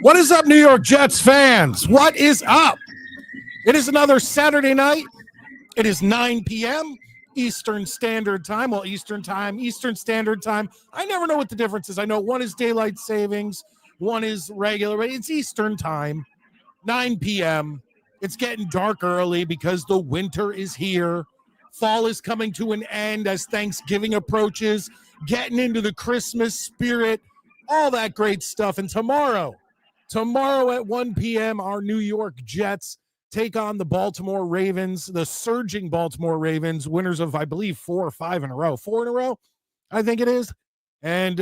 What is up, New York Jets fans? What is up? It is another Saturday night. It is 9 p.m. Eastern Standard Time. Well, Eastern Standard Time. I never know what the difference is. I know one is daylight savings, one is regular, but it's Eastern Time, 9 p.m. It's getting dark early because the winter is here. Fall is coming to an end as Thanksgiving approaches, getting into the Christmas spirit, all that great stuff. And tomorrow at 1 p.m., our New York Jets take on the Baltimore Ravens, the surging Baltimore Ravens, winners of, I believe, 4 or 5 in a row. 4 in a row, I think it is. And,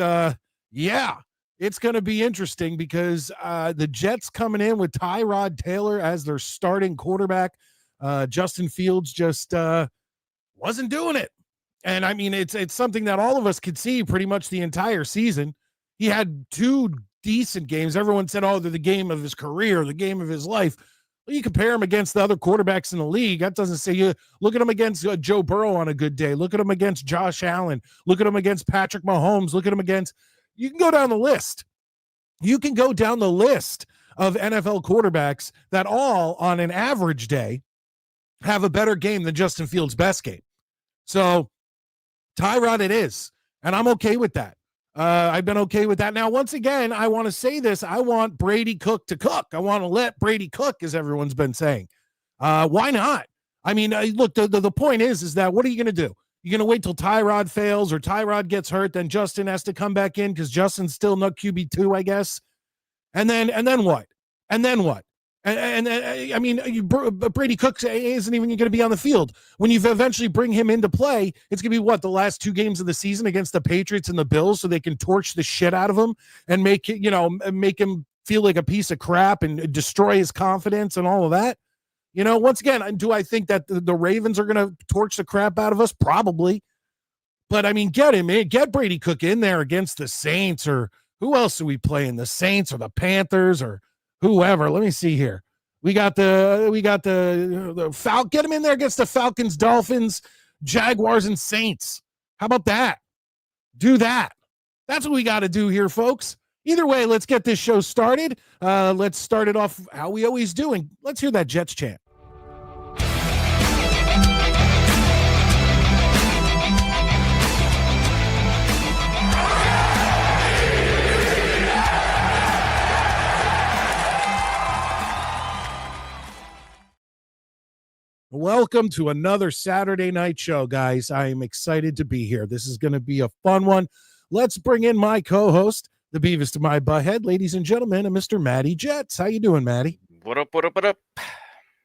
yeah, it's going to be interesting because the Jets coming in with TYROD Taylor as their starting quarterback. Justin Fields just wasn't doing it. And, I mean, it's something that all of us could see pretty much the entire season. He had 2 decent games. Everyone said, oh, they're the game of his career, the game of his life. Well, you compare him against the other quarterbacks in the league. That doesn't say you. Look at him against Joe Burrow on a good day. Look at him against Josh Allen. Look at him against Patrick Mahomes. Look at him against. You can go down the list. You can go down the list of NFL quarterbacks that all, on an average day, have a better game than Justin Fields' best game. So, TYROD it is, and I'm okay with that. I've been okay with that. Now, once again, I want to say this. I want Brady Cook to cook. I want to let Brady cook, as everyone's been saying. Why not? I mean, look, the point is that what are you going to do? You're going to wait till TYROD fails or TYROD gets hurt, then Justin has to come back in because Justin's still not QB2, I guess. And then what? And then what? And I mean, Brady Cook isn't even going to be on the field. When you eventually bring him into play, it's going to be what, the last 2 games of the season against the Patriots and the Bills, so they can torch the shit out of him and make him feel like a piece of crap and destroy his confidence and all of that. Once again, do I think that the Ravens are going to torch the crap out of us? Probably. But I mean, get Brady Cook in there against the Saints, or who else are we playing? The Saints or the Panthers or whoever. Let me see here. We got the Falcons. Get him in there against the Falcons, Dolphins, Jaguars, and Saints. How about that? Do that. That's what we got to do here, folks. Either way, let's get this show started. Let's start it off how we always do, and let's hear that Jets chant. Welcome to another Saturday night show, guys. I am excited to be here. This is going to be a fun one. Let's bring in my co-host, the Beavis to my butthead, ladies and gentlemen, and Mr. Matty Jets. How you doing, Matty? What up?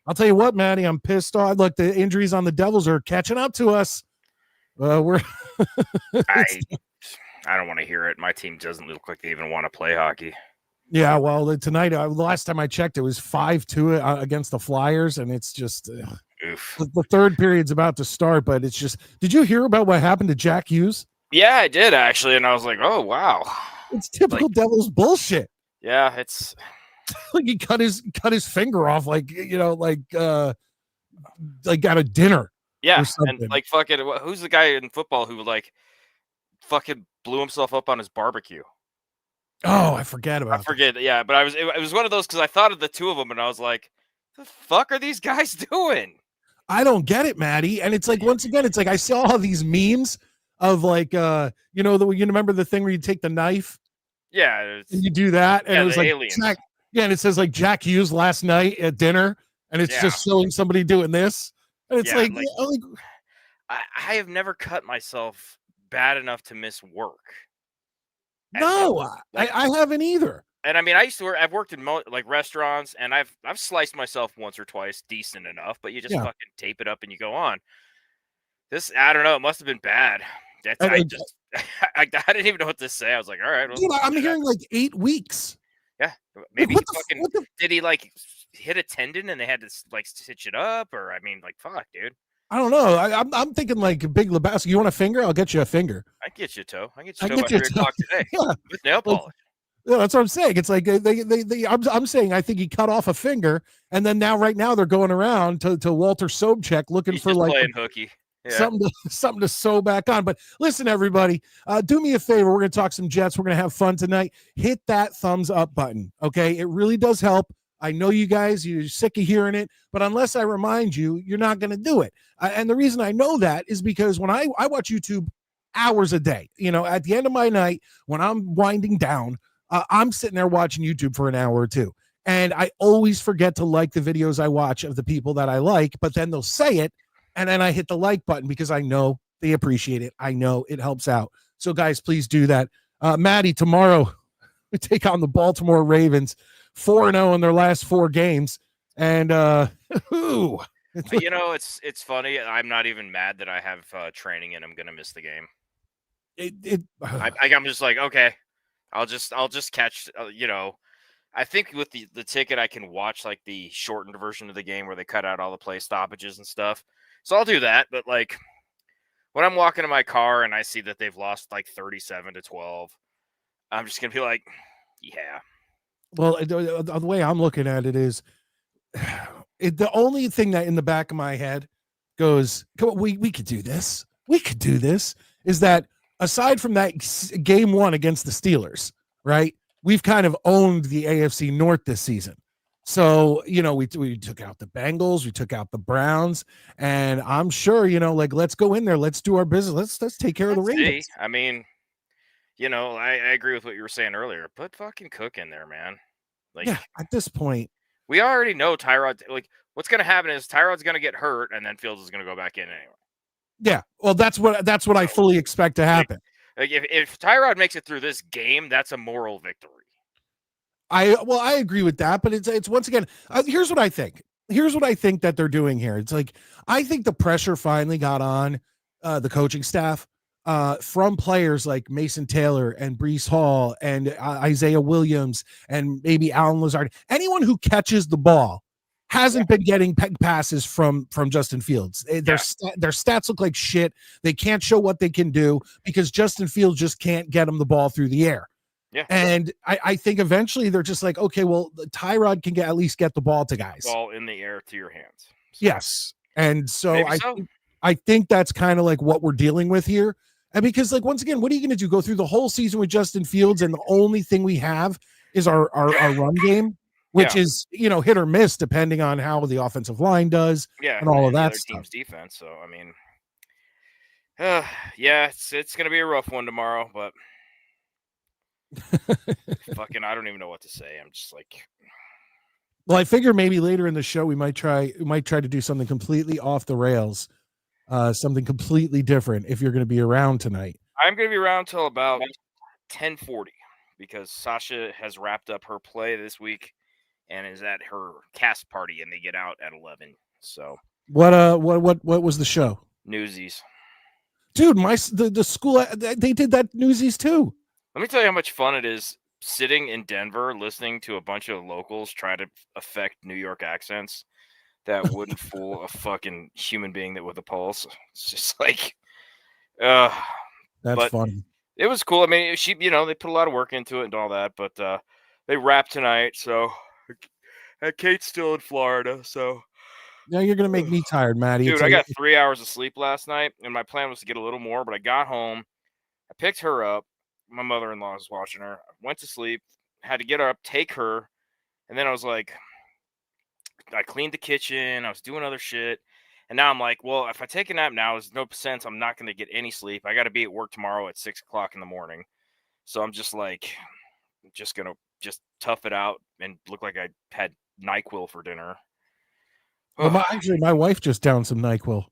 I'll tell you what, Matty, I'm pissed off. Look, the injuries on the Devils are catching up to us. I don't want to hear it. My team doesn't look like they even want to play hockey. Yeah, well, tonight, the last time I checked, it was 5-2 against the Flyers, and it's just the third period's about to start, but it's just, did you hear about what happened to Jack Hughes? Yeah, I did, actually, and I was like, oh, wow. It's typical Devils bullshit. Yeah, it's like he cut his finger off, like at a dinner. Yeah, and like fucking, who's the guy in football who like fucking blew himself up on his barbecue? Oh, I forget about. Yeah, but it was one of those because I thought of the 2 of them, and I was like, the fuck are these guys doing? I don't get it, Matty. And it's like, once again, it's like I saw all these memes of like, you remember the thing where you take the knife Yeah, And you do that, and yeah, it was the like aliens. Jack, yeah, and it says like Jack Hughes last night at dinner, and it's Yeah. just showing somebody doing this, and it's Yeah, like, like I have never cut myself bad enough to miss work. no, Like, I haven't either. and I mean, I used to work. I've worked in like restaurants, and I've sliced myself once or twice, decent enough. But you just Yeah, fucking tape it up and you go on. This, I don't know. It must have been bad. That's and, I just I didn't even know what to say. I was like, all right, well, dude, I'm hearing like 8 weeks. yeah, Like maybe what he the fucking what the? did he like hit a tendon and they had to like stitch it up, or I mean, like, fuck, dude. I don't know. I'm thinking like Big Lebowski. You want a finger? I'll get you a finger. I get you a toe. I get I you a toe by get you a 3 o'clock today yeah, with nail like polish. yeah, that's what I'm saying. It's like I'm saying I think he cut off a finger, and then right now they're going around to Walter Sobchak looking He's for just like playing hooky. Yeah. something to sew back on. But listen, everybody, do me a favor. We're going to talk some Jets. We're going to have fun tonight. Hit that thumbs up button. Okay, it really does help. I know you guys, you're sick of hearing it, but unless I remind you, you're not going to do it. And the reason I know that is because when I watch YouTube hours a day, at the end of my night, when I'm winding down, I'm sitting there watching YouTube for an hour or two. And I always forget to like the videos I watch of the people that I like, but then they'll say it. And then I hit the like button because I know they appreciate it. I know it helps out. So, guys, please do that. Maddie, tomorrow we take on the Baltimore Ravens, 4-0 in their last 4 games. And It's funny. I'm not even mad that I have training and I'm gonna miss the game. I'm just like, okay, I'll just catch. I think with the ticket, I can watch like the shortened version of the game where they cut out all the play stoppages and stuff. So I'll do that. But like when I'm walking to my car and I see that they've lost like 37-12, I'm just gonna be like, yeah. well, the way I'm looking at it is the only thing that in the back of my head goes, come on, we could do this. We could do this. Is that aside from that game 1 against the Steelers, right? We've kind of owned the AFC North this season. So, we took out the Bengals, we took out the Browns, and I'm sure, like, let's go in there, let's do our business, let's take care of the Ravens. I mean, I agree with what you were saying earlier. Put fucking Cook in there, man. Like, yeah, at this point, we already know Tyrod. Like, what's going to happen is Tyrod's going to get hurt, and then Fields is going to go back in anyway. Yeah, well, that's what I fully expect to happen. Like if Tyrod makes it through this game, that's a moral victory. I agree with that, but it's once again, here's what I think. Here's what I think that they're doing here. It's like I think the pressure finally got on the coaching staff from players like Mason Taylor and Breece Hall and Isaiah Williams and maybe Alan Lazard. Anyone who catches the ball hasn't been getting passes from Justin Fields. Their stats look like shit. They can't show what they can do because Justin Fields just can't get them the ball through the air. Yeah. And I think eventually they're just like, okay, well, Tyrod can at least get the ball to guys. Ball in the air to your hands. So, yes. And so I think that's kind of like what we're dealing with here. And because, like, once again, what are you going to do? Go through the whole season with Justin Fields, and the only thing we have is our run game, which is, hit or miss depending on how the offensive line does and all of that other stuff. Team's defense. So, I mean, it's going to be a rough one tomorrow, but fucking, I don't even know what to say. I'm just like, well, I figure maybe later in the show we might try to do something completely off the rails, something completely different. If you're going to be around tonight, I'm going to be around till about 10:40 because Sasha has wrapped up her play this week and is at her cast party, and they get out at 11. So what was the show? Newsies. Dude, the school, they did that Newsies too. Let me tell you how much fun it is sitting in Denver listening to a bunch of locals try to affect New York accents that wouldn't fool a fucking human being that with a pulse. It's just like, that's funny. It was cool. I mean, they put a lot of work into it and all that, but they wrapped tonight. So Kate's still in Florida. So now you're going to make me tired, Maddie. Dude, I got 3 hours of sleep last night, and my plan was to get a little more, but I got home. I picked her up. My mother-in-law was watching her. I went to sleep, had to get her up, take her, and then I was like, I cleaned the kitchen. I was doing other shit. And now I'm like, well, if I take a nap now, there's no sense. I'm not going to get any sleep. I got to be at work tomorrow at 6 o'clock in the morning. So I'm just like, just gonna just tough it out and look like I had NyQuil for dinner. Well, my wife just downed some NyQuil.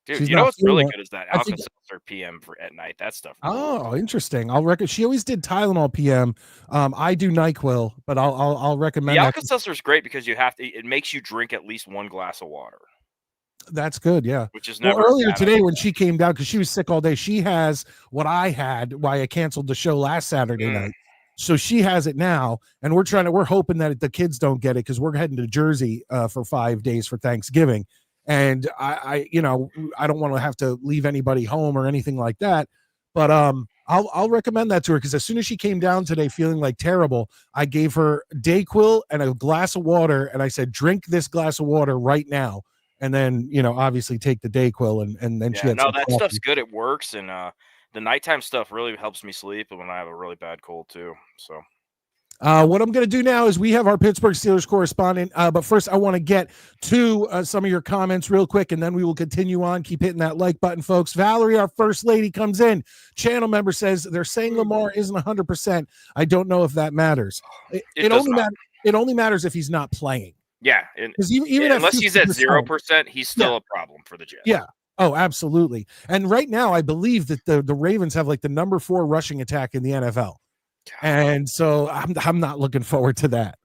Dude, She's you know not what's really feeling it. good is that I think. Alka-Seltzer PM for at night. That stuff. Oh, interesting. I'll recommend. She always did Tylenol PM. I do NyQuil, but I'll The recommend that. Alka-Seltzer is great because it makes you drink at least one glass of water. That's good, yeah. Which is never earlier today when she came down because she was sick all day. She has what I had. Why I canceled the show last Saturday night. So she has it now, and we're hoping that the kids don't get it because we're heading to Jersey for 5 days for Thanksgiving, and I don't want to have to leave anybody home or anything like that. But I'll recommend that to her because as soon as she came down today feeling like terrible, I gave her Dayquil and a glass of water, and I said, drink this glass of water right now. And then, obviously take the Dayquil and then she had some that coffee. stuff's good. It works. And the nighttime stuff really helps me sleep when I have a really bad cold too. So what I'm going to do now is we have our Pittsburgh Steelers correspondent. But first I want to get to some of your comments real quick, and then we will continue on. Keep hitting that like button, folks. Valerie, our first lady, comes in. Channel member says they're saying Lamar isn't 100%. I don't know if that matters. It only matters if he's not playing. Yeah, even unless he's at 0%, he's still a problem for the Jets. Yeah. Oh, absolutely. And right now, I believe that the Ravens have like the number 4 rushing attack in the NFL, and so I'm not looking forward to that.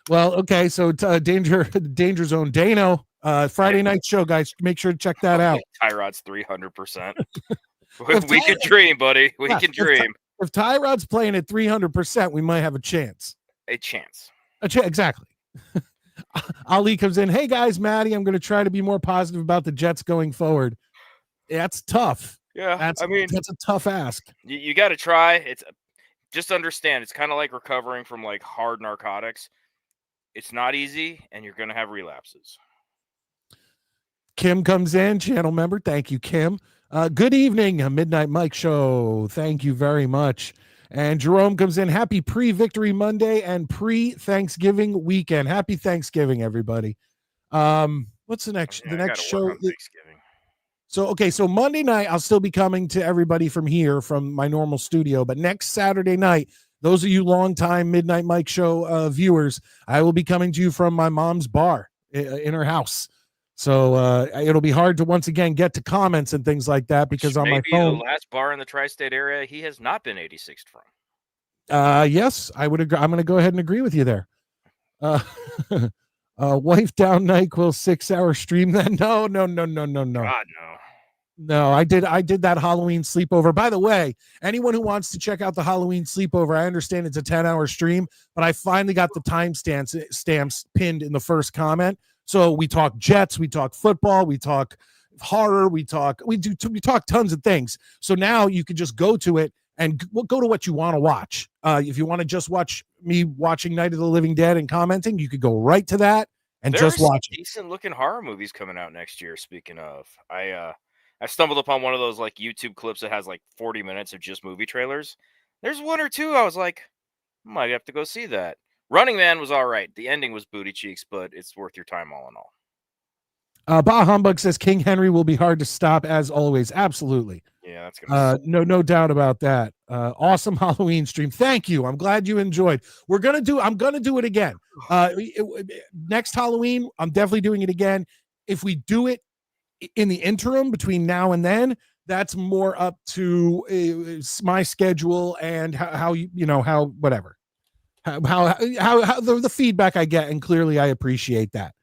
Well, okay. So Danger Zone Dano, Friday night show, guys. Make sure to check that out. TYROD's 300%. We can dream, buddy. We can dream. If TYROD's playing at 300%, we might have a chance. Exactly. Ali comes in. Hey guys, Maddie, I'm going to try to be more positive about the Jets going forward. That's tough. Yeah, that's a tough ask. You got to try. It's just understand. It's kind of like recovering from like hard narcotics. It's not easy, and you're going to have relapses. Kim comes in, channel member. Thank you, Kim. Good evening, Midnight Mike Show. Thank you very much. And Jerome comes in. Happy pre-victory Monday and pre-Thanksgiving weekend. Happy Thanksgiving, everybody. What's the next show? So Monday night, I'll still be coming to everybody from here, from my normal studio. But next Saturday night, those of you longtime Midnight Mike Show viewers, I will be coming to you from my mom's bar in her house. So it'll be hard to once again get to comments and things like that because on my phone. The last bar in the tri-state area he has not been 86th from. Yes, I would agree. I'm going to go ahead and agree with you there. Wife down NyQuil 6-hour stream. Then no. God, no. No, I did that Halloween sleepover. By the way, anyone who wants to check out the Halloween sleepover, I understand it's a 10-hour stream, but I finally got the time stamps pinned in the first comment. So we talk Jets, we talk football, we talk horror, we talk tons of things. So now you can just go to it and go to what you want to watch. If you want to just watch me watching Night of the Living Dead and commenting, you could go right to that and just watch it. Decent looking horror movies coming out next year. Speaking of, I stumbled upon one of those like YouTube clips that has like 40 minutes of just movie trailers. There's one or two I was like, might have to go see that. Running Man was all right. The ending was booty cheeks, but it's worth your time all in all. Bah Humbug says King Henry will be hard to stop as always. Absolutely. Yeah, that's gonna no doubt about that. Awesome Halloween stream. Thank you. I'm glad you enjoyed. I'm gonna do it again. Next Halloween, I'm definitely doing it again. If we do it in the interim between now and then, that's more up to my schedule and how whatever. How the feedback I get, and clearly I appreciate that.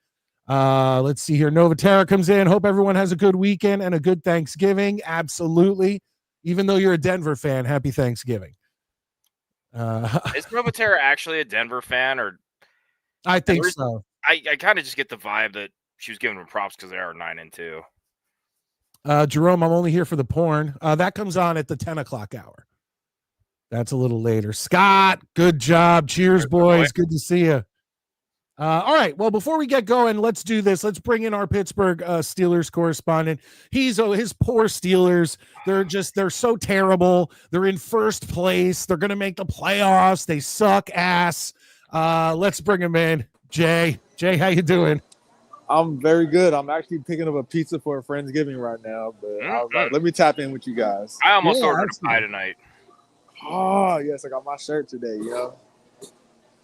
Let's see here. Novatera comes in. Hope everyone has a good weekend and a good Thanksgiving. Absolutely. Even though you're a Denver fan, happy Thanksgiving. Is Novatera actually a Denver fan, or? I think so. I kind of just get the vibe that she was giving them props because they are 9-2. Jerome, I'm only here for the porn. That comes on at the 10 o'clock hour. That's a little later. Scott, good job. Cheers, boys. Good to see you. All right. Well, before we get going, let's do this. Let's bring in our Pittsburgh Steelers correspondent. His poor Steelers. They're so terrible. They're in first place. They're going to make the playoffs. They suck ass. Let's bring him in. Jay, how you doing? I'm very good. I'm actually picking up a pizza for a Friendsgiving right now, but I was like, let me tap in with you guys. I almost ordered a pie tonight. Oh, yes, I got my shirt today,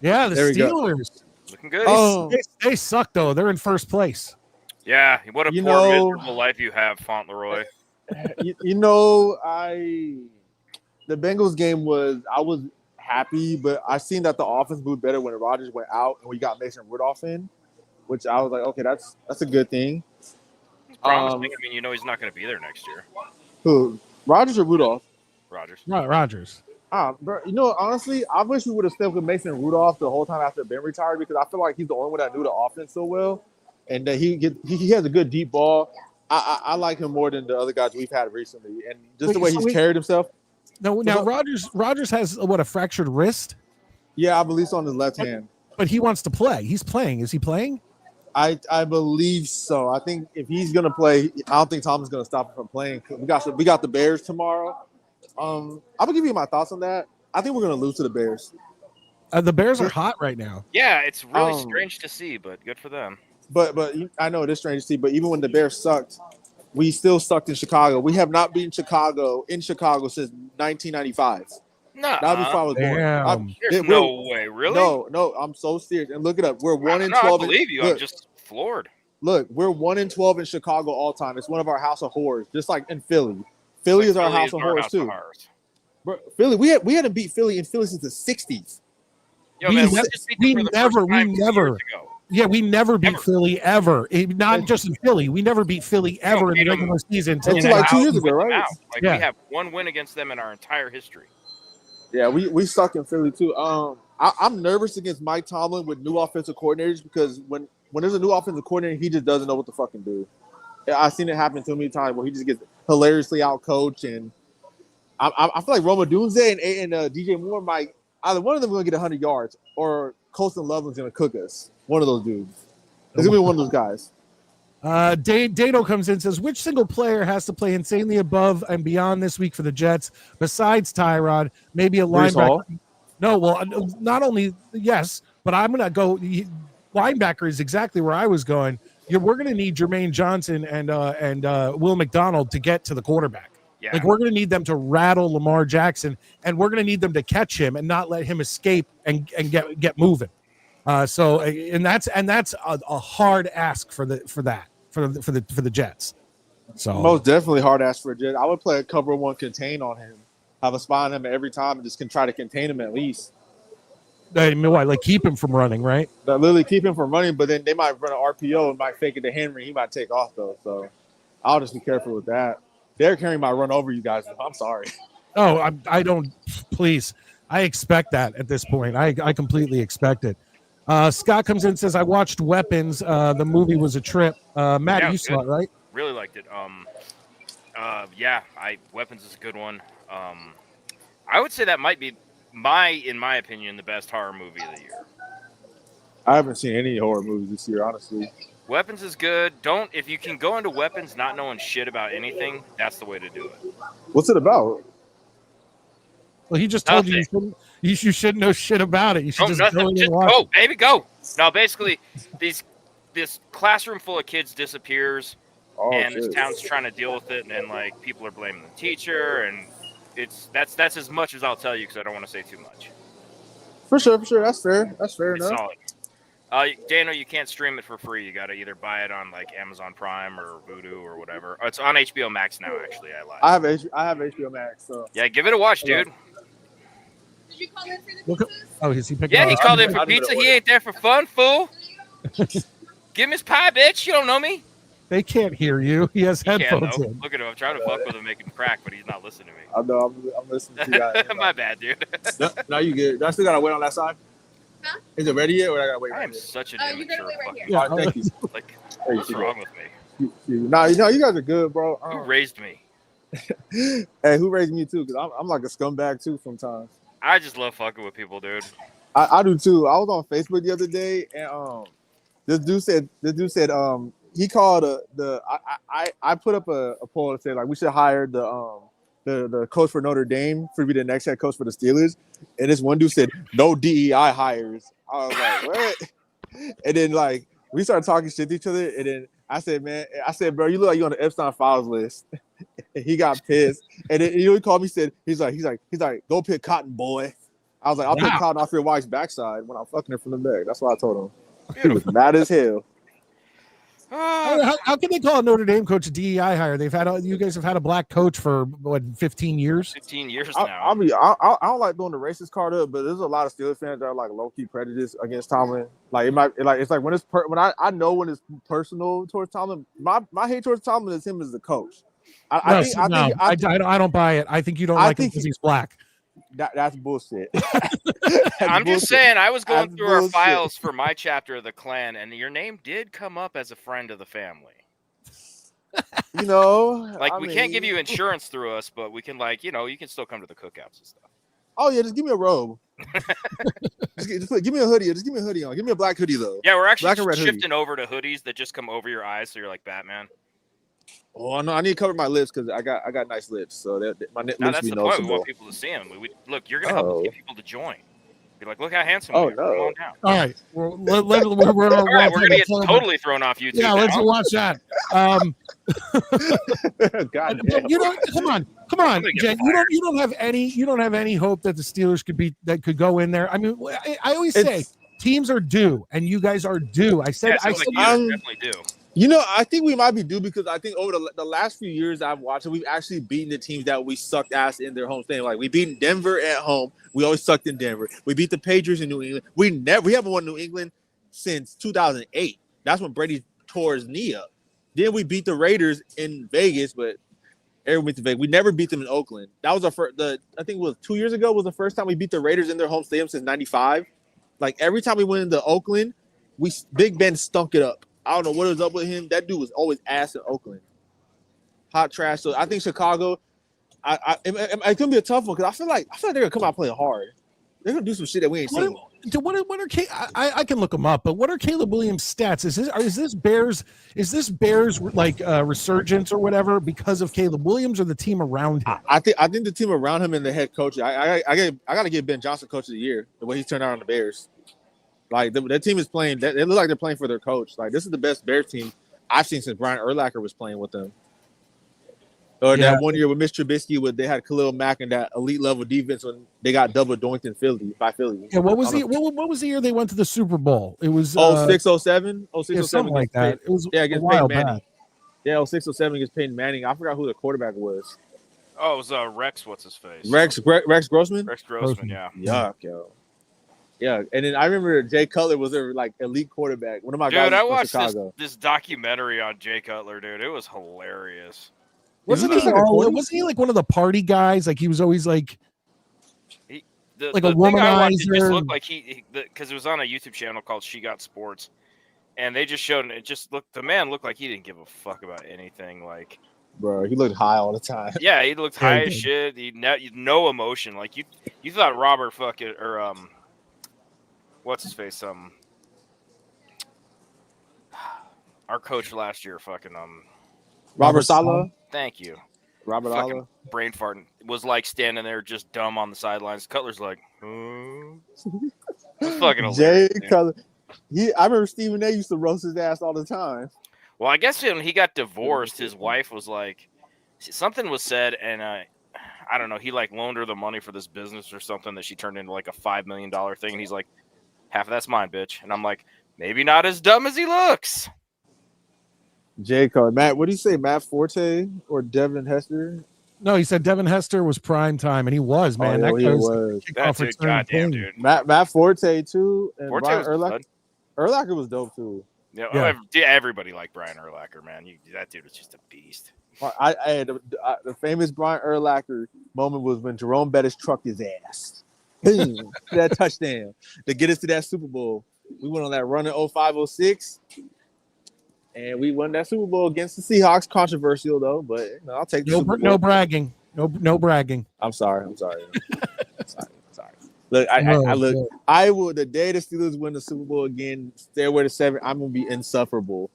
Yeah, the There we go. Steelers. Looking good. Oh, They suck though. They're in first place. Yeah, what a You poor, know- miserable life you have, Fauntleroy. the Bengals game I was happy, but I seen that the offense moved better when Rodgers went out and we got Mason Rudolph in, which I was like, okay, that's a good thing. It's promising. I mean, he's not going to be there next year. Who? Rodgers or Rudolph? Rodgers. Right, Rodgers. Bro, honestly, I wish we would have stuck with Mason Rudolph the whole time after Ben retired because I feel like he's the only one that knew the offense so well, and that he has a good deep ball. I like him more than the other guys we've had recently, and just the way he's carried himself. Now Rodgers has a fractured wrist. Yeah, I believe so on his left hand. But he wants to play. He's playing. Is he playing? I believe so. I think if he's gonna play, I don't think Tom is gonna stop him from playing. We got the Bears tomorrow. I'm gonna give you my thoughts on that. I think we're gonna lose to the Bears. The Bears are hot right now. Yeah, it's really strange to see, but good for them. But I know it is strange to see. But even when the Bears sucked, we still sucked in Chicago. We have not beaten Chicago since 1995. No, That was before I was born. There's no way, really. No, I'm so serious. And look it up. We're 1-12. I believe you. I'm just floored. Look, we're 1-12 in Chicago all time. It's one of our house of horrors, just like in Philly. Philly is our house of horrors too. Bro, Philly, we hadn't beat Philly since the 60s. Yo, man, we never beat Philly ever. Not just in Philly. We never beat Philly ever in the regular season until like 2 years ago, right? We have one win against them in our entire history. Yeah, we suck in Philly too. I'm nervous against Mike Tomlin with new offensive coordinators because when there's a new offensive coordinator, he just doesn't know what to fucking do. I've seen it happen too many times where he just gets hilariously outcoached, and I feel like Roma Dunze and DJ Moore might either one of them going to get 100 yards or Colston Loveland's going to cook us. One of those dudes. It's going to be one of those guys. Dado comes in and says, which single player has to play insanely above and beyond this week for the Jets besides TYROD? Maybe a linebacker. No, well, not only yes, but I'm going to go. Linebacker is exactly where I was going. We're going to need Jermaine Johnson and Will McDonald to get to the quarterback. Yeah. Like we're going to need them to rattle Lamar Jackson, and we're going to need them to catch him and not let him escape and get moving. So that's a hard ask for the Jets. So most definitely hard ask for a Jet. I would play a cover one contain on him, have a spy on him every time, and just can try to contain him at least. I mean, why? Like keep him from running, right? Literally keep him from running, but then they might run an RPO and might fake it to Henry. He might take off though, so I'll just be careful with that. Derrick Henry might run over you guys. I'm sorry. Oh, I don't. Please, I expect that at this point. I completely expect it. Scott comes in and says, I watched Weapons. The movie was a trip. Matt, you saw it, right? Really liked it. Weapons is a good one. I would say that might be in my opinion, the best horror movie of the year. I haven't seen any horror movies this year, honestly. Weapons is good. If you can go into Weapons not knowing shit about anything, that's the way to do it. What's it about? Well, he just told you you shouldn't know shit about it. You should just go and watch. Go, baby, go. No, basically, this classroom full of kids disappears, and this town's trying to deal with it, and then like people are blaming the teacher, and that's as much as I'll tell you because I don't want to say too much. For sure. That's fair. That's fair enough. Solid. Daniel, you can't stream it for free. You got to either buy it on like Amazon Prime or Vudu or whatever. Oh, it's on HBO Max now. Actually, I lied. I have HBO Max. So yeah, give it a watch, dude. Did you call in for the pizzas? Oh, is he picking? Yeah, he called in for pizza. He ain't there for fun, fool. Give him his pie, bitch. You don't know me. They can't hear you. He has headphones in. Look at him. I'm trying to fuck with him, making crack, but he's not listening to me. I know. I'm listening to you guys. My bad, dude. No, you good. Do I still gotta wait on that side? Huh? Is it ready yet, or I gotta wait? I am such a you gotta wait right here. Yeah, thank you. Like, what's wrong with me? No, you guys are good, bro. Who raised me? Hey, who raised me too? Because I'm like a scumbag too sometimes. I just love fucking with people, dude. I do too. I was on Facebook the other day, and this dude said he called I put up a poll that said like we should hire the coach for Notre Dame to be the next head coach for the Steelers, and this one dude said no DEI hires. I was like, what? And then like we started talking shit to each other, and then I said, bro, you look like you're on the Epstein Files list. And he got pissed. And then, he called me, said, he's like, go pick cotton, boy. I was like, I'll pick cotton off your wife's backside when I'm fucking her from the back. That's what I told him. He was mad as hell. How can they call a Notre Dame coach a DEI hire? You guys have had a black coach for what, 15 years? 15 years I now. I don't like doing the racist card up, but there's a lot of Steelers fans that are like low key prejudiced against Tomlin. Like it's like when I know when it's personal towards Tomlin. My hate towards Tomlin is him as the coach. I don't buy it. I think you don't like him because he's black. That's bullshit. I'm just saying, I was going through our files for my chapter of the Klan, and your name did come up as a friend of the family. You know, we can't give you insurance through us, but we can, you can still come to the cookouts and stuff. Oh yeah, just give me a robe. just give me a hoodie. Just give me a hoodie on. Give me a black hoodie though. Yeah, we're actually shifting over to hoodies that just come over your eyes, so you're like Batman. Oh no, I need to cover my lips because I got nice lips, so my lips that's be the noticeable. point. We want people to see them. Look, you're gonna help us get people to join. Be like, look how handsome. Oh we are. no! Come on down. All right, we're gonna get totally thrown off YouTube. Yeah, let's watch that. God damn. You know, come on, Jen. You don't have any hope that the Steelers could go in there. I mean, I always say teams are due, and you guys are due. I said you definitely do. You know, I think we might be due because I think over the last few years I've watched it, we've actually beaten the teams that we sucked ass in their home state. Like we beat Denver at home. We always sucked in Denver. We beat the Patriots in New England. We haven't won New England since 2008. That's when Brady tore his knee up. Then we beat the Raiders in Vegas, but everyone went to Vegas. We never beat them in Oakland. That was our first. I think it was 2 years ago was the first time we beat the Raiders in their home stadium since '95. Like every time we went into Oakland, Big Ben stunk it up. I don't know what was up with him. That dude was always ass in Oakland. Hot trash. So I think Chicago, it's gonna be a tough one because I feel like they're gonna come out playing hard. They're gonna do some shit that we ain't seen. I can look them up, but what are Caleb Williams' stats? Is this Bears like resurgence or whatever because of Caleb Williams or the team around him? I think the team around him and the head coach. I gotta give Ben Johnson coach of the year the way he's turned out on the Bears. Like that team is playing. They look like they're playing for their coach. Like this is the best Bears team I've seen since Brian Urlacher was playing with them. Or that 1 year with Mr. Trubisky, they had Khalil Mack and that elite level defense when they got double doinked in Philly. Yeah, what was the year they went to the Super Bowl? It was 06, 07? 06, 07 something like that. It was against Peyton Manning. Yeah, 06, 07 against Peyton Manning. I forgot who the quarterback was. Oh, it was Rex. What's his face? Rex Grossman. Rex Grossman. Yeah. Yuck, yo. Yeah, and then I remember Jay Cutler was their elite quarterback. One of my guys I watched this documentary on Jay Cutler, dude. It was hilarious. Wasn't he like one of the party guys? Like he was always like a womanizer. It just looked like because it was on a YouTube channel called She Got Sports, and they just showed it. The man looked like he didn't give a fuck about anything. Like, bro, he looked high all the time. Yeah, he looked high as shit. No emotion. Like you thought Robert what's his face? Our coach last year, Robert Saleh. Thank you. Robert Saleh. Brain farting was like standing there just dumb on the sidelines. Cutler's like, fucking Jay Cutler. I remember Stephen A used to roast his ass all the time. Well, I guess when he got divorced, his wife was like, something was said, and I don't know. He loaned her the money for this business or something that she turned into like a $5 million thing, and he's like, half of that's mine, bitch. And I'm like, maybe not as dumb as he looks. J. Cole. Matt, what do you say? Matt Forte or Devin Hester? No, he said Devin Hester was prime time, and he was, man. He was. That's a goddamn dude. Matt Forte too, and Forte Brian was Urlacher. Urlacher was dope too. Yeah. Everybody liked Brian Urlacher, man. That dude was just a beast. The famous Brian Urlacher moment was when Jerome Bettis trucked his ass. Boom, that touchdown to get us to that Super Bowl. We went on that run in 05-06. And we won that Super Bowl against the Seahawks. Controversial though, but I'll take the Super Bowl. No bragging. No bragging. I'm sorry. sorry. Look, I will the day the Steelers win the Super Bowl again, Stairway to 7, I'm gonna be insufferable.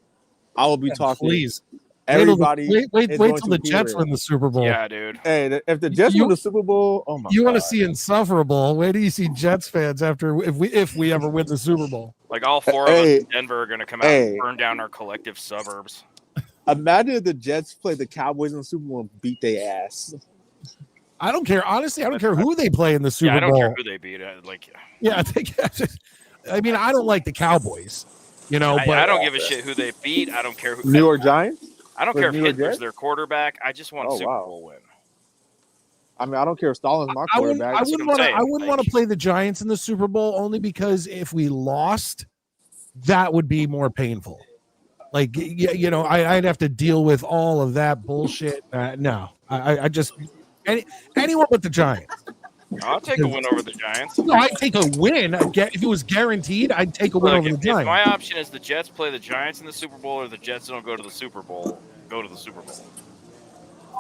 I will be talking. Please. Everybody wait till the Jets win the Super Bowl. Yeah, dude. Hey, if the Jets win the Super Bowl, oh my! You want to see insufferable? Wait till you see Jets fans if we ever win the Super Bowl. Like all four of us in Denver are going to come out and burn down our collective suburbs. Imagine if the Jets played the Cowboys in the Super Bowl and beat their ass. I don't care. Honestly, I don't care who they play in the Super I don't Bowl. care who they beat. Yeah, I mean, I don't like the Cowboys, but I don't give a shit who they beat. I don't care who. New York Giants? I don't Or care if New York Hitler's Jets? their quarterback. I just want a Super Bowl win. I mean, I don't care if Stalin's my I wouldn't quarterback. want to play the Giants in the Super Bowl only because if we lost, that would be more painful. Like, I'd have to deal with all of that bullshit. No, I just anyone but the Giants. I'll take a win over the Giants. No, I'd take a win. If it was guaranteed, I'd take a win over the Giants. If my option is the Jets play the Giants in the Super Bowl or the Jets don't go to the Super Bowl, go to the Super Bowl.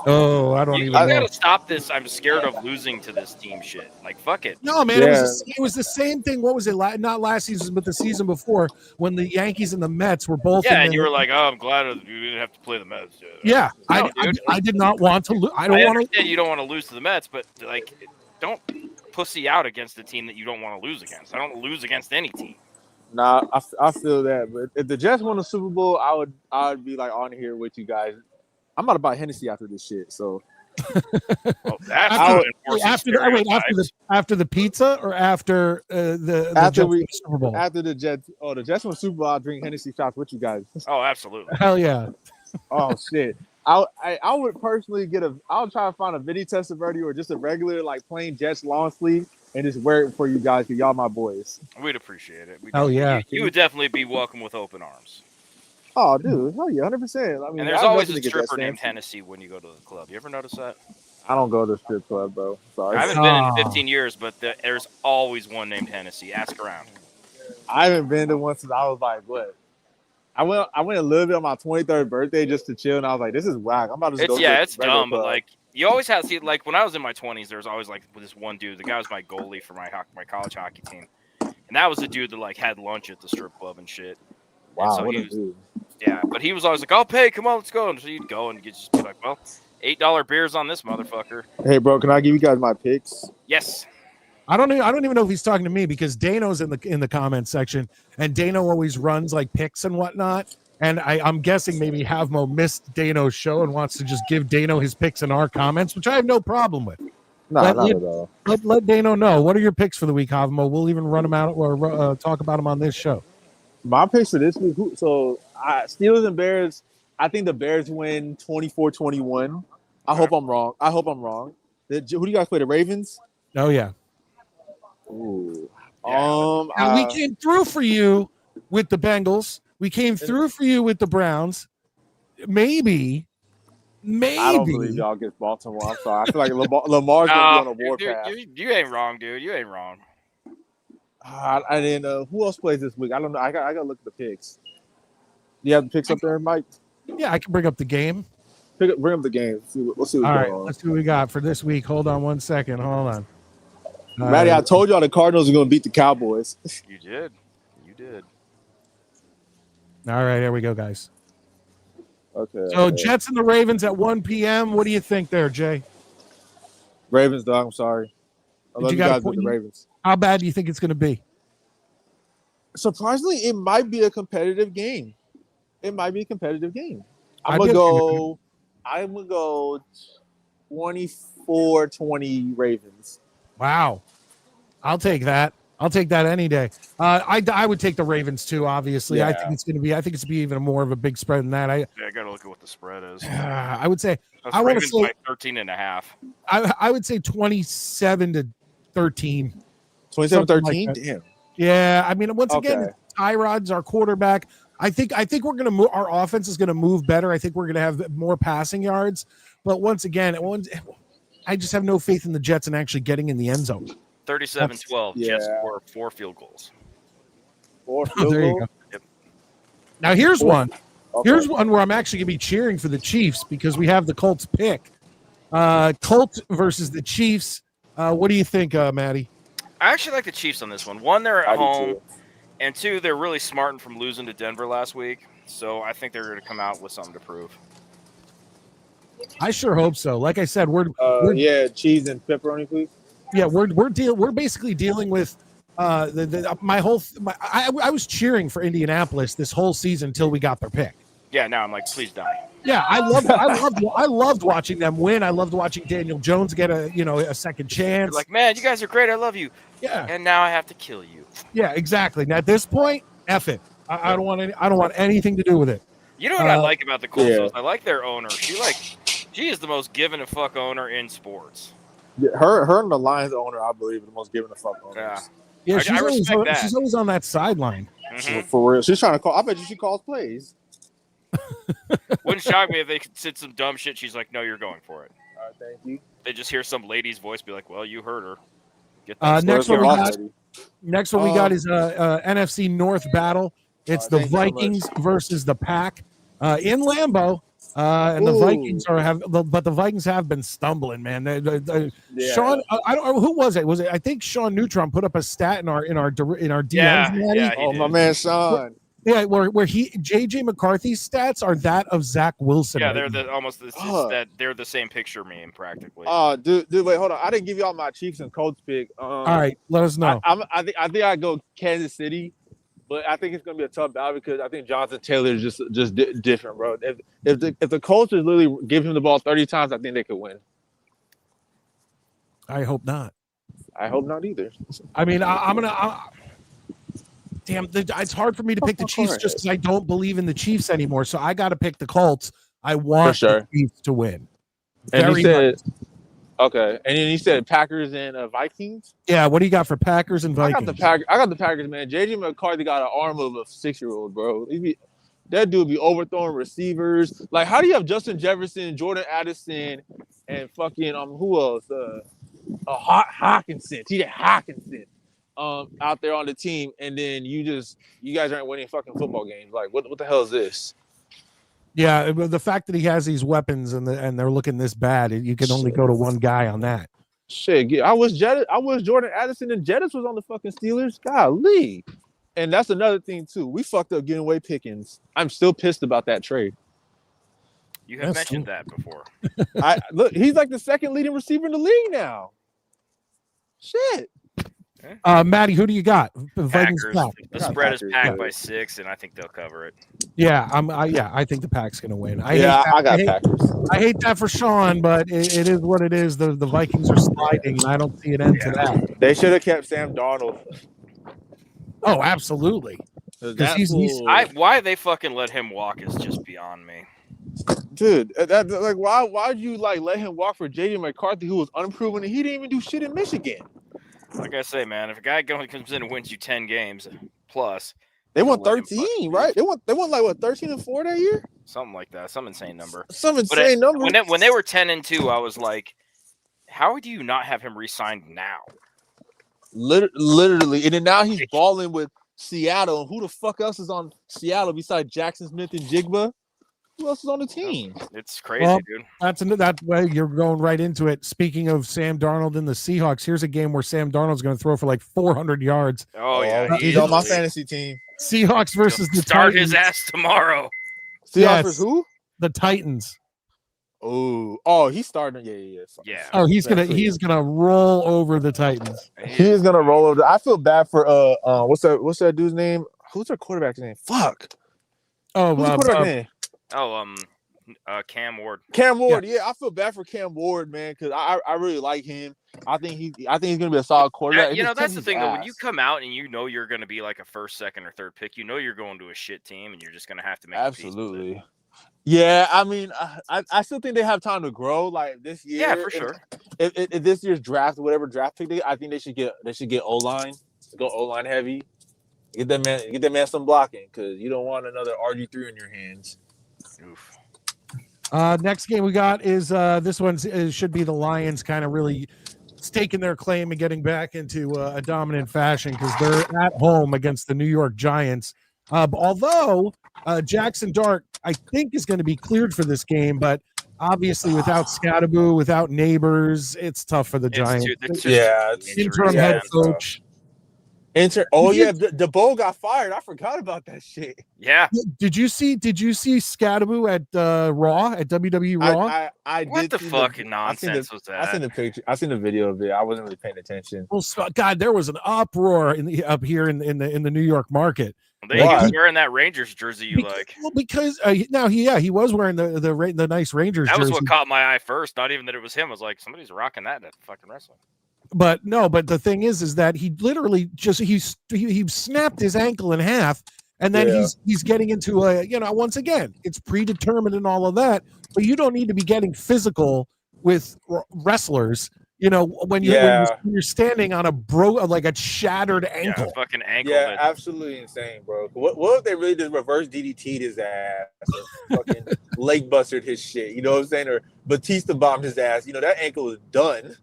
Oh, I don't even know. You gotta stop this. I'm scared of losing to this team shit. Like, fuck it. No, man, it was the same thing. What was it? Not last season, but the season before when the Yankees and the Mets were both. Yeah, and you were like, "Oh, I'm glad you didn't have to play the Mets." Yeah, no, I did not want to lose. I understand you don't want to lose to the Mets, but like, don't pussy out against the team that you don't want to lose against. I don't lose against any team. Nah, I feel that. But if the Jets won the Super Bowl, I would be like on here with you guys. I'm about to buy Hennessy after this shit. So after the pizza or after the Jets Super Bowl? After the Jets. Oh, the Jets won Super Bowl. I'll drink Hennessy shots with you guys. Oh, absolutely. Hell yeah. Oh shit. I would personally I'll try to find a Vinny Testaverde or just a regular like plain Jets long sleeve and just wear it for you guys because y'all my boys. We'd appreciate it. Yeah. You would definitely be welcome with open arms. Oh, dude, hell yeah, 100%. I mean, and there's always a stripper named Hennessy when you go to the club. You ever notice that? I don't go to the strip club, bro. Sorry. I haven't been in 15 years, but there's always one named Hennessy. Ask around. I haven't been to one since I was like, what? I went a little bit on my 23rd birthday just to chill, and I was like, this is whack. I'm about to just go. It's dumb, but like you always have to like when I was in my 20s, there was always like this one dude. The guy was my goalie for my college hockey team, and that was the dude that like had lunch at the strip club and shit. Wow, so what a dude. Yeah, but he was always like, "I'll pay. Come on, let's go." And so you'd go and just be like, "Well, $8 beers on this motherfucker." Hey, bro, can I give you guys my picks? Yes. I don't even know if he's talking to me because Dano's in the comments section, and Dano always runs like picks and whatnot. And I'm guessing maybe Havmo missed Dano's show and wants to just give Dano his picks in our comments, which I have no problem with. No, not at all. Let Dano know. What are your picks for the week, Havmo? We'll even run them out or talk about them on this show. My picks for this week, so Steelers and Bears, I think the Bears win 24-21. I hope I'm wrong. Who do you guys play, the Ravens? Oh, yeah. Ooh. And we came through for you with the Bengals. We came through for you with the Browns. Maybe. I don't believe y'all get Baltimore. I'm sorry. I feel like Lamar's going to be on a warpath. You ain't wrong, dude. You ain't wrong. I didn't know who else plays this week. I don't know. I got to look at the picks. Do you have the picks up there, Mike? Yeah, I can bring up the game. Bring up the game. Let's see what's going on. Let's see what we got for this week. Hold on one second. Hold on. Maddie, I told y'all the Cardinals are going to beat the Cowboys. You did. All right, here we go, guys. Okay. So Jets and the Ravens at 1 p.m. What do you think there, Jay? Ravens, dog. I'm sorry. I love you guys with the Ravens. How bad do you think it's going to be? Surprisingly, it might be a competitive game. I'm gonna go 24-20 Ravens. Wow. I'll take that any day. I would take the Ravens too, obviously. Yeah. I think it's going to be even more of a big spread than that. I got to look at what the spread is. I would say I want to say by 13.5. I would say 27-13. 27-13? Like damn. Yeah, I mean, once again, TYROD's our quarterback. I think we're going to move. Our offense is going to move better. I think we're going to have more passing yards. But once again, I just have no faith in the Jets and actually getting in the end zone. 37-12. Jets score 4 field goals. 4 field goals? There you go. Yep. Now here's one. Okay. Here's one where I'm actually going to be cheering for the Chiefs because we have the Colts pick. Colts versus the Chiefs. What do you think, Maddie? I actually like the Chiefs on this one. One, they're at home. And 2, they're really smarting from losing to Denver last week. So I think they're going to come out with something to prove. I sure hope so. Like I said, we're cheese and pepperoni, please. Yeah, we're basically dealing with I was cheering for Indianapolis this whole season until we got their pick. Yeah, now I'm like, please die. Yeah, I loved watching them win. I loved watching Daniel Jones get a second You're chance. like, man, you guys are great. I love you. Yeah, And now I have to kill you. yeah, exactly. And at this point, F it. I don't want anything to do with it. You know what I like about the Colts? Yeah. Is I like their owner. She is the most given a fuck owner in sports. Yeah, her and the Lions owner, I believe, are the most given a fuck owners. Yeah. Yeah, I she's respect that. she's always on that sideline. Mhm. For real. She's trying to call. I bet you she calls plays. Wouldn't shock me if they said some dumb shit. She's like, no, you're going for it. All right, thank you. They just hear some lady's voice be like, well, you heard her. Get Next one we got is NFC North battle. It's the thank you so Vikings versus the Pack in Lambeau. And the Vikings but the Vikings have been stumbling, man. Yeah. Sean, I don't know who was it. Was it? I think Sean Neutron put up a stat in our DMs. Yeah, Maddie. yeah. Oh, my man, Sean. Yeah, where JJ McCarthy's stats are that of Zach Wilson. Yeah, right they're now. they're the same picture meme practically. Dude, wait, hold on. I didn't give y'all my Chiefs and Colts pick. All right, let us know. I think I go Kansas City, but I think it's gonna be a tough battle because I think Jonathan Taylor is just different, bro. If the Colts is literally give him the ball 30 times, I think they could win. I hope not. I hope not either. I mean, damn, it's hard for me to pick the Chiefs just because I don't believe in the Chiefs anymore. So I got to pick the Colts. I want the Chiefs to win. And you said, okay, and then you said Packers and Vikings. Yeah, what do you got for Packers and Vikings? I got the Packers, man. JJ McCarthy got an arm of a 6-year-old, bro. That dude be overthrowing receivers. Like, how do you have Justin Jefferson, Jordan Addison, and fucking who else? Hawkinson, T.J. Hawkinson. Out there on the team, and then you guys aren't winning fucking football games. Like, what the hell is this? Yeah, the fact that he has these weapons and they're looking this bad, you can only go to one guy on that. Shit, I was Jordan Addison, and Jettis was on the fucking Steelers. Golly, and that's another thing too. We fucked up giving away Pickens. I'm still pissed about that trade. You have mentioned that before. Look, he's like the second leading receiver in the league now. Shit. Maddie, who do you got? Packers. The spread is Packed by 6, and I think they'll cover it. Yeah, I think the Pack's going to win. I got Packers. I hate that for Sean, but it is what it is. The Vikings are sliding, and I don't see an end to that. They should have kept Sam Darnold. Oh, absolutely. Why they fucking let him walk is just beyond me. Dude, why'd you let him walk for JJ McCarthy, who was unproven, and he didn't even do shit in Michigan? Like I say, man, if a guy comes in and wins you 10 games plus, they won 13, right? They won 13-4 that year, something like that, some insane number. Number. When they were 10-2, I was like, how do you not have him re-signed now? Literally, and then now he's balling with Seattle. Who the fuck else is on Seattle besides Jackson Smith and Jigba? Who else is on the team? It's crazy, dude. That's way you're going right into it. Speaking of Sam Darnold and the Seahawks, here's a game where Sam Darnold's going to throw for like 400 yards. Oh yeah, he's on my fantasy team. Seahawks versus the start Titans. His ass tomorrow. Seahawks versus who? The Titans. Oh, he's starting. Yeah. Oh, he's gonna roll over the Titans. He's gonna roll over. I feel bad for what's that dude's name? Who's their quarterback's name? Fuck. Oh, who's the quarterback's name? Cam Ward. Cam Ward, yeah, I feel bad for Cam Ward, man, because I really like him. I think he's gonna be a solid quarterback. That's the thing though. When you come out and you know you're gonna be like a first, second, or third pick, you know you're going to a shit team, and you're just gonna have to make absolutely. Yeah, I mean, I still think they have time to grow. Like this year, yeah, for sure. If this year's draft, whatever draft pick I think they should get O-line, go O-line heavy. Get that man some blocking because you don't want another RG3 in your hands. Oof. Next game we got is this one should be the Lions kind of really staking their claim and getting back into a dominant fashion because they're at home against the New York Giants. Although Jackson Dart, I think, is going to be cleared for this game, but obviously without Scattaboo, without Neighbors, it's tough for the Giants. It's interim head coach. Oh yeah, the Bo got fired. I forgot about that shit. Yeah. Did you see Scadaboo at Raw at WWE Raw? I What did the see fucking nonsense was I seen that? the picture. I seen the video of it. I wasn't really paying attention. Well, God, there was an uproar up here in the New York market. He was wearing that Rangers jersey you like. Well, because now he was wearing the nice Rangers That was jersey. what caught my eye first. Not even that it was him. I was like, somebody's rocking that at fucking wrestling. But the thing is that he literally just he snapped his ankle in half, and then he's getting into once again it's predetermined and all of that. But you don't need to be getting physical with wrestlers. When you're standing on a shattered ankle. Yeah, fucking ankle. Yeah, absolutely insane, bro. What if they really just reverse DDT'd his ass or fucking leg busted his shit? You know what I'm saying? Or Batista bombed his ass. That ankle is done.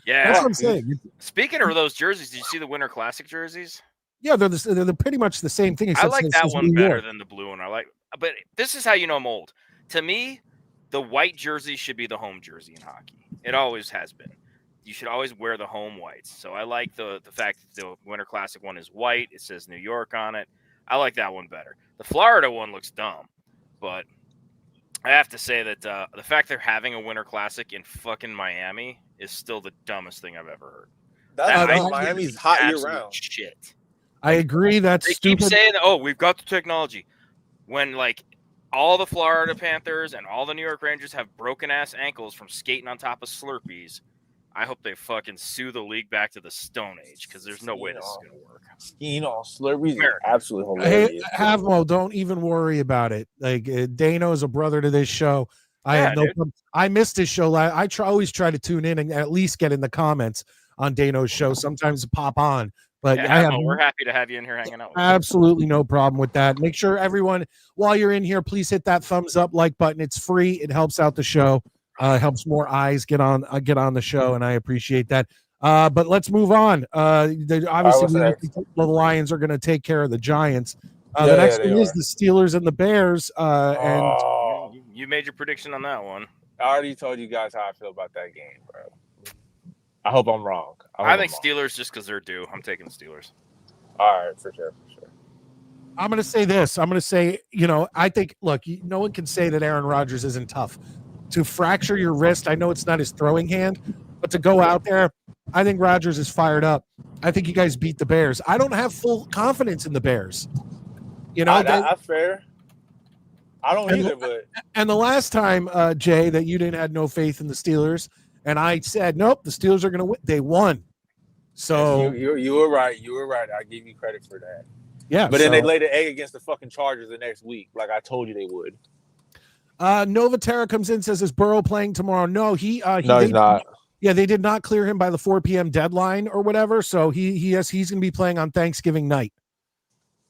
Yeah, that's what I'm saying. Speaking of those jerseys, did you see the Winter Classic jerseys? Yeah, they're pretty much the same thing. I like that one better than the blue one. But this is how you know I'm old. To me, the white jersey should be the home jersey in hockey. It always has been. You should always wear the home whites. So I like the fact that the Winter Classic one is white. It says New York on it. I like that one better. The Florida one looks dumb, but I have to say that the fact they're having a Winter Classic in fucking Miami is still the dumbest thing I've ever heard. Miami's hot year round. Shit. I agree. That's stupid. Keep saying, "Oh, we've got the technology," when all the Florida Panthers and all the New York Rangers have broken ass ankles from skating on top of Slurpees. I hope they fucking sue the league back to the Stone Age because there's no way this is gonna work. Skiing on Slurpees is absolutely hilarious. Hey, Havmo, don't even worry about it. Dano is a brother to this show. I have no problem. I missed his show. I always try to tune in and at least get in the comments on Dano's show. Sometimes pop on. But we're happy to have you in here hanging out with absolutely no problem with that. Make sure everyone, while you're in here, please hit that thumbs up, like button. It's free. It helps out the show. Helps more eyes get on the show, and I appreciate that. But let's move on. Obviously, the Lions are going to take care of the Giants. The next one is the Steelers and the Bears. And you made your prediction on that one. I already told you guys how I feel about that game, bro. I hope I'm wrong. I think Steelers just because they're due. I'm taking the Steelers. All right, for sure. I'm going to say this. I'm going to say, I think, look, no one can say that Aaron Rodgers isn't tough. To fracture your wrist, I know it's not his throwing hand, but to go out there, I think Rodgers is fired up. I think you guys beat the Bears. I don't have full confidence in the Bears. That's fair. I don't either, but. And the last time, Jay, that you didn't have no faith in the Steelers, and I said, nope, the Steelers are going to win. They won. So you were right. You were right. I give you credit for that. Yeah. But then they laid an egg against the fucking Chargers the next week, like I told you they would. Nova Terra comes in, says, is Burrow playing tomorrow? No, he's not. Yeah, they did not clear him by the 4 p.m. deadline or whatever. So he's going to be playing on Thanksgiving night.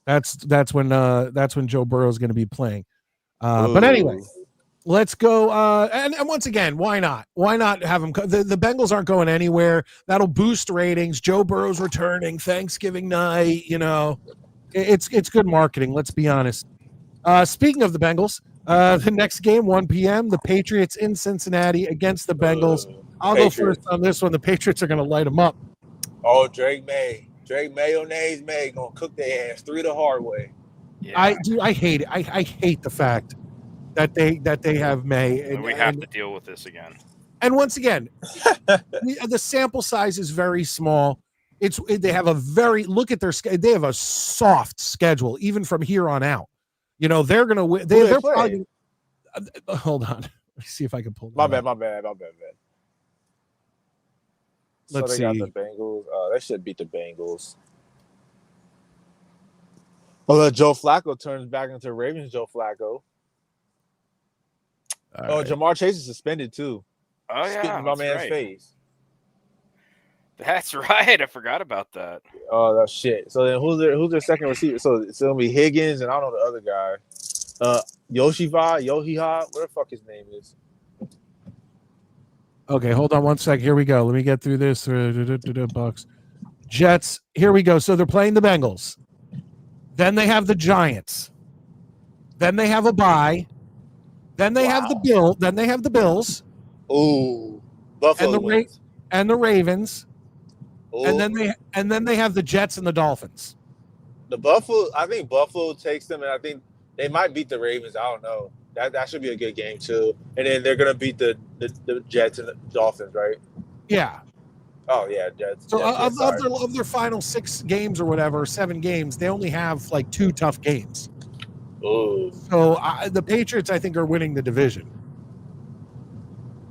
That's when Joe Burrow is going to be playing. But anyway, let's go. And once again, why not? Why not have him? The Bengals aren't going anywhere. That'll boost ratings. Joe Burrow's returning Thanksgiving night. It's good marketing. Let's be honest. Speaking of the Bengals, the next game, 1 p.m., the Patriots in Cincinnati against the Bengals. I'll go first on this one. The Patriots are going to light them up. Oh, Drake Mayonnaise May going to cook their ass 3 the hard way. Yeah. I hate it. I hate the fact that they have May. And we have to deal with this again. And once again, the sample size is very small. They have they have a soft schedule even from here on out. They're going to win. They're probably. Hold on. Let me see if I can pull that. My bad. Let's see. Got the Bengals. They should beat the Bengals. Oh, Joe Flacco turns back into Ravens Joe Flacco. Right. Jamar Chase is suspended too. Oh yeah, spitting in my man's face. That's right. I forgot about that. Oh, that's shit. So then who's their second receiver? So it's gonna be Higgins and I don't know the other guy. Yohiha, what the fuck his name is. Okay, hold on one sec. Here we go. Let me get through this. Bucks, Jets. Here we go. So they're playing the Bengals. Then they have the Giants. Then they have a bye. Then they have the Bill. Then they have the Bills. Ooh, Buffalo and the Ravens. and then they have the Jets and the Dolphins. The Buffalo. I think Buffalo takes them, and I think they might beat the Ravens. I don't know. That should be a good game too. And then they're gonna beat the Jets and the Dolphins, right? Yeah. Oh yeah, Jets. So Jets, of their final 6 games or whatever, 7 games, they only have like 2 tough games. Ooh. So the Patriots, I think, are winning the division.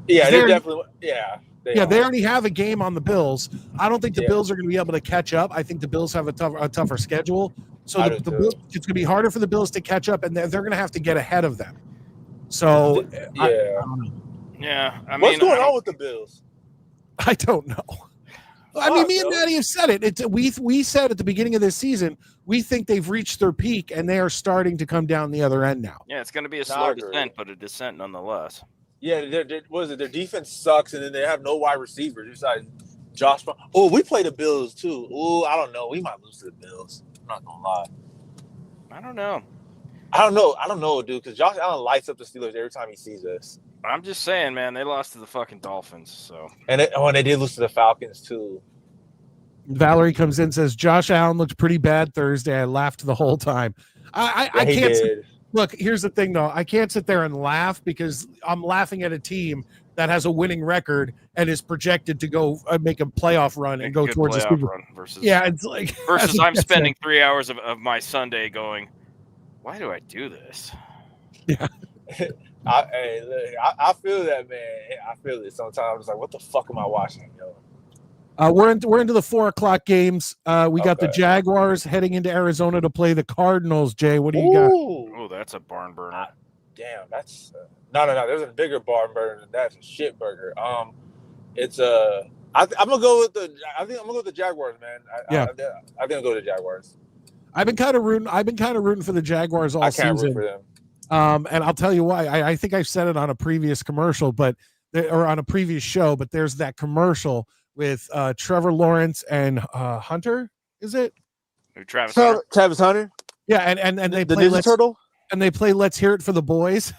Yeah, they're definitely. Yeah. They already have a game on the Bills. I don't think the Bills are going to be able to catch up. I think the Bills have a tougher schedule. So the Bills, it's going to be harder for the Bills to catch up, and they're going to have to get ahead of them. So yeah. I don't know. Yeah. I mean, what's going on with the Bills? I don't know. I mean, me and Maddie have said it. We said at the beginning of this season, we think they've reached their peak, and they are starting to come down the other end now. Yeah, it's going to be a slow descent, but a descent nonetheless. Yeah, what is it? Their defense sucks, and then they have no wide receivers besides Josh Brown. Oh, we play the Bills too. Oh, I don't know. We might lose to the Bills. I'm not gonna lie. I don't know. I don't know, dude. Because Josh Allen lights up the Steelers every time he sees us. I'm just saying, man. They lost to the fucking Dolphins, so. And they did lose to the Falcons too. Valerie comes in and says Josh Allen looked pretty bad Thursday. I laughed the whole time. I can't. Look, here's the thing, though. I can't sit there and laugh because I'm laughing at a team that has a winning record and is projected to go make a playoff run and go towards a Super Bowl. It's like versus I'm spending 3 hours of my Sunday going, why do I do this? Yeah. I feel that, man. I feel it sometimes. I'm just like, what the fuck am I watching, yo? We're into the 4:00 games. We got the Jaguars heading into Arizona to play the Cardinals. Jay, what do you got? Oh, that's a barn burner. Damn, that's no. There's a bigger barn burner than that. It's a shit burger. It's I'm gonna go with the. I think I'm gonna go with the Jaguars, man. I think I'll go with the Jaguars. I've been kind of rooting for the Jaguars all season. I can't root for them. And I'll tell you why. I think I've said it on a previous commercial, or on a previous show. But there's that commercial with Trevor Lawrence and Hunter, is it? Travis Hunter? Yeah, and they the play Ninja Turtle? And they play Let's Hear It for the Boys.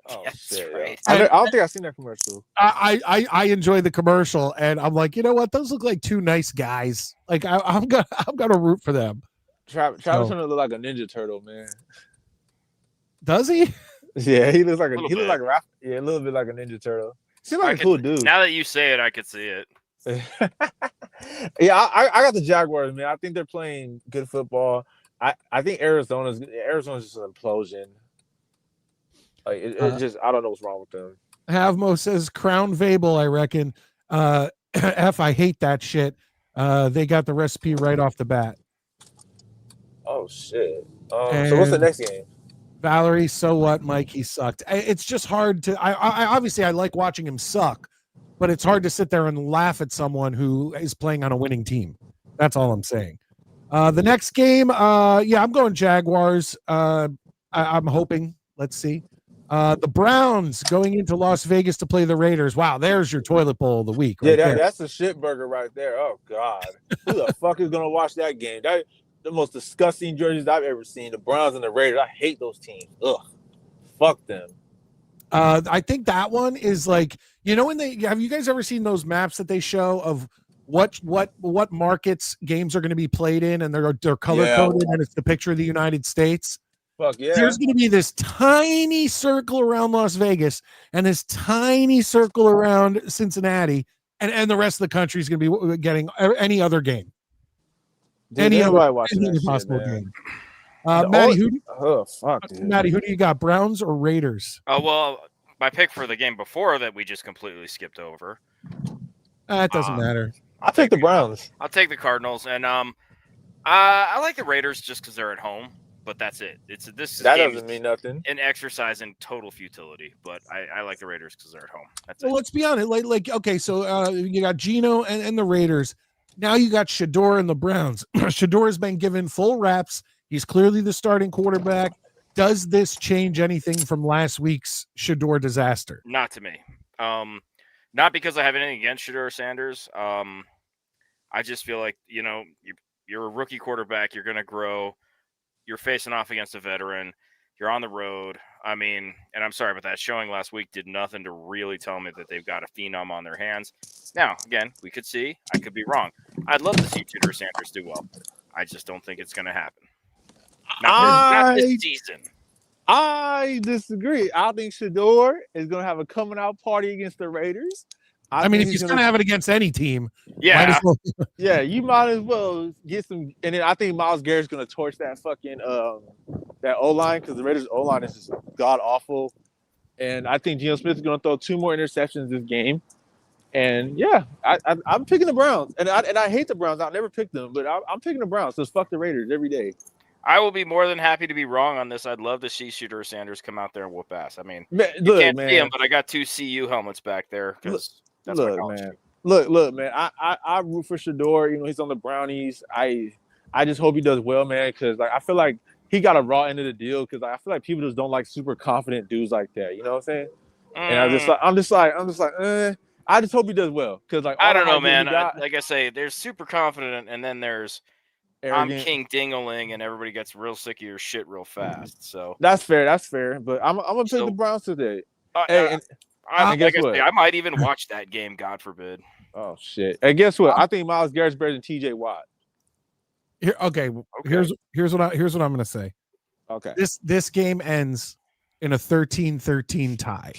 Oh, yes, shit. right. I don't think I've seen that commercial. I enjoy the commercial, and I'm like, you know what? Those look like 2 nice guys. Like I'm gonna root for them. Travis Hunter look like a Ninja Turtle, man. Does he? Yeah, he looks like a little bit like a Ninja Turtle. Seems like a cool dude. Now that you say it, I could see it. Yeah, I got the Jaguars, man. I think they're playing good football. I think Arizona's just an implosion. Like it just I don't know what's wrong with them. Havmo says Crown Vable, I reckon. F, I hate that shit. They got the recipe right off the bat. Oh shit. So what's the next game? Valerie, so what, Mike? He sucked. It's just hard to. I obviously I like watching him suck, but it's hard to sit there and laugh at someone who is playing on a winning team. That's all I'm saying. The next game, I'm going Jaguars. I'm hoping. Let's see. The Browns going into Las Vegas to play the Raiders. Wow, there's your toilet bowl of the week. Right that's a shit burger right there. Oh God, who the fuck is gonna watch that game? That the most disgusting jerseys I've ever seen. The Browns and the Raiders. I hate those teams. Ugh, fuck them. I think that one is like, when have you guys ever seen those maps that they show of what markets games are going to be played in, and they're color coded, and it's the picture of the United States. Fuck yeah. There's going to be this tiny circle around Las Vegas and this tiny circle around Cincinnati, and the rest of the country is going to be getting any other game. Dude, any possible game. Maddie, dude. Maddie, who do you got? Browns or Raiders? Oh, well, my pick for the game before that we just completely skipped over. It doesn't matter. I'll take the Browns. I'll take the Cardinals, and I like the Raiders just because they're at home, but that's it. That doesn't mean nothing. An exercise in total futility, but I like the Raiders because they're at home. That's it. Let's be honest. Like okay, so you got Geno and the Raiders. Now you got Shador and the Browns. Shador has been given full reps. He's clearly the starting quarterback. Does this change anything from last week's Shador disaster? Not to me. Not because I have anything against Shador Sanders. I just feel like, you're a rookie quarterback. You're going to grow. You're facing off against a veteran. You're on the road. I mean, and I'm sorry, but that showing last week did nothing to really tell me that they've got a phenom on their hands. Now, again, we could see. I could be wrong. I'd love to see Shedeur Sanders do well. I just don't think it's going to happen. Not this season. I disagree. I think Shedeur is going to have a coming out party against the Raiders. I mean, if he's going to have it against any team, yeah, yeah, you might as well get some. And then I think Myles Garrett's going to torch that fucking that O line because the Raiders O line is just god awful. And I think Geno Smith is going to throw 2 more interceptions this game. And yeah, I'm picking the Browns, and I hate the Browns. I'll never pick them, but I'm picking the Browns. So fuck the Raiders every day. I will be more than happy to be wrong on this. I'd love to see Shedeur Sanders come out there and whoop ass. I mean, you can't see him, but I got 2 CU helmets back there because that's my college team. Look, man. I root for Shedeur. You know, he's on the Brownies. I just hope he does well, man, because like I feel like he got a raw end of the deal because I feel like people just don't like super confident dudes like that. You know what I'm saying? And I'm just like, I just hope he does well because like I don't know, man. Like I say, there's super confident, and then there's arrogant. I'm King Dingaling, and everybody gets real sick of your shit real fast. So that's fair. But I'm gonna pick the Browns today. I might even watch that game. God forbid. Oh shit! And guess what? I think Myles Garrett's better than TJ Watt. Okay. Here's what I'm gonna say. Okay. This game ends in a 13-13 tie.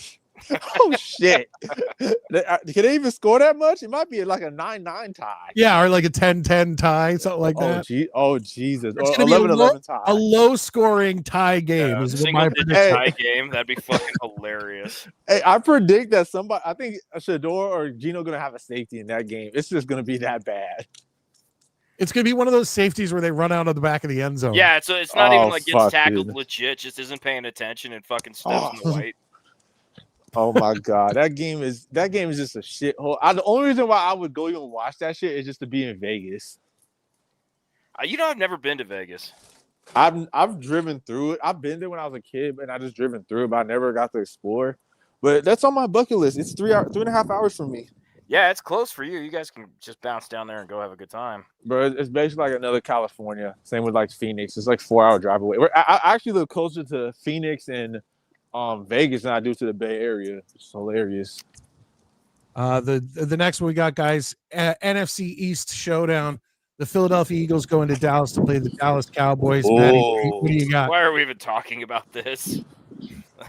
Oh shit! Can they even score that much? It might be like a 9-9 tie. Yeah, or like a 10-10 tie, something like that. Oh Jesus! It's gonna 11-11 tie. A low-scoring tie game is my prediction. Tie game. That'd be fucking hilarious. Hey, I predict that I think Shedeur or Geno gonna have a safety in that game. It's just gonna be that bad. It's gonna be one of those safeties where they run out of the back of the end zone. Yeah, so it's not even like gets tackled legit, just isn't paying attention and fucking steps in the white. Oh my god, that game is just a shithole. The only reason why I would go even watch that shit is just to be in Vegas. I've never been to Vegas. I've driven through it. I've been there when I was a kid, and I just driven through it, but I never got to explore. But that's on my bucket list. It's 3.5 hours from me. Yeah, it's close for you. You guys can just bounce down there and go have a good time. Bro, it's basically like another California. Same with like Phoenix. It's like 4-hour drive away. I actually live closer to Phoenix and Vegas than I do to the Bay Area. It's hilarious. The next one we got, guys, NFC East showdown. The Philadelphia Eagles go into Dallas to play the Dallas Cowboys. Maddie, what do you got? Why are we even talking about this?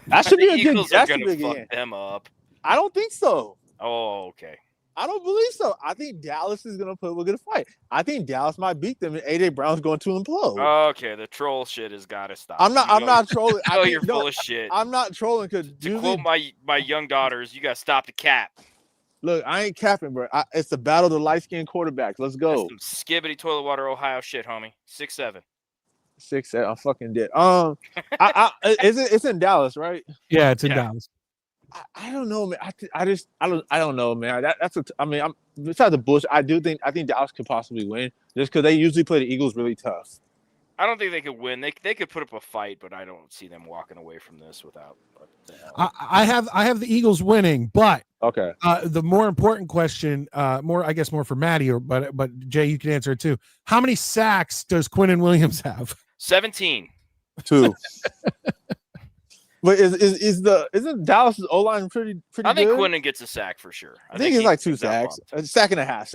That should be a good. Eagles are going to fuck them up. I don't think so. Oh, okay. I don't believe so. I think Dallas is going to put a good fight. I think Dallas might beat them, and AJ Brown's going to implode. Okay, the troll shit has got to stop. I'm not trolling. I know you're full of shit. I'm not trolling because to quote my young daughters, you got to stop the cap. Look, I ain't capping, bro. It's the battle of the light-skinned quarterbacks. Let's go. That's some skibbity toilet water Ohio shit, homie. 6'7". 6'7". I'm fucking dead. It's in Dallas, right? Yeah, it's in Dallas. I don't know, man. I don't know, man. I'm besides the bullshit. I think Dallas could possibly win just because they usually play the Eagles really tough. I don't think they could win. They could put up a fight, but I don't see them walking away from this without. I have the Eagles winning, but okay. The more important question, more for Maddie, but Jay, you can answer it too. How many sacks does Quinnen Williams have? 17. 2. But isn't Dallas' O-line pretty good? I think Quinnen gets a sack for sure. I think it's like 2 sacks. A sack and a half.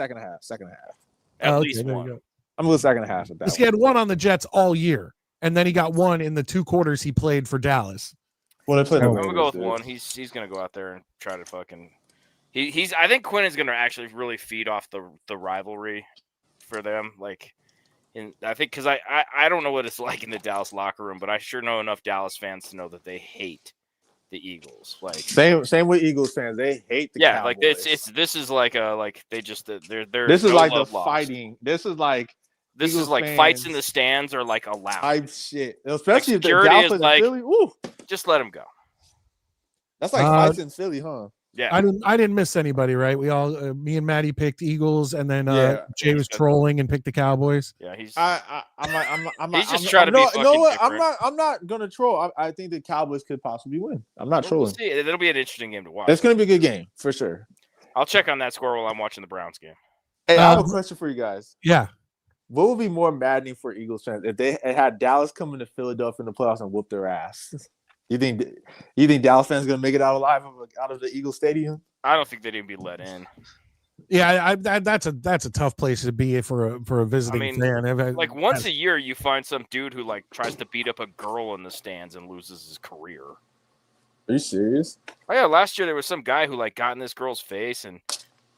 At least one. I'm going to sack and a half with that. He had one on the Jets all year, and then he got one in the 2 quarters he played for Dallas. Well, I'm going to go with one. He's going to go out there and try to fucking. I think Quinnen's going to actually really feed off the rivalry for them. Like, I think because I don't know what it's like in the Dallas locker room, but I sure know enough Dallas fans to know that they hate the Eagles. Like same with Eagles fans, they hate the Cowboys. Like this is like they just they're this is no like the lost. Fighting. This is like fights in the stands are like allowed type shit, especially like security if the Dallas is like Philly. Ooh. Just let them go. That's like fights in Philly, huh? Yeah, I didn't miss anybody, right? We all, me and Maddie picked Eagles, and then Jay was trolling and picked the Cowboys. Yeah, he's. He's just trying to be. I'm not gonna troll. I think the Cowboys could possibly win. I'm not trolling. We'll see. It'll be an interesting game to watch. It's gonna be a good game for sure. I'll check on that score while I'm watching the Browns game. Hey, I have a question for you guys. Yeah. What would be more maddening for Eagles fans if they had Dallas come into Philadelphia in the playoffs and whoop their ass? You think Dallas fans gonna make it out alive out of the Eagles Stadium? I don't think they'd even be let in. Yeah, that's a tough place to be for a visiting fan. Like once a year, you find some dude who like tries to beat up a girl in the stands and loses his career. Are you serious? Oh yeah, last year there was some guy who like got in this girl's face and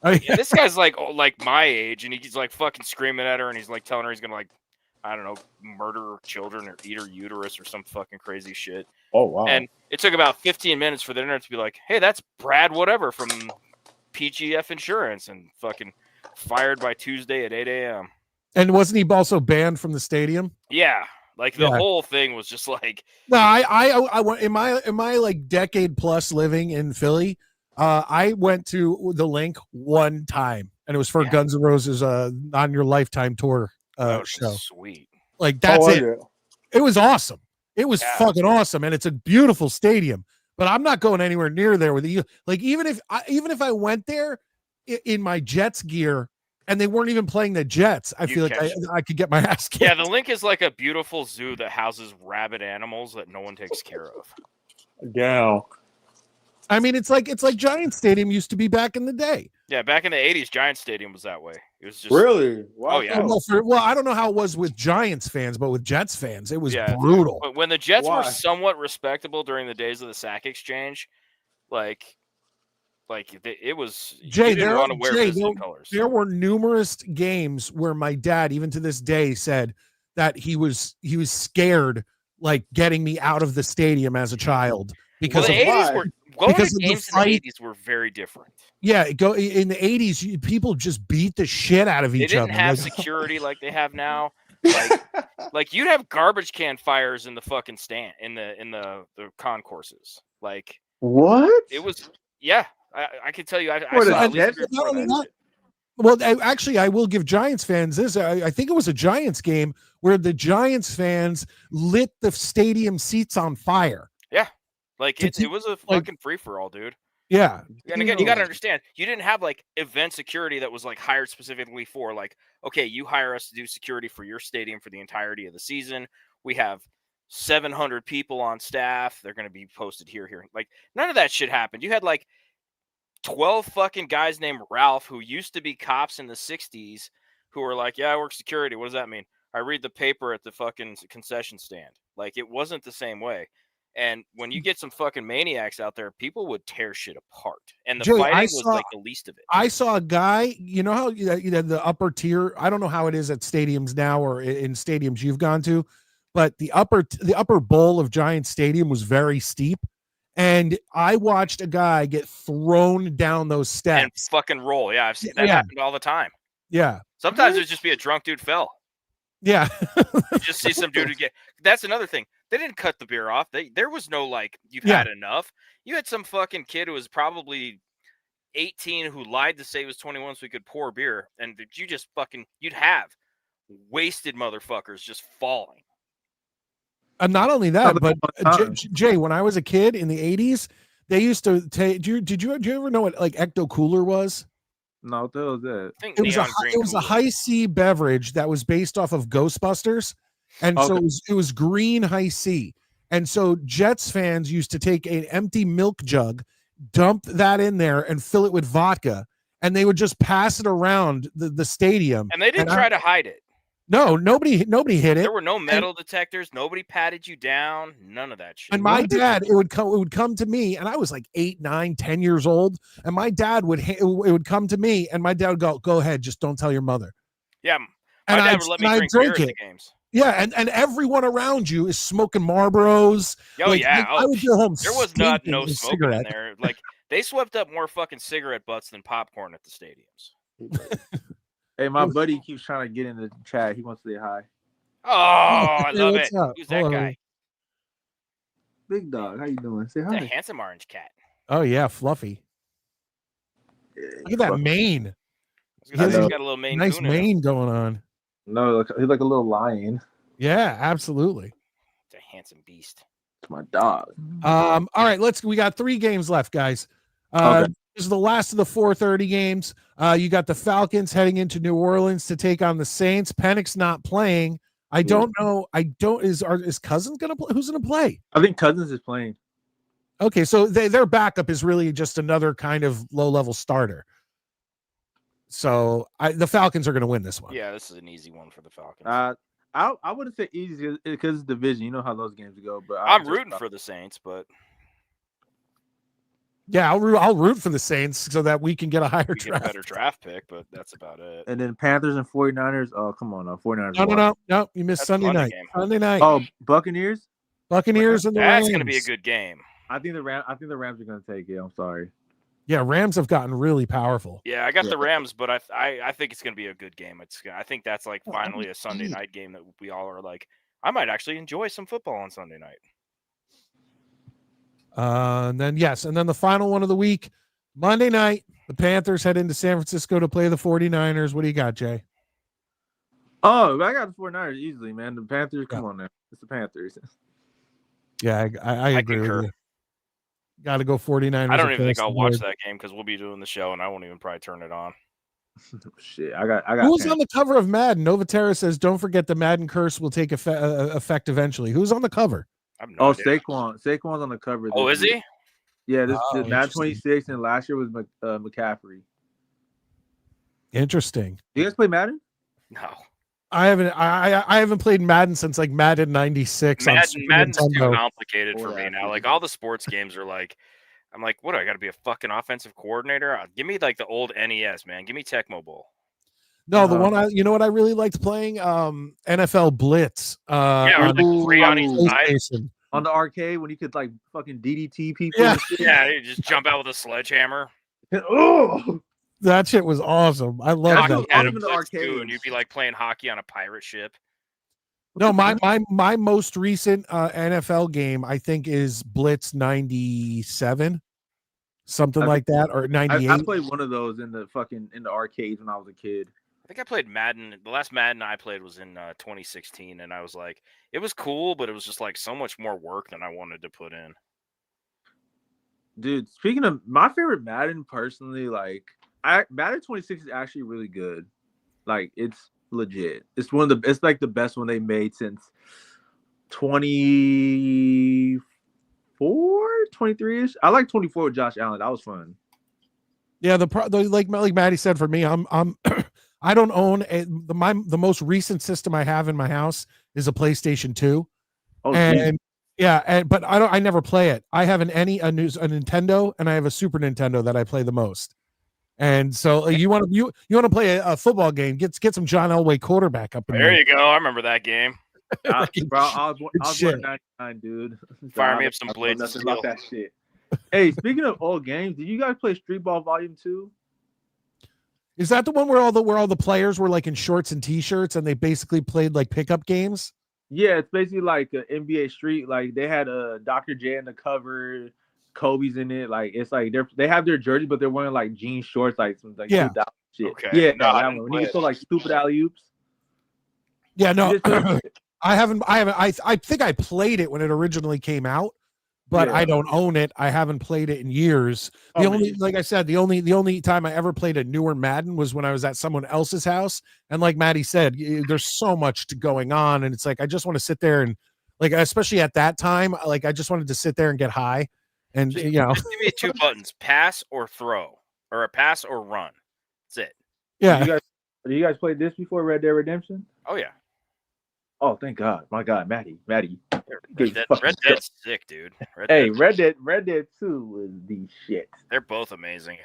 yeah. and this guy's like my age and he's like fucking screaming at her and he's like telling her he's gonna like I don't know murder her children or eat her uterus or some fucking crazy shit. Oh wow! And it took about 15 minutes for the internet to be like, hey, that's Brad whatever from PGF Insurance and fucking fired by Tuesday at 8 a.m. And wasn't he also banned from the stadium? Yeah. Like the whole thing was just like no. I went in my like decade plus living in Philly. I went to the Link one time, and it was for Guns N' Roses' On Your Lifetime tour show. Sweet, like that's it. It was awesome. It was fucking awesome, and it's a beautiful stadium. But I'm not going anywhere near there with you. Like even if I went there in my Jets gear. And they weren't even playing the Jets. I feel like I could get my ass kicked. Yeah, the Link is like a beautiful zoo that houses rabid animals that no one takes care of. Yeah. I mean, it's like Giants Stadium used to be back in the day. Yeah, back in the 80s, Giants Stadium was that way. It was just really wow. Oh yeah. Well, I don't know how it was with Giants fans, but with Jets fans, it was brutal. But when the Jets were somewhat respectable during the days of the sack exchange, it was Jay. There were numerous games where my dad, even to this day, said that he was scared, like getting me out of the stadium as a child because the 80s were going to games in the 80s were very different. Yeah, in the 80s, people just beat the shit out of each other. They didn't have security like they have now. Like you'd have garbage can fires in the fucking stand in the concourses. Like what? It was I can tell you. I saw well, actually, I will give Giants fans this. I think it was a Giants game where the Giants fans lit the stadium seats on fire. Yeah, like it was a fucking free for all, dude. Yeah, and again, you got to understand, you didn't have like event security that was like hired specifically for like, okay, you hire us to do security for your stadium for the entirety of the season. We have 700 people on staff. They're going to be posted here. Like none of that shit happened. You had like 12 fucking guys named Ralph who used to be cops in the 60s who were like, yeah, I work security. What does that mean? I read the paper at the fucking concession stand. Like it wasn't the same way. And when you get some fucking maniacs out there, people would tear shit apart. And the fighting was like the least of it. I saw a guy, you know how the upper tier, I don't know how it is at stadiums now or in stadiums you've gone to, but the upper bowl of Giant Stadium was very steep. And I watched a guy get thrown down those steps. And fucking roll. Yeah, I've seen that happen all the time. Yeah. Sometimes it'd just be a drunk dude fell. Yeah. You just see some dude get. That's another thing. They didn't cut the beer off. There was no like, you've had enough. You had some fucking kid who was probably 18 who lied to say he was 21 so he could pour beer. And you'd have wasted motherfuckers just falling. Not only that, but Jay, when I was a kid in the 80s, they used to take. Did you ever know what like Ecto Cooler was? No, that was it. It was a high C beverage that was based off of Ghostbusters, and so it was green high C. And so Jets fans used to take an empty milk jug, dump that in there, and fill it with vodka, and they would just pass it around the stadium. And they didn't try to hide it. No, nobody hit it. There were no metal detectors. Nobody patted you down. None of that shit. And my dad, it would come to me, and I was like 8, 9, 10 years old. And my dad it would come to me, and my dad would go ahead, just don't tell your mother. Yeah, my dad would let me drink beer at the games. Yeah, and everyone around you is smoking Marlboros. I would go home. There was no smoking in there. Like they swept up more fucking cigarette butts than popcorn at the stadiums. Hey, my buddy keeps trying to get in the chat. He wants to say hi. Oh, I love it. Who's that guy? Big Dog. How you doing? Say hi. It's a handsome orange cat. Oh yeah, fluffy. Look at that mane. He's got a little mane. Nice mane going on. No, he's like a little lion. Yeah, absolutely. It's a handsome beast. It's my dog. All right, we got 3 games left, guys. This is the last of the 4:30 games. You got the Falcons heading into New Orleans to take on the Saints. Pennick's not playing. I don't know. Is Cousins gonna play? Who's gonna play? I think Cousins is playing. Okay, so their backup is really just another kind of low-level starter. So the Falcons are going to win this one. Yeah, this is an easy one for the Falcons. I wouldn't say easy because it's division. You know how those games go. But I'm rooting for the Saints, but yeah, I'll root for the Saints so that we can get a higher get a better draft pick. But that's about it. And then Panthers and 49ers. Oh, come on, 49ers. No. You missed Sunday night. Game. Sunday night. Oh, Buccaneers. And the Rams. That's going to be a good game. I think the Rams are going to take it. I'm sorry. Yeah, Rams have gotten really powerful. Yeah, I got the Rams, but I think it's going to be a good game. I think that's like finally a Sunday night game that we all are like, I might actually enjoy some football on Sunday night. And then the final one of the week, Monday night, the Panthers head into San Francisco to play the 49ers. What do you got, Jay? Oh, I got the 49ers easily, man. The Panthers, come on now. It's the Panthers. Yeah, I agree with you. Got to go 49ers. I don't even think I'll watch that game because we'll be doing the show and I won't even probably turn it on. Shit, I got. Who's on the cover of Madden? Novatera says, "Don't forget the Madden curse will take effect eventually." Who's on the cover? Saquon. Saquon's on the cover. Oh, is he? Yeah, this Madden 26, and last year was McCaffrey. Interesting. Do you guys play Madden? No. I haven't played Madden since like Madden 96. Madden's too complicated for me now. Like all the sports games are like, I'm like, what? I got to be a fucking offensive coordinator? Give me like the old NES, man. Give me Tecmo Bowl. No, the one you know what I really liked playing? NFL Blitz. On the arcade when you could like fucking DDT people. Yeah, you just jump out with a sledgehammer. Oh. That shit was awesome. I love that. In the arcade, and you'd be like playing hockey on a pirate ship. No, my most recent NFL game I think is Blitz 97, something like that, or 98. I played one of those in the arcades when I was a kid. I think I played Madden. The last Madden I played was in 2016, and I was like, it was cool, but it was just like so much more work than I wanted to put in. Dude, speaking of my favorite Madden, personally, like. Madden 26 is actually really good. Like it's legit. It's like the best one they made since 23-ish. I like 24 with Josh Allen. That was fun. Yeah, like Maddie said, for me, I'm I don't own the most recent system I have in my house is a PlayStation 2. Oh, and but I never play it. I have a Nintendo and I have a Super Nintendo that I play the most. And so you want to play a football game? Get some John Elway quarterback up in there. There you go. I remember that game. Bro, I was born 99, dude. Fire me up some blades. Nothing about that shit. Hey, speaking of old games, did you guys play Street Ball Volume 2? Is that the one where all the players were like in shorts and t-shirts and they basically played like pickup games? Yeah, it's basically like an NBA Street. Like they had Dr. J in the cover. Kobe's in it, like it's like they have their jersey, but they're wearing like jean shorts, like some like shit. Okay. Yeah, that one. When you get so like stupid alley oops. Yeah, no, I haven't. I think I played it when it originally came out, but I don't own it. I haven't played it in years. Like I said, the only time I ever played a newer Madden was when I was at someone else's house, and like Maddie said, there's so much going on, and it's like I just want to sit there and like, especially at that time, like I just wanted to sit there and get high. And just give me 2 buttons: pass or throw, or a pass or run. That's it. Yeah. Do you guys played this before, Red Dead Redemption? Oh yeah. Oh, thank God! My God, Maddie. Red Dead's sick, dude. Red Dead 2 was the shit. They're both amazing.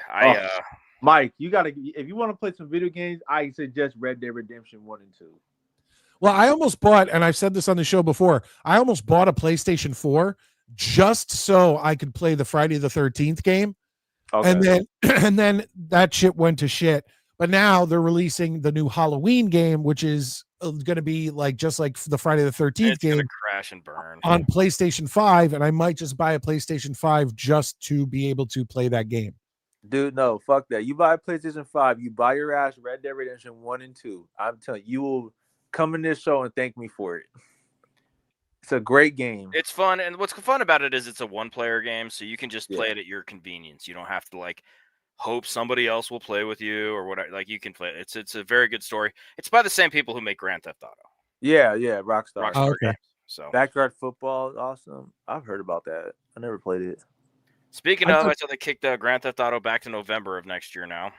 Mike, if you want to play some video games, I suggest Red Dead Redemption 1 and 2. Well, I almost bought, and I've said this on the show before, I almost bought a PlayStation 4 just so I could play the Friday the 13th game. Okay. And then that shit went to shit. But now they're releasing the new Halloween game, which is going to be like just like the Friday the 13th game. Crash and burn on PlayStation 5, and I might just buy a PlayStation 5 just to be able to play that game. Dude, no, fuck that. You buy a PlayStation 5, you buy your ass Red Dead Redemption 1 and 2. I'm telling you, you will come in this show and thank me for it. It's a great game. It's fun, and what's fun about it is it's a one-player game, so you can just play it at your convenience. You don't have to like hope somebody else will play with you or whatever. Like you can play it. It's a very good story. It's by the same people who make Grand Theft Auto. Yeah, Rockstar. Oh, okay. So Backyard Football is awesome. I've heard about that. I never played it. Speaking of, I saw they kicked Grand Theft Auto back to November of next year now.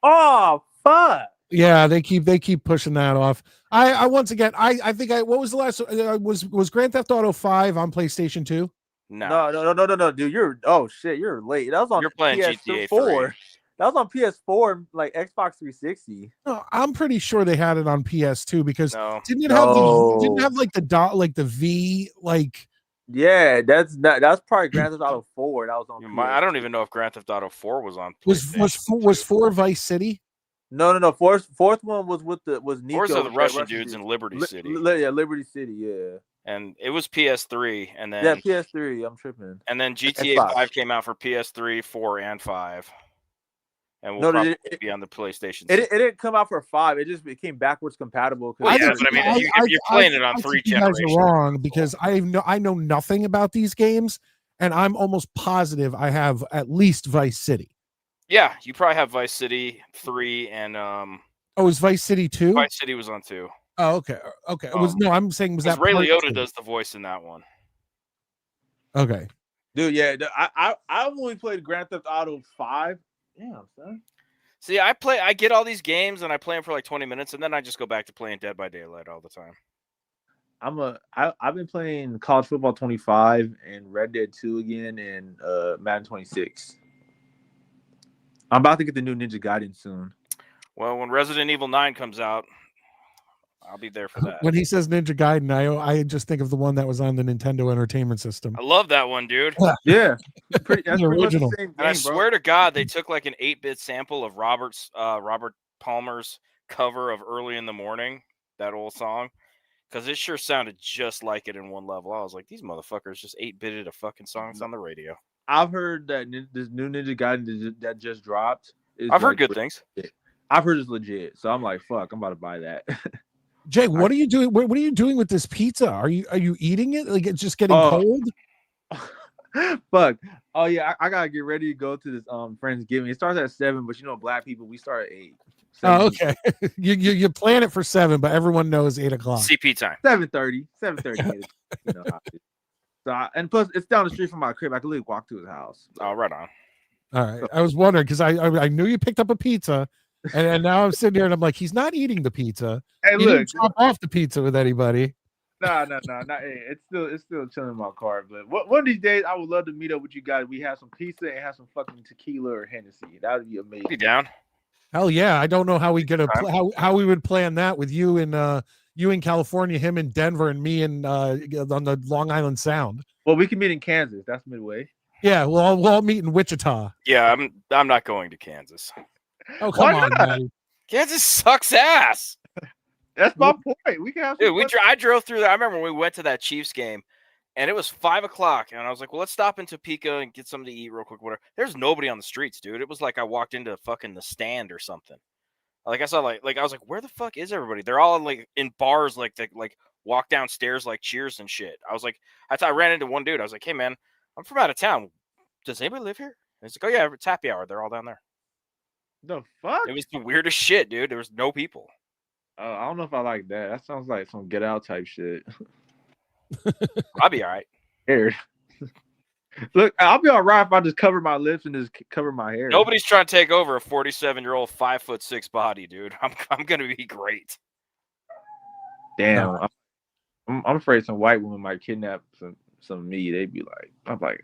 Oh, fuck? Yeah, they keep pushing that off. I once again, I think what was the last was Grand Theft Auto 5 on PlayStation 2? No, dude. You're late. That was on You're playing GTA 3. That was on PS4, like Xbox 360. No, I'm pretty sure they had it on PS2 because No. didn't it No. have like the dot, like the V, like Yeah, that's probably Grand Theft Auto 4. That was on I don't PS2. even know if Grand Theft Auto 4 was on was PlayStation. 4 Vice City? No. Fourth one was Nico. Fours are the with that Russian dudes in Liberty City. Yeah, Liberty City, yeah. And it was PS3, and then PS3. I'm tripping. And then GTA Xbox. 5 came out for PS3, 4, and 5. And will probably be on the PlayStation 6. It didn't come out for 5. It came backwards compatible. Well, yeah, but I mean, you're playing it on 3 generations. You guys are wrong because I know nothing about these games, and I'm almost positive I have at least Vice City. Yeah, you probably have Vice City 3 and Oh, is Vice City 2? Vice City was on 2. Oh, okay. I'm saying was that Ray part Liotta 2? does the voice in that one. Okay. Dude, yeah, I've only played Grand Theft Auto 5. Damn, son. See, I get all these games and I play them for like 20 minutes and then I just go back to playing Dead by Daylight all the time. I've been playing College Football 25 and Red Dead 2 again and Madden 26. I'm about to get the new Ninja Gaiden soon. Well, when Resident Evil 9 comes out, I'll be there for that. When he says Ninja Gaiden, I just think of the one that was on the Nintendo Entertainment System. I love that one, dude. Yeah, that's The pretty much original. the same game, And I swear to God, they took like an 8-bit sample of Robert Palmer's cover of Early in the Morning, that old song, because it sure sounded just like it in one level. I was like, these motherfuckers just 8-bitted a fucking song on the radio. I've heard that this new Ninja Gaiden that just dropped. I've heard good things. I've heard it's legit, so I'm like, fuck, I'm about to buy that. Jay, what are you doing? What are you doing with this pizza? Are you eating it? Like it's just getting cold? Fuck. Oh yeah, I gotta get ready to go to this Friendsgiving. It starts at 7, but you know, black people we start at 8. Oh, okay. you plan it for 7, but everyone knows 8 o'clock. CP time. 7:30. 7:30. You know how it is. So and plus it's down the street from my crib. I can literally walk to his house. Oh, right on. All right. I was wondering because I knew you picked up a pizza, and now I'm sitting here and I'm like, he's not eating the pizza. Hey, He look, didn't drop off the pizza with anybody. no, not. Hey, it's still chilling in my car. But one of these days, I would love to meet up with you guys. We have some pizza and have some fucking tequila or Hennessy. That would be amazing. Be down. Hell yeah! I don't know how we how we would plan that with you in California, him in Denver, and me in on the Long Island Sound. Well, we can meet in Kansas. That's midway. Yeah, we'll all meet in Wichita. Yeah, I'm not going to Kansas. Oh come on, buddy. Kansas sucks ass. That's my point. We can have some Dude, I drove through there. I remember when we went to that Chiefs game, and it was 5 o'clock, and I was like, "Well, let's stop in Topeka and get something to eat real quick." Whatever. There's nobody on the streets, dude. It was like I walked into fucking the Stand or something. Like I saw, like I was like, "Where the fuck is everybody?" They're all like in bars, like walk downstairs like Cheers and shit. I was like, I ran into one dude. I was like, "Hey man, I'm from out of town. Does anybody live here?" And he's like, "Oh yeah, it's happy hour. They're all down there." The fuck? It was the weirdest shit, dude. There was no people. I don't know if I like that. That sounds like some Get Out type shit. I'll be all right. Scared. Look, I'll be all right if I just cover my lips and just cover my hair. Nobody's trying to take over a 47-year-old 5'6" body, dude. I'm gonna be great. Damn, No. I'm afraid some white woman might kidnap some of me. They'd be like, I'm like,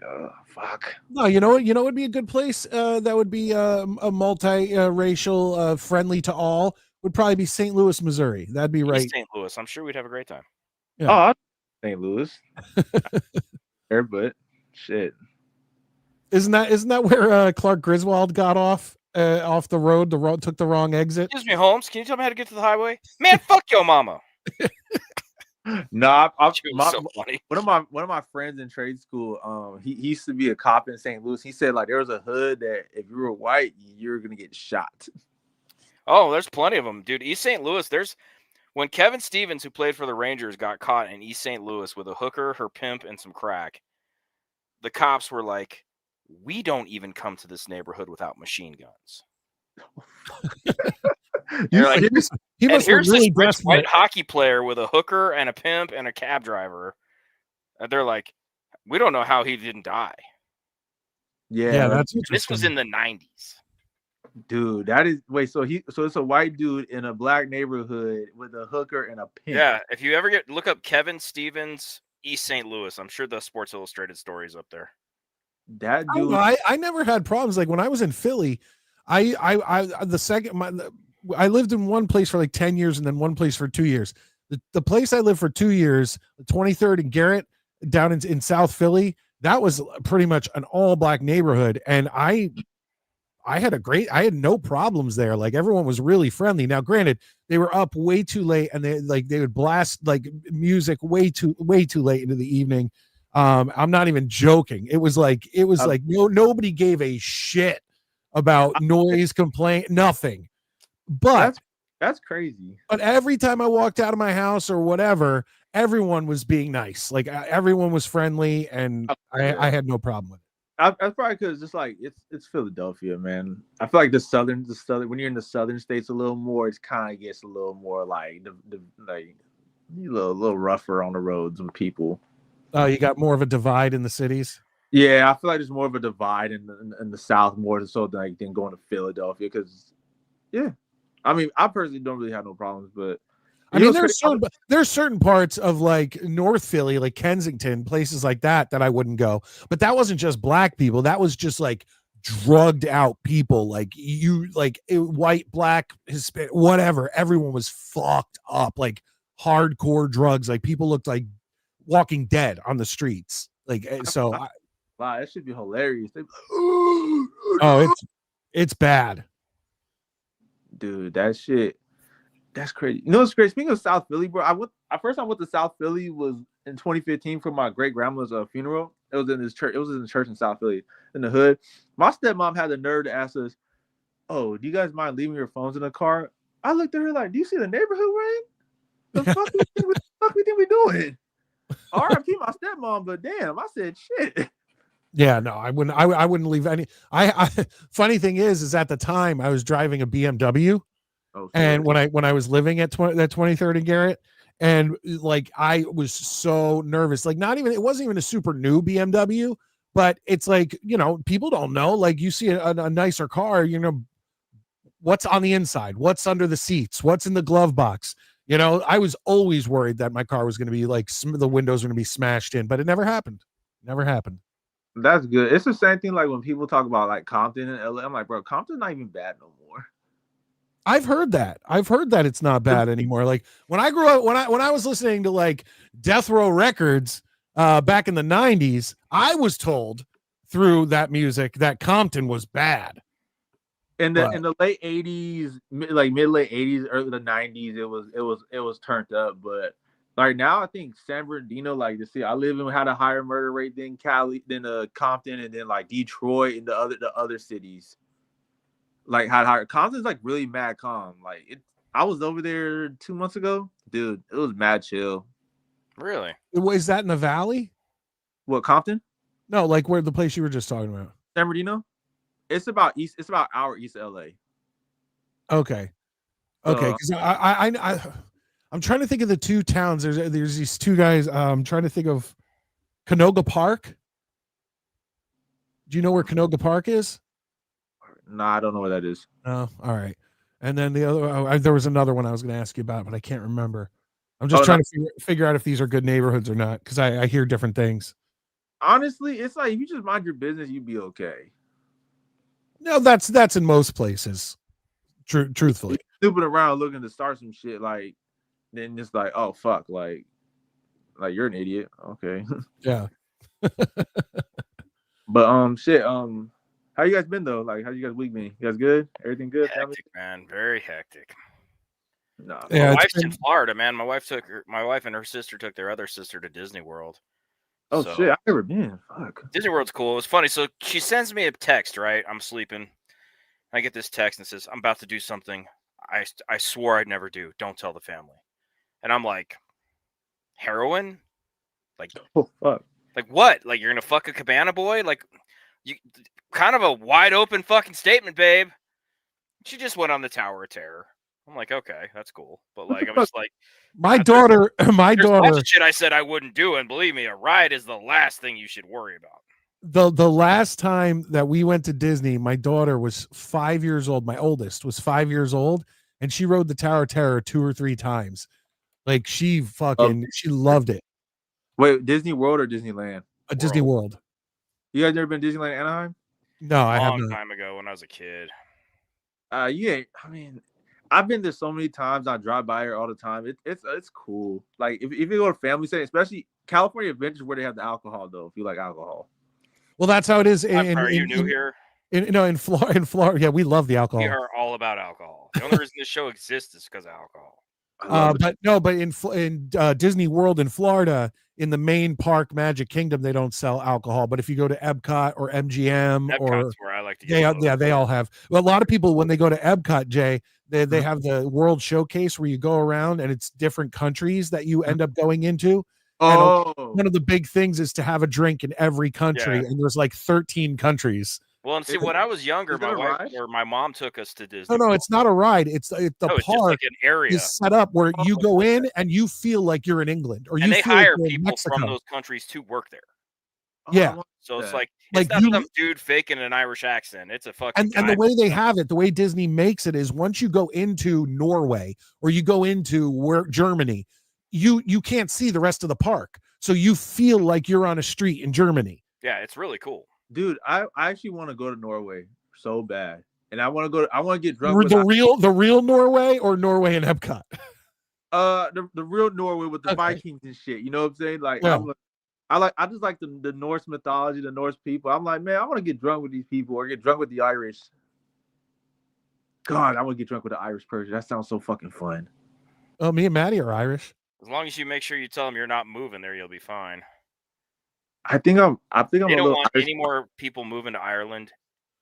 fuck. No, you know what would be a good place that would be a multi-racial, friendly to all would probably be St. Louis, Missouri. That'd be right. St. Louis. I'm sure we'd have a great time. Yeah. Oh, St. Louis. But shit. Isn't that where Clark Griswold got off the road? Took the wrong exit. Excuse me, Holmes. Can you tell me how to get to the highway? Man, fuck your mama. No, So funny. one of my friends in trade school, he used to be a cop in St. Louis. He said like there was a hood that if you were white, you're gonna get shot. Oh, there's plenty of them, dude. East St. Louis. When Kevin Stevens, who played for the Rangers, got caught in East St. Louis with a hooker, her pimp, and some crack, the cops were like, "We don't even come to this neighborhood without machine guns." He must here's really this rich desperate. white hockey player with a hooker and a pimp and a cab driver. And they're like, "We don't know how he didn't die." Yeah, that's This was in the 90s. Dude, that is so it's a white dude in a black neighborhood with a hooker and a pimp. Yeah, if you ever look up Kevin Stevens, East St. Louis. I'm sure the Sports Illustrated story is up there. That I, don't dude. know, I never had problems. Like when I was in Philly, I lived in one place for like 10 years and then one place for 2 years. The place I lived for 2 years, the 23rd and Garrett down in South Philly, that was pretty much an all black neighborhood. And I had no problems there. Like everyone was really friendly. Now, granted, they were up way too late and they would blast like music way too late into the evening. I'm not even joking. It was like nobody gave a shit about noise, complaint, nothing. But that's crazy. But every time I walked out of my house or whatever, everyone was being nice. Like everyone was friendly, and I had no problem with it. That's probably because it's like it's Philadelphia, man. I feel like the southern when you're in the southern states a little more, it kind of gets a little more like like a little rougher on the roads with people. Oh, you got more of a divide in the cities. Yeah, I feel like there's more of a divide in the South more so than going to Philadelphia because, yeah, I mean, I personally don't really have no problems, but I mean, there's certain parts of like North Philly, like Kensington, places like that I wouldn't go. But that wasn't just black people; that was just like drugged out people, like white, black, Hispanic, whatever. Everyone was fucked up, like hardcore drugs. Like people looked like Walking Dead on the streets. Like so. Wow, that should be hilarious. Oh, it's bad, dude. That shit, that's crazy. You know what's crazy? Speaking of South Philly, bro, I first time I went to South Philly was in 2015 for my great grandma's funeral. It was in this church. It was in the church in South Philly, in the hood. My stepmom had the nerve to ask us, "Oh, do you guys mind leaving your phones in the car?" I looked at her like, "Do you see the neighborhood we're in? The fuck we think we doing?" R.I.P. my stepmom, but damn, I said shit. Yeah, no, I wouldn't leave any. Funny thing is at the time I was driving a BMW, and when I was living at that 23rd and Garrett, and like I was so nervous. Like it wasn't even a super new BMW, but it's like, you know, people don't know. Like you see a nicer car, you know, what's on the inside, what's under the seats, what's in the glove box. You know, I was always worried that my car was going to be like the windows were going to be smashed in, but it never happened. Never happened. That's good. It's the same thing like when people talk about like Compton and LA. I'm like, bro, Compton's not even bad no more. I've heard that it's not bad anymore. Like when I grew up, when I was listening to like Death Row Records back in the 90s, I was told through that music that Compton was bad. In the late 80s, like mid late 80s, early the 90s, it was turned up, but like now, I think San Bernardino, like I live in had a higher murder rate than Cali, than Compton, and then like Detroit and the other cities, like had higher. Compton's like really mad calm. Like I was over there 2 months ago, dude. It was mad chill. Really? Is that in the Valley? What, Compton? No, like where the place you were just talking about. San Bernardino. It's about hour east of LA. Okay, because I'm trying to think of the two towns. There's these two guys. I'm trying to think of Canoga Park. Do you know where Canoga Park is? No, I don't know where that is. Oh, all right. And then the other, there was another one I was going to ask you about, but I can't remember. I'm just trying to figure out if these are good neighborhoods or not, because I hear different things. Honestly, it's like if you just mind your business, you'd be okay. No, that's in most places. Truthfully, snooping around looking to start some shit, like then it's like, oh fuck, like you're an idiot. Okay. Yeah. But shit. How you guys been though? Like, how you guys week been? You guys good? Everything good? Hectic, man. Very hectic. Nah. Yeah, my wife's in Florida, man. My wife and her sister took their other sister to Disney World. Oh shit, I've never been. Fuck. Disney World's cool. It was funny. So she sends me a text, right? I'm sleeping. I get this text and it says, "I'm about to do something I swore I'd never do. Don't tell the family." And I'm like, heroin? Like, oh fuck. Like what? Like you're gonna fuck a cabana boy? Like, you kind of a wide open fucking statement, babe. She just went on the Tower of Terror. I'm like, okay, that's cool. But like, I'm just like, my daughter. Lots of shit I said I wouldn't do, and believe me, a riot is the last thing you should worry about. The last time that we went to Disney, my daughter was 5 years old. My oldest was 5 years old, and she rode the Tower of Terror 2 or 3 times. Like she loved it. Wait, Disney World or Disneyland? A Disney World. You guys never been to Disneyland Anaheim? No, I have Long not. time ago when I was a kid. You ain't. I mean, I've been there so many times. I drive by here all the time. It's cool. Like if you go to family setting, especially California Adventures, where they have the alcohol though. If you like alcohol. Well, that's how it is. Are you new here? In Florida, yeah, we love the alcohol. We are all about alcohol. The only reason this show exists is because of alcohol. But in Disney World in Florida, in the main park, Magic Kingdom, they don't sell alcohol. But if you go to Epcot or MGM, Epcot's where I like to get. they all have. Well, a lot of people when they go to Epcot, Jay, they have the World Showcase where you go around and it's different countries that you end up going into. Oh, And one of the big things is to have a drink in every country, and there's like 13 countries. Well, and see, when I was younger, my wife or my mom took us to Disney. No, it's not a ride. It's the it's park just like an area is set up where you go in and you feel like you're in England, or and you they feel hire like you're in people Mexico. from those countries to work there. Yeah. So it's Like it's not some dude faking an Irish accent. It's a fucking and the way they have it, the way Disney makes it is once you go into Norway or you go into Germany, you can't see the rest of the park. So you feel like you're on a street in Germany. Yeah, it's really cool. Dude, I actually want to go to Norway so bad. And I want to get drunk with the real Norway or Norway and Epcot. The real Norway with the Vikings and shit. You know what I'm saying? Like I just like the Norse mythology, the Norse people. I'm like, man, I want to get drunk with these people or get drunk with the Irish. God, I want to get drunk with the Irish person. That sounds so fucking fun. Oh, me and Maddie are Irish. As long as you make sure you tell them you're not moving there, you'll be fine. I think I'm they a don't little want Irish. any more people moving to Ireland.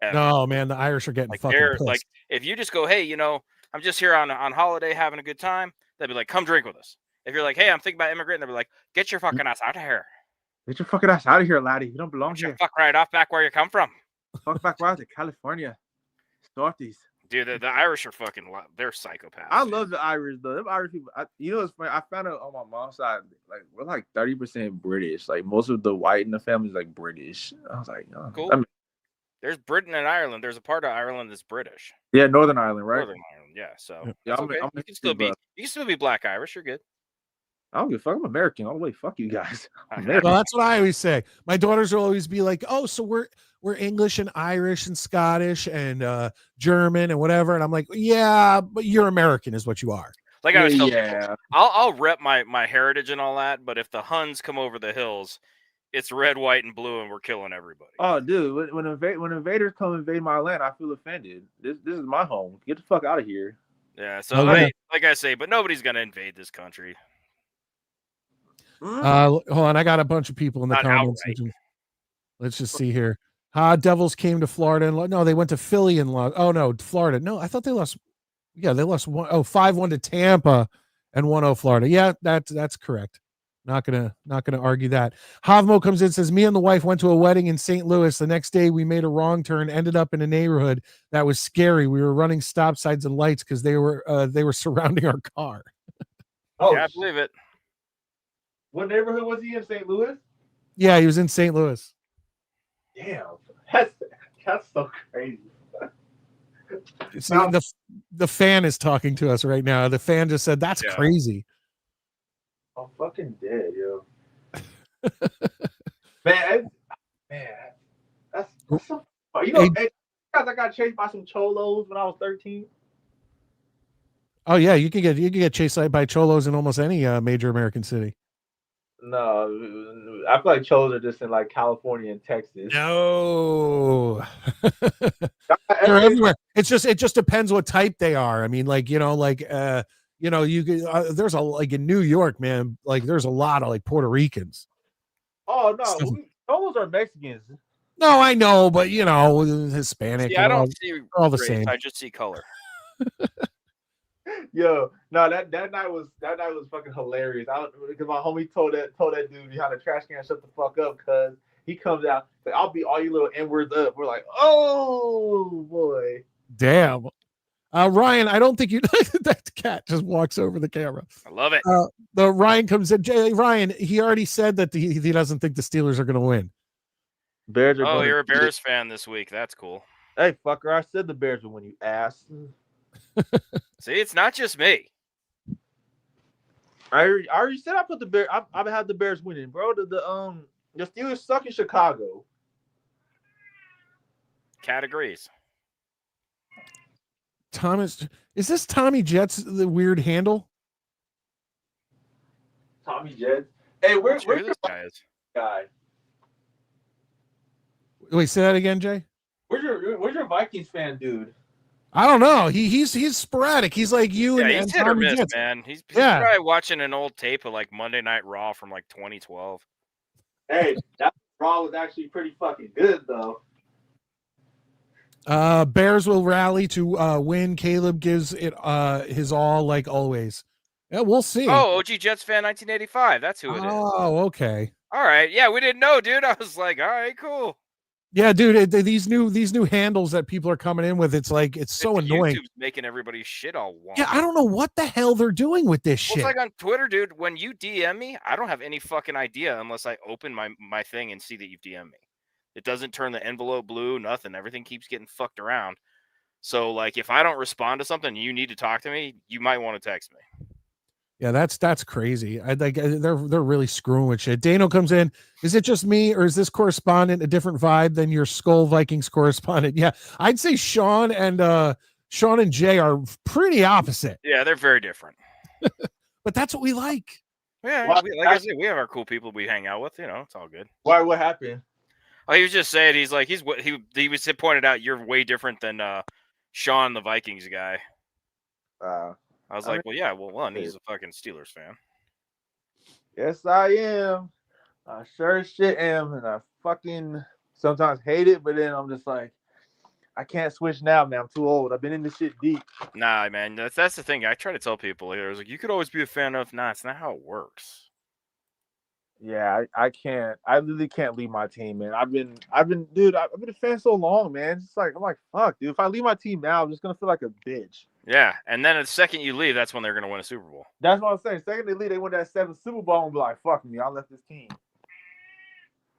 Ever. No, man, the Irish are getting fucking pissed. Like, if you just go, hey, I'm just here on holiday having a good time, they'll be like, come drink with us. If you're like, hey, I'm thinking about immigrating, they'll be like, get your fucking ass out of here. Get your fucking ass out of here, laddie. You don't belong here. Fuck right off back where you come from. Fuck back right to California. Starties. Dude, the Irish are fucking, they're psychopaths. I love the Irish, though. Them Irish people, it's funny. I found out on my mom's side, like, we're like 30% British. Like, most of the white in the family is like British. I was like, oh, cool. There's Britain and Ireland. There's a part of Ireland that's British. Yeah, Northern Ireland, right? Northern Ireland, yeah. So yeah, okay. You can still be Black Irish. You're good. I don't give a fuck. I'm American all the way. Fuck you guys. Well, that's what I always say. My daughters will always be like, "Oh, so we're English and Irish and Scottish and German and whatever." And I'm like, "Yeah, but you're American, is what you are." Like I was telling people, I'll rep my heritage and all that, but if the Huns come over the hills, it's red, white, and blue, and we're killing everybody. Oh, dude, when invaders come invade my land, I feel offended. This is my home. Get the fuck out of here. Yeah. So like I say, but nobody's gonna invade this country. Hold on, I got a bunch of people in the comments. Let's just see here. Devils came to Florida and no, they went to Philly and lost. Oh no, Florida. No, I thought they lost. Yeah, they lost 5-1 to Tampa and 1-0 Florida. Yeah, that's correct. Not gonna argue that. Havmo comes in and says, me and the wife went to a wedding in St. Louis. The next day we made a wrong turn, ended up in a neighborhood that was scary. We were running stop signs and lights because they were surrounding our car. Oh, yeah, I believe it. What neighborhood was he in? St. Louis? Yeah, he was in St. Louis. Damn, that's so crazy. See, the fan is talking to us right now. The fan just said, that's crazy. I'm fucking dead, yo. man, that's so. I got chased by some cholos when I was 13. Oh yeah, you can get chased by cholos in almost any major American city. No, I feel like cholos are just in like California and Texas. No, they're everywhere. It just depends what type they are. I mean, like you there's like in New York, man. Like there's a lot of like Puerto Ricans. Oh no, cholos are Mexicans. No, I know, but Hispanic. Yeah, I don't see all the race, same. I just see color. Yo, no, that night was fucking hilarious. Because my homie told that dude behind the trash can, shut the fuck up, cuz he comes out, like, I'll beat all you little N-words up. We're like, oh boy. Damn. Ryan, I don't think you that cat just walks over the camera. I love it. The Ryan comes in. Ryan, he already said that he doesn't think the Steelers are gonna win. Bears are Oh, going you're a to. Bears fan this week. That's cool. Hey, fucker! I said the Bears would win, you ass. See, it's not just me. I already said I put the Bears. I've had the Bears winning, bro. The Steelers suck in Chicago. Categories. Thomas, is this Tommy Jet's the weird handle? Tommy Jets. Hey, where's Who your this guy is? guy? Wait, say that again, Jay. Where's your Vikings fan, dude? I don't know. He's sporadic. He's like you Yeah, and, he's and hit or Tommy miss, Jets. man. He's Yeah. probably watching an old tape of like Monday Night Raw from like 2012. Hey, that Raw was actually pretty fucking good, though. Bears will rally to win. Caleb gives it his all, like always. Yeah, we'll see. Oh, OG Jets fan 1985. That's who it is. Oh, okay. All right. Yeah, we didn't know, dude. I was like, all right, cool. Yeah, dude. These new handles that people are coming in with, it's like it's so annoying. YouTube's making everybody shit all wonky. Yeah, I don't know what the hell they're doing with this Well, shit. it's like on Twitter, dude. When you DM me, I don't have any fucking idea unless I open my thing and see that you've DM'd me. It doesn't turn the envelope blue, nothing. Everything keeps getting fucked around. So, like, if I don't respond to something, you need to talk to me. You might want to text me. Yeah, that's crazy. I like they're really screwing with shit. Dano comes in. Is it just me, or is this correspondent a different vibe than your Skull Vikings correspondent? Yeah, I'd say Sean and Jay are pretty opposite. Yeah, they're very different. But that's what we like. Yeah, Well, like I said, we have our cool people we hang out with. You know, it's all good. Why? What happened? Oh, he was just saying he was pointed out you're way different than Sean, the Vikings guy. I was like, well, yeah, well, one, he's a fucking Steelers fan. Yes, I am. I sure as shit am, and I fucking sometimes hate it, but then I'm just like, I can't switch now, man. I'm too old. I've been in this shit deep. Nah, man, that's the thing. I try to tell people here. I was like, you could always be a fan of. Nah, it's not how it works. Yeah, I can't. I literally can't leave my team, man. I've been a fan so long, man. It's like I'm like, fuck, dude. If I leave my team now, I'm just gonna feel like a bitch. Yeah, and then the second you leave, that's when they're gonna win a Super Bowl. That's what I'm saying. Second they leave, they win that 7th Super Bowl and be like, fuck me, I left this team.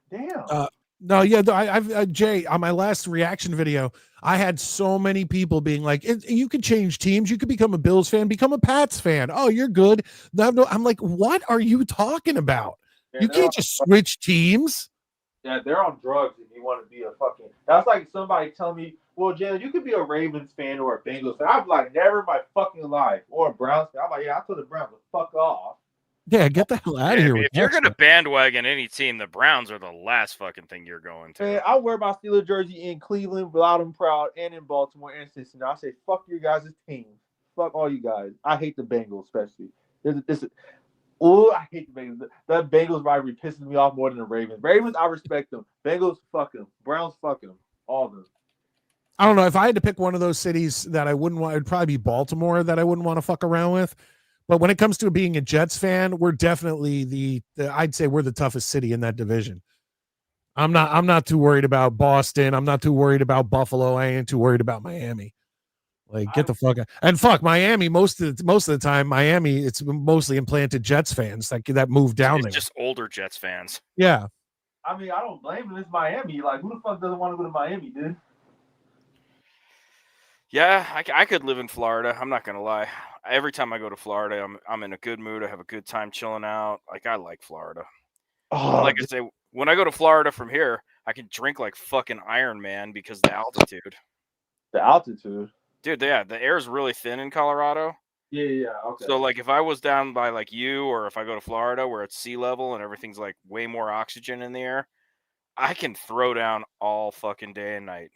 Damn. No, yeah, I've Jay, on my last reaction video, I had so many people being like, you could change teams. You could become a Bills fan, become a Pats fan. Oh, you're good. No, I'm like, what are you talking about? Yeah, You can't just switch teams. Yeah, they're on drugs if you want to be a fucking. That's like somebody telling me, well, Jalen, you could be a Ravens fan or a Bengals fan. I'm like, never in my fucking life. Or a Browns fan. I'm like, yeah, I told the Browns to fuck off. Yeah, get the hell out of here. If you're gonna bandwagon any team, the Browns are the last fucking thing you're going to. Man, I wear my Steelers jersey in Cleveland, loud and proud, and in Baltimore and Cincinnati. I say, fuck your guys' team. Fuck all you guys. I hate the Bengals, especially. I hate the Bengals. That Bengals rivalry pisses me off more than the Ravens. Ravens, I respect them. Bengals, fuck them. Browns, fuck them. All of them. I don't know. If I had to pick one of those cities that I wouldn't want, it'd probably be Baltimore that I wouldn't want to fuck around with. But when it comes to being a Jets fan, we're definitely I'd say we're the toughest city in that division. I'm not too worried about Boston. I'm not too worried about Buffalo. I ain't too worried about Miami. Like, get the fuck out. And fuck Miami. Most of the time, Miami, it's mostly implanted Jets fans that moved down there. Just older Jets fans. Yeah. I mean, I don't blame them. It's Miami. Like, who the fuck doesn't want to go to Miami, dude? Yeah, I could live in Florida. I'm not gonna lie. Every time I go to Florida, I'm in a good mood. I have a good time chilling out. Like, I like Florida. I say, when I go to Florida from here, I can drink like fucking Iron Man because of the altitude. The altitude? Dude, yeah, the air is really thin in Colorado. Yeah, okay. So, like, if I was down by, like, you, or if I go to Florida where it's sea level and everything's, like, way more oxygen in the air, I can throw down all fucking day and night.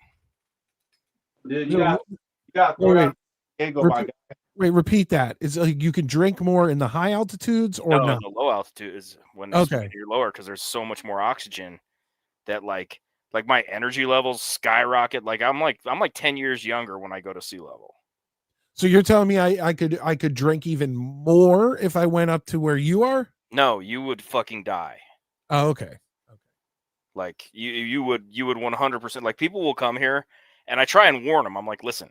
Dude, you got throw down. Wait, repeat that. Is you can drink more in the high altitudes or no? not? The low altitude is when you're lower because there's so much more oxygen that, like my energy levels skyrocket. Like I'm like 10 years younger when I go to sea level. So you're telling me I could drink even more if I went up to where you are? No, you would fucking die. Oh, okay. Like you would 100%. Like, people will come here, and I try and warn them. I'm like, listen,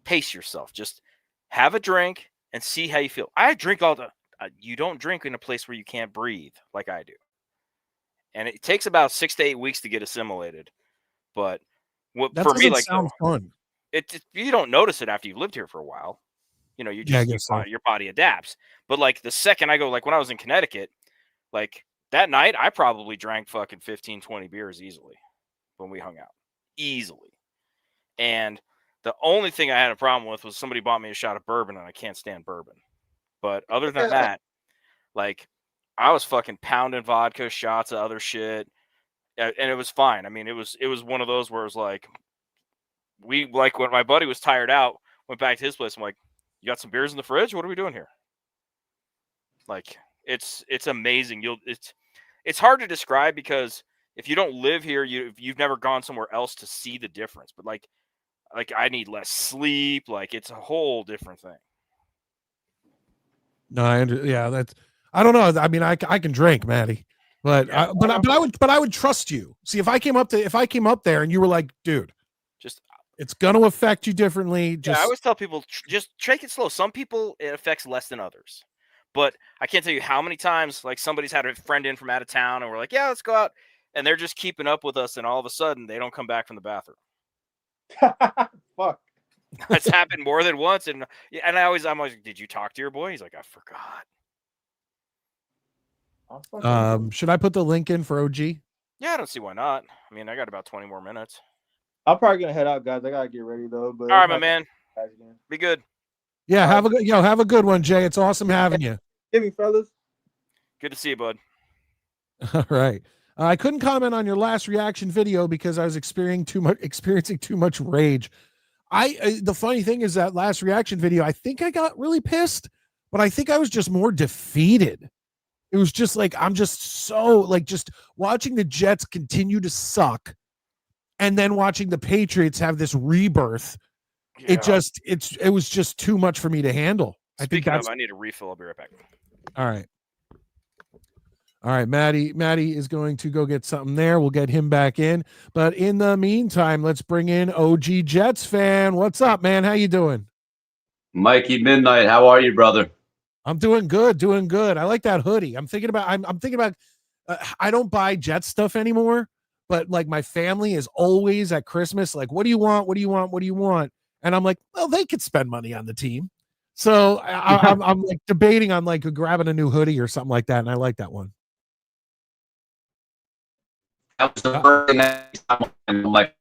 pace yourself. Just have a drink and see how you feel. I drink all the. You don't drink in a place where you can't breathe like I do. and it takes about 6 to 8 weeks to get assimilated. But That for me, doesn't like sound fun. you don't notice it after you've lived here for a while. You know, Yeah, I guess so. your body adapts. But like the second I go, like when I was in Connecticut, like that night, I probably drank fucking 15, 20 beers easily when we hung out. Easily. And the only thing I had a problem with was somebody bought me a shot of bourbon, and I can't stand bourbon. But other than that, like I was fucking pounding vodka, shots of other shit, and it was fine. I mean, it was one of those where it was like when my buddy was tired out, went back to his place. I'm like, you got some beers in the fridge? What are we doing here? Like it's amazing. It's hard to describe because if you don't live here, you've never gone somewhere else to see the difference. But like I need less sleep. Like it's a whole different thing. No, that's. I don't know. I mean, I can drink, Maddie, but Yeah, I would trust you. See, if I came up there and you were like, dude, just it's gonna affect you differently. Just I always tell people just take it slow. Some people it affects less than others, but I can't tell you how many times like somebody's had a friend in from out of town and we're like, yeah, let's go out, and they're just keeping up with us, and all of a sudden they don't come back from the bathroom. Fuck. It's happened more than once, and I'm like, did you talk to your boy? He's like, I forgot. should I put the link in for OG? Yeah, I don't see why not. I mean, I got about 20 more minutes. I'm probably gonna head out, guys. I gotta get ready though. But All right, my man. Be good. Yeah, have a good one, Jay. It's awesome having you. Give me, fellas. Good to see you, bud. All right. I couldn't comment on your last reaction video because I was experiencing too much rage. The funny thing is that last reaction video, I think I got really pissed, but I think I was just more defeated. It was just like, I'm just so like just watching the Jets continue to suck and then watching the Patriots have this rebirth. Yeah. It was just too much for me to handle. Speaking of, I need a refill. I'll be right back. All right. All right, Maddie is going to go get something there. We'll get him back in. But in the meantime, let's bring in OG Jets fan. What's up, man? How you doing? Mikey Midnite, how are you, brother? I'm doing good. I like that hoodie. I'm thinking about I don't buy Jets stuff anymore, but like my family is always at Christmas like, what do you want? What do you want? What do you want? And I'm like, well, they could spend money on the team. So I'm like debating on like grabbing a new hoodie or something like that, and I like that one. That was the first thing I'm like,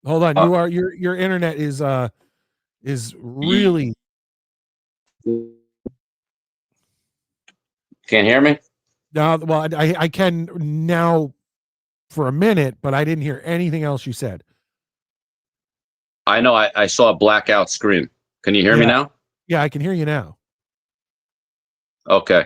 Hold on, your internet is really. Can't hear me? No, well, I can now for a minute, but I didn't hear anything else you said. I know I saw a blackout screen. Can you hear me now? Yeah, I can hear you now. Okay.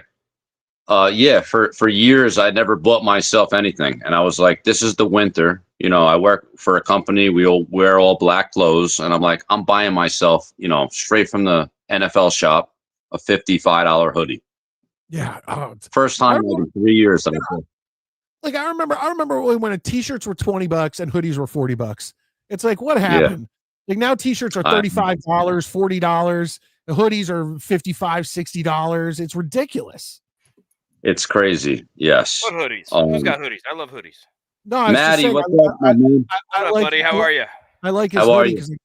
Yeah, for years I never bought myself anything, and I was like, this is the winter. You know, I work for a company. We all wear all black clothes, and I'm like, I'm buying myself, you know, straight from the NFL shop, a $55 hoodie. Yeah. First time in 3 years. Like I remember when t-shirts were $20 and hoodies were $40. It's like, what happened? Like now t-shirts are $35, $40. The hoodies are $55, $60. It's ridiculous. It's crazy. Yes. What hoodies? Who's got hoodies? I love hoodies. No, Maddie, what's up, my man? What up, buddy? How are you? I like his How are hoodie you? because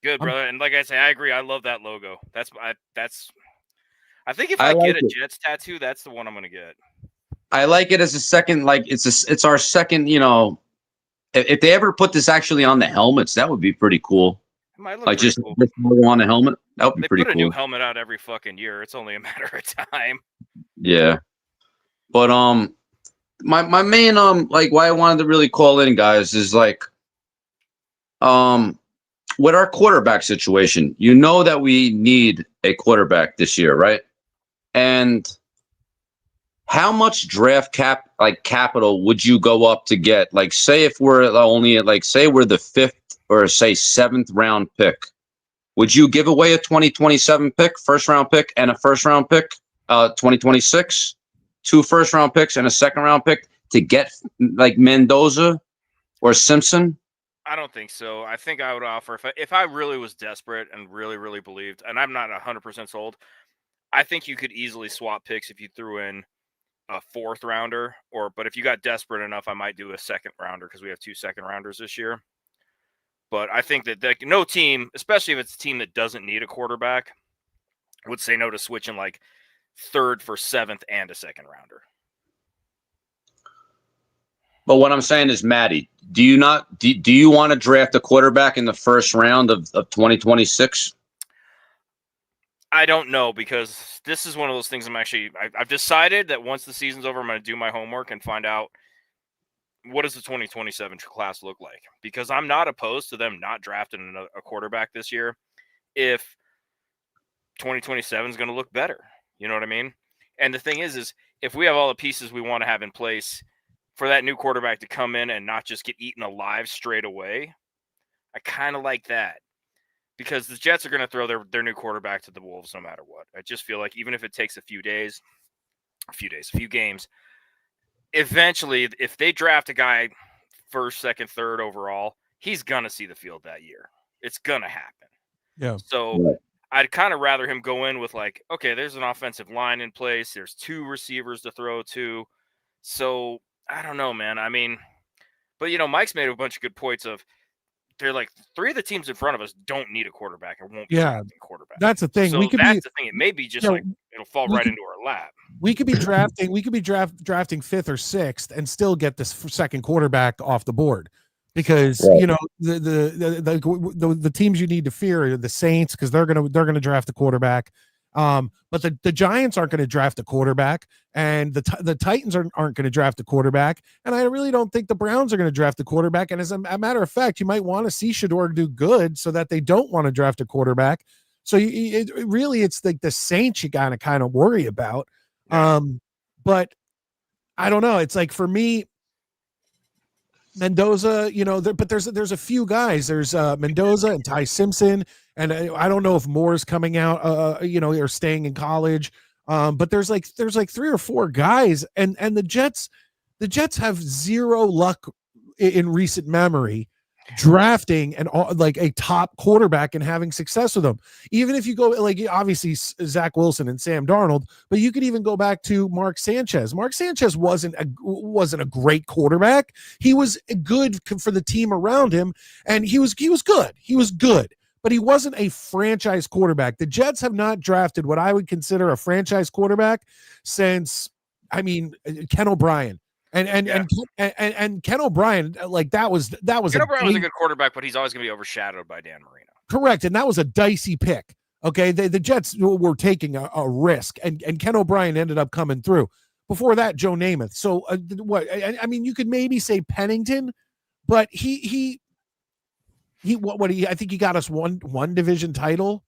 Good, brother. And like I say, I agree. I love that logo. I think if I I like get a it. Jets tattoo, that's the one I'm gonna get. I like it as a second, like it's our second, you know, if they ever put this actually on the helmets, that would be pretty cool. It might look Like pretty just cool. this logo on the helmet, that would be They pretty put a cool. new helmet out every fucking year. It's only a matter of time. Yeah. But my main like why I wanted to really call in, guys, is like with our quarterback situation, you know that we need a quarterback this year, right? And how much draft capital would you go up to get? Like, say if we're only at say we're the 5th or say 7th round pick, would you give away a 2027 pick, first round pick, and a first round pick, 2026, 2 first round picks and a second round pick to get like Mendoza or Simpson? I don't think so. I think I would offer if I really was desperate and really believed, and I'm not 100% sold. I think you could easily swap picks if you threw in a 4th rounder, but if you got desperate enough, I might do a 2nd rounder because we have 2 2nd rounders this year. But I think that no team, especially if it's a team that doesn't need a quarterback, would say no to switching like 3rd for 7th and a 2nd rounder. But what I'm saying is, Maddie, do you want to draft a quarterback in the 1st round of 2026? I don't know, because this is one of those things I've decided that once the season's over, I'm going to do my homework and find out what does the 2027 class look like, because I'm not opposed to them not drafting a quarterback this year if 2027 is going to look better. You know what I mean? And the thing is if we have all the pieces we want to have in place for that new quarterback to come in and not just get eaten alive straight away, I kind of like that, because the Jets are going to throw their new quarterback to the Wolves no matter what. I just feel like even if it takes a few games, eventually, if they draft a guy 1st, 2nd, 3rd overall, he's going to see the field that year. It's going to happen. Yeah. So I'd kind of rather him go in with like, okay, there's an offensive line in place. There's 2 receivers to throw to. So I don't know, man. I mean, but, Mike's made a bunch of good points of, they're like 3 of the teams in front of us don't need a quarterback or won't be drafting a quarterback. That's the thing. So that's the thing. It may be just it'll fall right into our lap. We could be drafting 5th or 6th and still get this 2nd quarterback off the board, because the teams you need to fear are the Saints, because they're gonna draft a quarterback. But the Giants aren't going to draft a quarterback, and the Titans aren't going to draft a quarterback, and I really don't think the Browns are going to draft a quarterback. And as a matter of fact, you might want to see Shedeur do good so that they don't want to draft a quarterback. So it's like the Saints you got to kind of worry about. But I don't know. It's like, for me, Mendoza, but there's a few guys. There's Mendoza and Ty Simpson, and I don't know if Moore's coming out, or staying in college. But there's like 3 or 4 guys, and the Jets have zero luck in recent memory drafting like a top quarterback and having success with them. Even if you go, like, obviously Zach Wilson and Sam Darnold, but you could even go back to Mark Sanchez. Mark Sanchez wasn't a great quarterback. He was good for the team around him, and he was good. He was good, but he wasn't a franchise quarterback. The Jets have not drafted what I would consider a franchise quarterback since, Ken O'Brien. And Ken O'Brien, like, that was Ken O'Brien was a good quarterback, but he's always going to be overshadowed by Dan Marino. Correct, and that was a dicey pick. Okay, the Jets were taking a risk, and Ken O'Brien ended up coming through. Before that, Joe Namath. So you could maybe say Pennington, but he I think he got us one division title.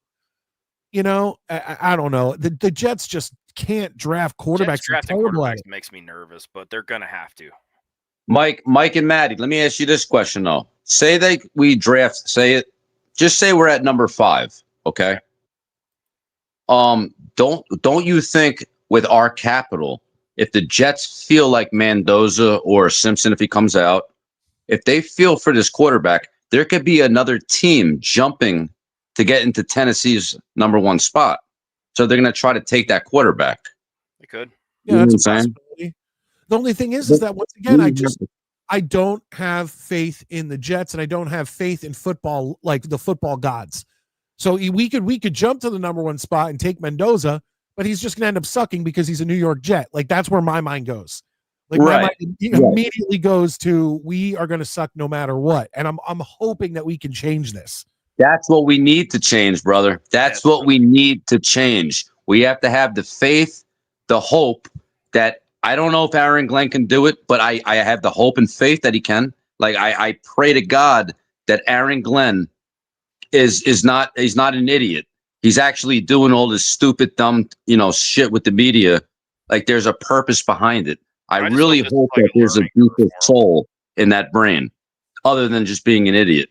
I don't know. The Jets just can't draft quarterbacks. Drafting quarterbacks makes me nervous, but they're gonna have to. Mike and Maddie, let me ask you this question though. Say we draft, just say we're at number 5, okay? Don't you think with our capital, if the Jets feel like Mendoza or Simpson, if he comes out, if they feel for this quarterback, there could be another team jumping to get into Tennessee's number 1 spot. So they're going to try to take that quarterback. They could. Yeah, that's a possibility. The only thing is that, once again, I don't have faith in the Jets, and I don't have faith in football, like the football gods. So we could jump to the number 1 spot and take Mendoza, but he's just going to end up sucking because he's a New York Jet. Like, that's where my mind goes. Like, my mind immediately goes to, we are going to suck no matter what. And I'm hoping that we can change this. That's what we need to change, brother. That's what we need to change. We have to have the faith, the hope that, I don't know if Aaron Glenn can do it, but I have the hope and faith that he can. Like, I pray to God that Aaron Glenn he's not an idiot. He's actually doing all this stupid, dumb, shit with the media. Like, there's a purpose behind it. I really hope that there's a deeper soul in that brain, other than just being an idiot.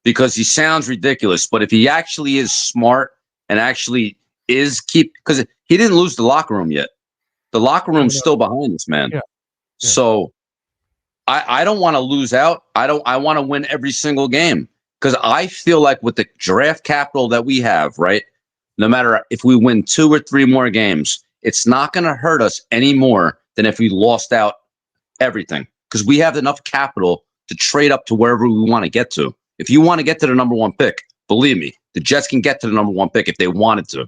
Because he sounds ridiculous, but if he actually is smart and actually because he didn't lose the locker room yet. The locker room's still behind us, man. Yeah. So I don't want to lose out. I want to win every single game, because I feel like with the draft capital that we have, right, no matter if we win 2 or 3 more games, it's not going to hurt us any more than if we lost out everything, because we have enough capital to trade up to wherever we want to get to. If you want to get to the number 1 pick, believe me, the Jets can get to the number 1 pick if they wanted to.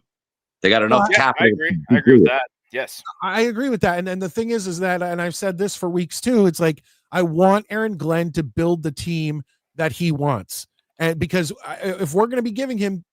They got enough capital. I agree with that. Yes, I agree with that. And the thing is that, and I've said this for weeks too, it's like, I want Aaron Glenn to build the team that he wants. And because if we're going to be giving him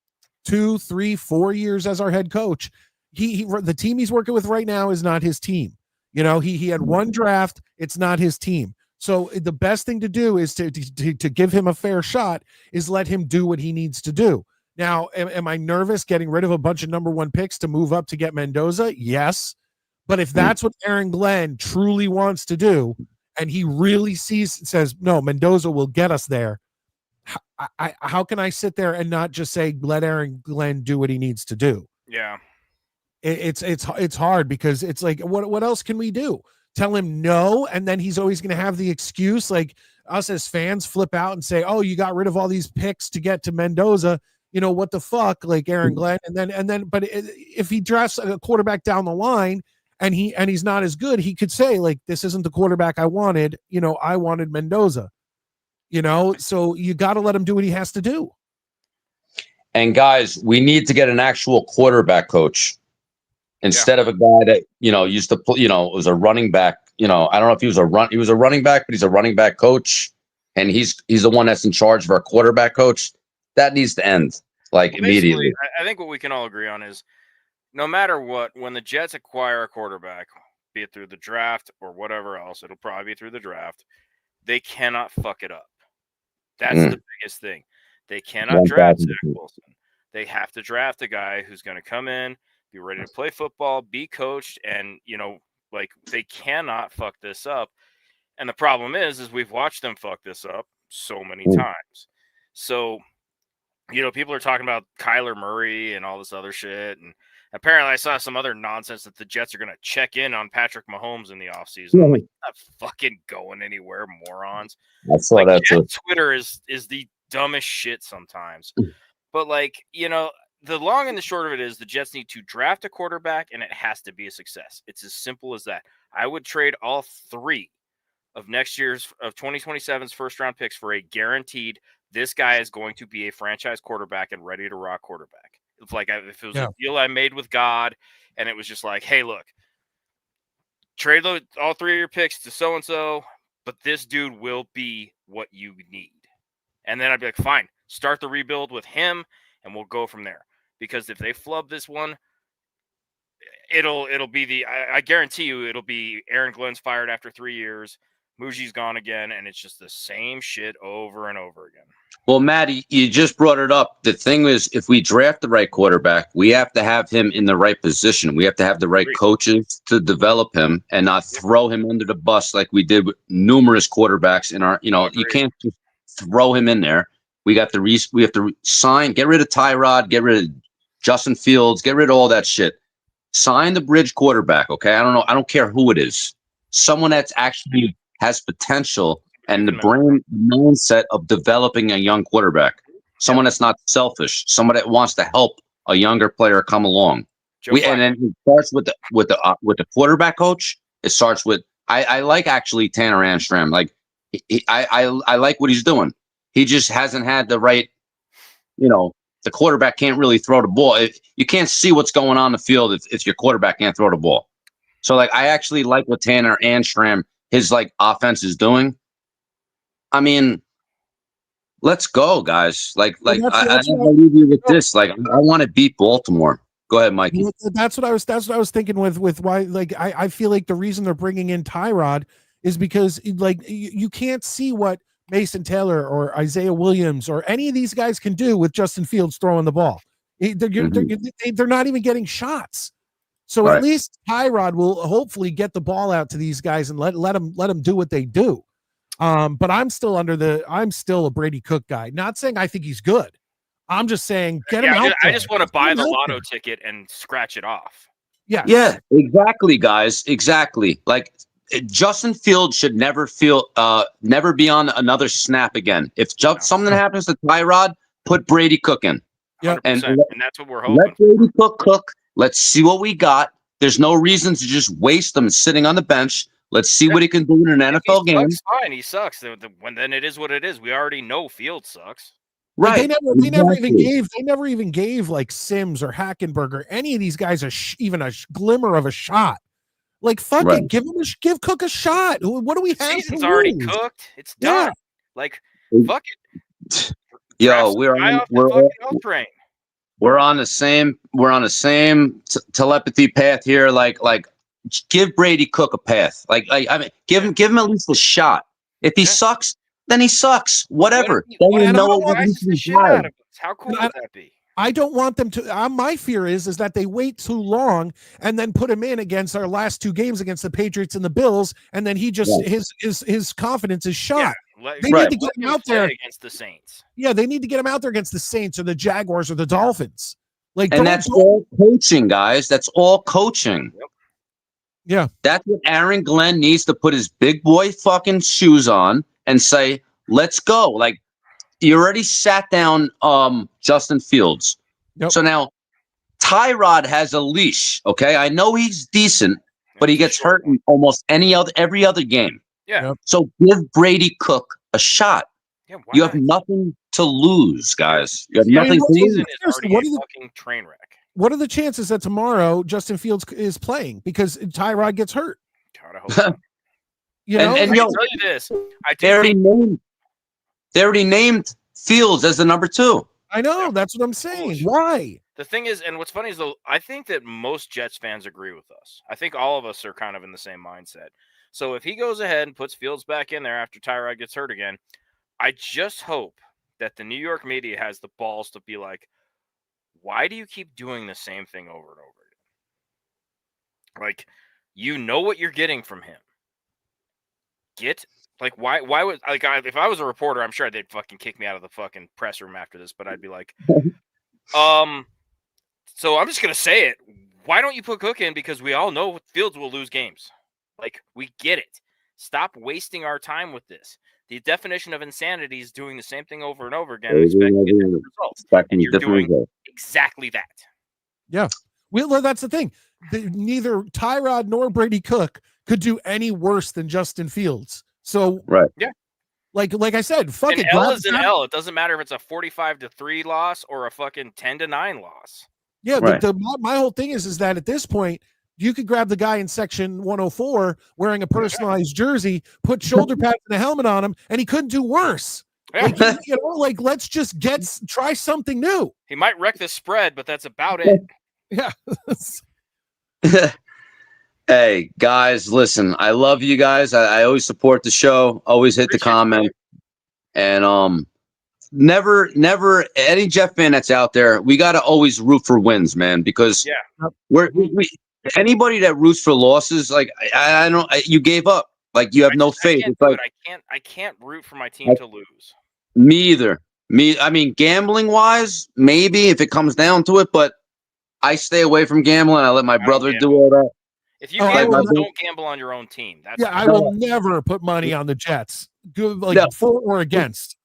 2, 3, 4 years as our head coach, the team he's working with right now is not his team. You know, he had one draft. It's not his team. So the best thing to do is to give him a fair shot, is let him do what he needs to do. Now, am I nervous getting rid of a bunch of number 1 picks to move up to get Mendoza? Yes. But if that's what Aaron Glenn truly wants to do, and he really says, no, Mendoza will get us there, how can I sit there and not just say, let Aaron Glenn do what he needs to do? Yeah. It's hard, because it's like, what else can we do? Tell him no, and then he's always going to have the excuse, like us as fans flip out and say, oh, you got rid of all these picks to get to Mendoza. You know, what the fuck, like Aaron Glenn. And then, but if he drafts a quarterback down the line and he's not as good, he could say, like, this isn't the quarterback I wanted. You know, I wanted Mendoza, you know, so you got to let him do what he has to do. And guys, we need to get an actual quarterback coach instead of a guy that, you know, used to play, you know, was a running back. You know, I don't know if he was a running back, but he's a running back coach, and he's the one that's in charge of our quarterback coach. That needs to end, like, immediately. I think what we can all agree on is, no matter what, when the Jets acquire a quarterback, be it through the draft or whatever else, it'll probably be through the draft, they cannot fuck it up. That's the biggest thing. They cannot draft Zach Wilson. They have to draft a guy who's going to come in, be ready to play football, be coached, and, you know, like, they cannot fuck this up. And the problem is we've watched them fuck this up so many times. So, you know, people are talking about Kyler Murray and all this other shit. And apparently I saw some other nonsense that the Jets are going to check in on Patrick Mahomes in the offseason. I'm like, not fucking going anywhere, morons. That's like, Twitter is the dumbest shit sometimes. But, like, you know, the long and the short of it is the Jets need to draft a quarterback, and it has to be a success. It's as simple as that. I would trade all 3 of next year's, of 2027's first round picks for a guaranteed, this guy is going to be a franchise quarterback and ready to rock quarterback. It's like, if it was a deal I made with God, and it was just like, hey, look, trade all 3 of your picks to so-and-so, but this dude will be what you need. And then I'd be like, fine, start the rebuild with him, and we'll go from there. Because if they flub this one, it'll be I guarantee you it'll be Aaron Glenn's fired after 3 years. Muji's gone again, and it's just the same shit over and over again. Well, Maddie, you just brought it up. The thing is, if we draft the right quarterback, we have to have him in the right position. We have to have the right coaches to develop him and not throw him under the bus like we did with numerous quarterbacks in our, you know, you can't just throw him in there. We have to sign, get rid of TYROD, get rid of Justin Fields, get rid of all that shit. Sign the bridge quarterback, okay? I don't care who it is. Someone that's actually has potential and the mindset of developing a young quarterback. Someone that's not selfish. Someone that wants to help a younger player come along. And then it starts with the quarterback coach. It starts with I like actually Tanner Anstram. Like I like what he's doing. He just hasn't had the right, you know, the quarterback can't really throw the ball. You can't see what's going on in the field if your quarterback can't throw the ball. So, like, I actually like what Tanner Anstram, his, like, offense is doing. I mean, let's go, guys. I leave you with this. Like, I want to beat Baltimore. Go ahead, Mikey. That's what I was thinking with why, like, I feel like the reason they're bringing in TYROD is because, like, you can't see what Mason Taylor or Isaiah Williams or any of these guys can do with Justin Fields throwing the ball. They're not even getting shots. So at least TYROD will hopefully get the ball out to these guys and let them do what they do. But I'm still a Brady Cook guy. Not saying I think he's good. I'm just saying get him out. I just want to buy the lotto ticket and scratch it off. Yeah. Yeah, exactly, guys. Exactly. Like, Justin Fields should never be on another snap again. If something happens to TYROD, put Brady Cook in. Yeah, and that's what we're hoping. Let Brady cook. Let's see what we got. There's no reason to just waste him sitting on the bench. Let's see what he can do in an If he NFL game. sucks, fine, he sucks. Then it is what it is. We already know Fields sucks. Like, Right. they never even gave like Sims or Hackenberg or any of these guys even a glimmer of a shot. Like, fuck Right. it, give Cook a shot. What do we The have? season's to already lose? cooked. It's done. Yeah. Like, fuck it. Yo, Draft some guy off the fucking L train. we're on the same telepathy path here. Like give Brady Cook a path. I mean, give him at least a shot. If he sucks, then he sucks. Whatever. Then you know what Nice the shit out of us. How cool would that be? I don't want them to. My fear is that they wait too long and then put him in against our last two games against the Patriots and the Bills, and then he just his confidence is shot. Yeah, they need to get him out there against the Saints. Yeah, they need to get him out there against the Saints or the Jaguars or the Dolphins. Like, and that's all coaching, guys. That's all coaching. Yep. Yeah, that's what Aaron Glenn needs to put his big boy fucking shoes on and say, "Let's go." Like, you already sat down Justin Fields. Yep. So now TYROD has a leash. Okay. I know he's decent, but he gets hurt in almost every other game. Yeah. Yep. So give Brady Cook a shot. Yeah, you have nothing to lose, guys. You have nothing to lose. What are the fucking train wreck? What are the chances that tomorrow Justin Fields is playing because TYROD gets hurt? God, I hope not. You know, I can tell you this. They already named Fields as the number 2. I know. That's what I'm saying. Why? The thing is, and what's funny is, though, I think that most Jets fans agree with us. I think all of us are kind of in the same mindset. So if he goes ahead and puts Fields back in there after TYROD gets hurt again, I just hope that the New York media has the balls to be like, why do you keep doing the same thing over and over again? Like, you know what you're getting from him. Why would, like, if I was a reporter, I'm sure they'd fucking kick me out of the fucking press room after this, but I'd be like, so I'm just going to say it. Why don't you put Cook in? Because we all know Fields will lose games. Like, we get it. Stop wasting our time with this. The definition of insanity is doing the same thing over and over again and expecting different results. And you're doing exactly that. Yeah. Well, that's the thing. Neither TYROD nor Brady Cook could do any worse than Justin Fields. So, yeah. Like I said, fuck an it. L is an L. It doesn't matter if it's a 45-3 loss or a fucking 10-9 loss. Yeah. My whole thing is that at this point, you could grab the guy in section 104 wearing a personalized jersey, put shoulder pads and a helmet on him, and he couldn't do worse. Yeah. Like, let's just try something new. He might wreck the spread, but that's about it. Yeah. Hey, guys, listen, I love you guys. I always support the show, always hit the comment. And never any Jet fan that's out there, we got to always root for wins, man, because we anybody that roots for losses, like I don't, you gave up, like you have no faith. It's like I can't root for my team to lose. Me either. I mean, gambling wise, maybe if it comes down to it, but I stay away from gambling. I let my brother do all that. If you gamble, don't gamble on your own team. I will never put money on the Jets, for or against.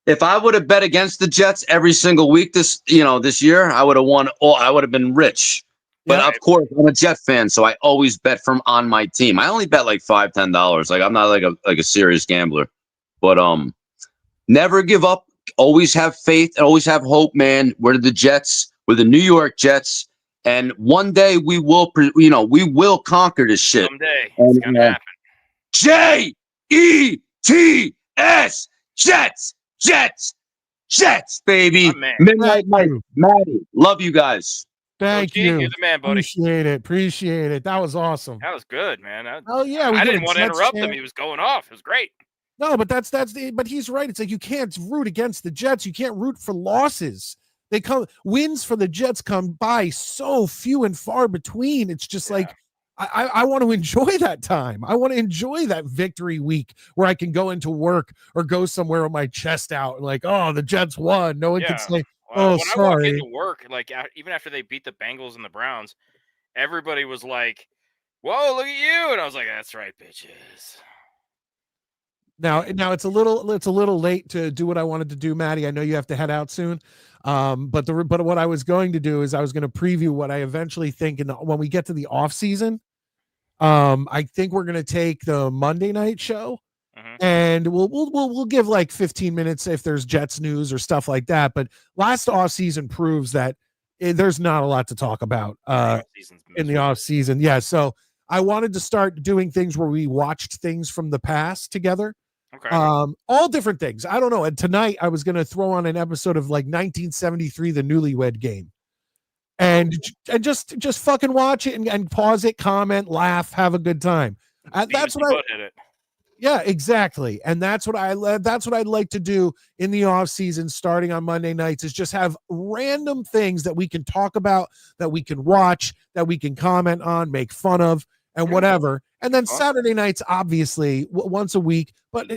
If I would have bet against the Jets every single week this year, I would have won. I would have been rich. But of course, I'm a Jet fan, so I always bet from on my team. I only bet like $5, $10. Like I'm not like a serious gambler. But never give up. Always have faith and always have hope, man. We're the Jets. We're the New York Jets. And one day we will conquer this shit. Someday it's gonna happen. Jets, Jets, baby. Midnight Mike, Maddie, love you guys. Thank you. You're the man, buddy. Appreciate it. That was awesome. That was good, man. I didn't want to interrupt him. He was going off. It was great. No, but but he's right. It's like you can't root against the Jets. You can't root for losses. Wins for the Jets come by so few and far between. It's just like I want to enjoy that time. I want to enjoy that victory week where I can go into work or go somewhere with my chest out and like, oh, the Jets won. No one can say, oh, when sorry. I walked into work, like even after they beat the Bengals and the Browns, everybody was like, whoa, look at you. And I was like, that's right, bitches. Now it's a little late to do what I wanted to do, Maddie. I know you have to head out soon. But what I was going to do is I was going to preview what I eventually think when we get to the off season. I think we're going to take the Monday night show, and we'll give like 15 minutes if there's Jets news or stuff like that. But last off season proves that there's not a lot to talk about in the off season. Yeah, so I wanted to start doing things where we watched things from the past together. Okay. All different things. I don't know. And tonight I was going to throw on an episode of like 1973, the Newlywed Game, and just fucking watch it and pause it, comment, laugh, have a good time. That's what Yeah, exactly. And that's what I'd like to do in the off season, starting on Monday nights, is just have random things that we can talk about, that we can watch, that we can comment on, make fun of, and whatever. And then Saturday nights, obviously, once a week, but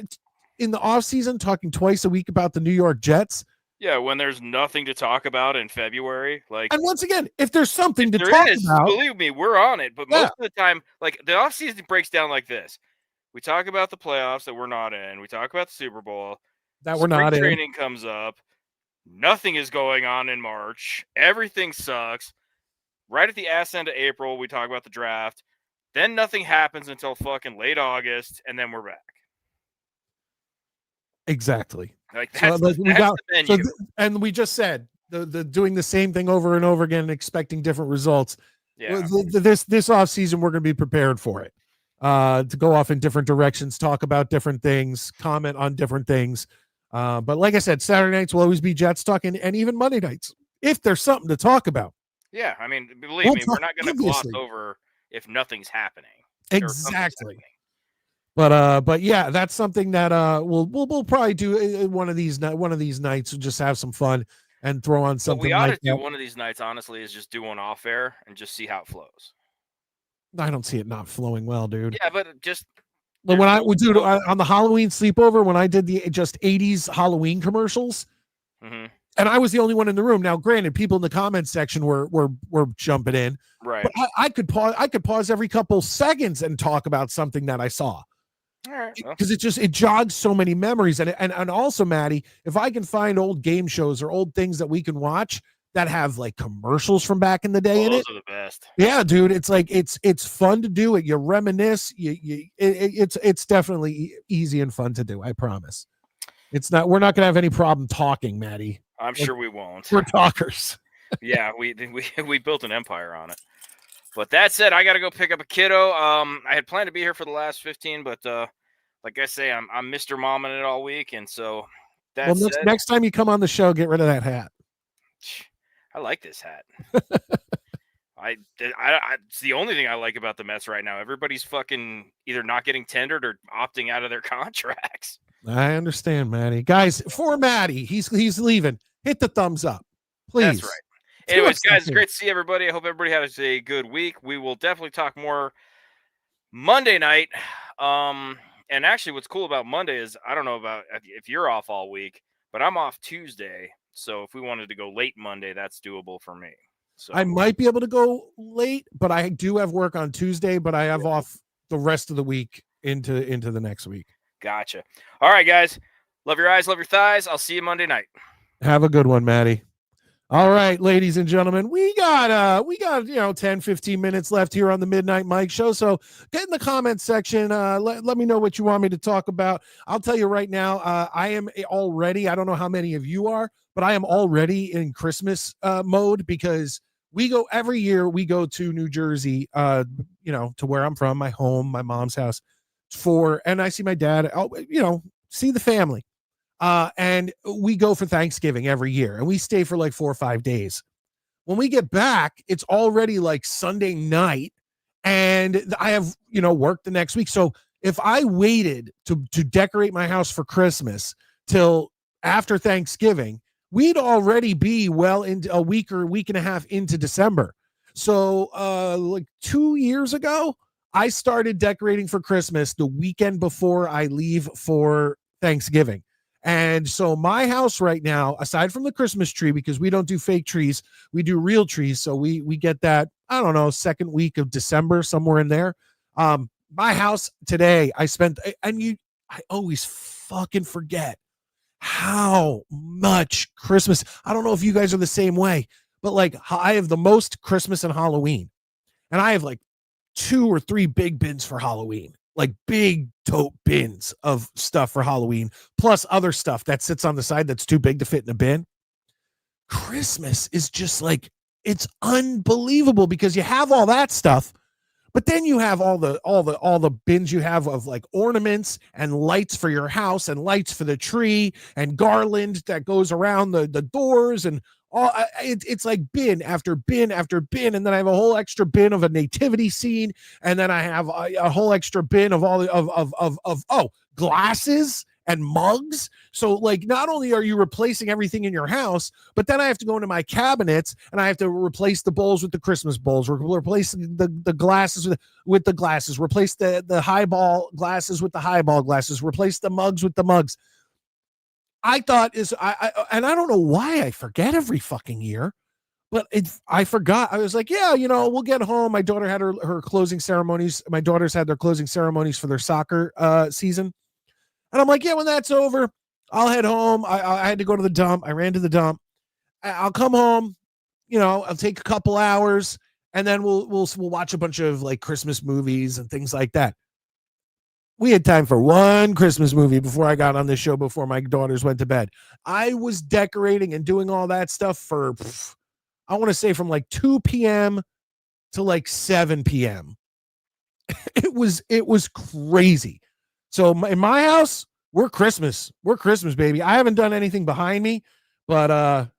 in the off season, talking twice a week about the New York Jets. Yeah, when there's nothing to talk about in February, like, and once again, if there's something to talk about, believe me, we're on it. But most of the time, like, the off season breaks down like this: we talk about the playoffs that we're not in, we talk about the Super Bowl that we're not in. Training comes up, nothing is going on in March, everything sucks. Right at the ass end of April, we talk about the draft. Then nothing happens until fucking late August, and then we're back. Exactly. Like that's, that's the menu. And we just said the doing the same thing over and over again, and expecting different results. Yeah. This off season, we're going to be prepared for it. To go off in different directions, talk about different things, comment on different things. But like I said, Saturday nights will always be Jets talking, and even Monday nights, if there's something to talk about. Yeah, I mean, believe me, we're not going to gloss over if nothing's happening. Exactly. But yeah, that's something that we'll probably do one of these nights. We'll just have some fun and throw on something. What we ought to do one of these nights, honestly, is just do one off air and just see how it flows. I don't see it not flowing well, dude. Yeah, but just when I would do on the Halloween sleepover, when I did the just 80s Halloween commercials, and I was the only one in the room. Now, granted, people in the comments section were jumping in, right? But I could pause every couple seconds and talk about something that I saw. Because it jogs so many memories. And also, Maddie, if I can find old game shows or old things that we can watch that have like commercials from back in the day in it, those are the best. Yeah, dude, it's like it's fun to do it. You reminisce. It's definitely easy and fun to do. I promise. We're not gonna have any problem talking, Maddie. I'm sure we won't. We're talkers. Yeah, we built an empire on it. But that said, I got to go pick up a kiddo. I had planned to be here for the last 15, but like I say, I'm Mr. Momming it all week, and so next time you come on the show, get rid of that hat. I like this hat. It's the only thing I like about the Mets right now. Everybody's fucking either not getting tendered or opting out of their contracts. I understand, Maddie. Guys, for Maddie, he's leaving. Hit the thumbs up, please. That's right. Anyways, guys, it's great to see everybody. I hope everybody has a good week. We will definitely talk more Monday night. And actually, what's cool about Monday is I don't know about if you're off all week, but I'm off Tuesday. So if we wanted to go late Monday, that's doable for me. So I might be able to go late, but I do have work on Tuesday, but I have off the rest of the week into the next week. Gotcha. All right, guys. Love your eyes, love your thighs. I'll see you Monday night. Have a good one, Maddie. All right, ladies and gentlemen, we got 10, 15 minutes left here on the Midnight Mike Show. So get in the comments section. Let me know what you want me to talk about. I'll tell you right now, I am already, I don't know how many of you are, but I am already in Christmas mode because every year we go to New Jersey, to where I'm from, my home, my mom's house and I see my dad, see the family. And we go for Thanksgiving every year and we stay for like 4 or 5 days. When we get back, it's already like Sunday night and I have, work the next week. So if I waited to decorate my house for Christmas till after Thanksgiving, we'd already be well into a week or a week and a half into December. So, like 2 years ago, I started decorating for Christmas the weekend before I leave for Thanksgiving. And so my house right now, aside from the Christmas tree, because we don't do fake trees, we do real trees. So we get that, I don't know, second week of December, somewhere in there. My house today, I spent, and I always fucking forget how much Christmas. I don't know if you guys are the same way, but like I have the most Christmas and Halloween, and I have like 2 or 3 big bins for Halloween, like big tote bins of stuff for Halloween, plus other stuff that sits on the side that's too big to fit in a bin. Christmas is just like, it's unbelievable because you have all that stuff, but then you have all the bins you have of like ornaments and lights for your house and lights for the tree and garland that goes around the doors and all. It's like bin after bin after bin, and then I have a whole extra bin of a nativity scene, and then I have a whole extra bin of all of glasses and mugs. So like, not only are you replacing everything in your house, but then I have to go into my cabinets and I have to replace the bowls with the Christmas bowls, replace the glasses with the glasses, replace the highball glasses with the highball glasses, replace the mugs with the mugs. I thought and I don't know why I forget every fucking year, but I forgot. I was like, yeah, we'll get home. My daughter had her closing ceremonies. My daughters had their closing ceremonies for their soccer season. And I'm like, yeah, when that's over, I'll head home. I had to go to the dump. I ran to the dump. I'll come home, I'll take a couple hours, and then we'll watch a bunch of like Christmas movies and things like that. We had time for one Christmas movie before I got on this show, before my daughters went to bed. I was decorating and doing all that stuff for, I want to say, from like 2 p.m. to like 7 p.m. It was crazy. So in my house, we're Christmas, baby. I haven't done anything behind me, but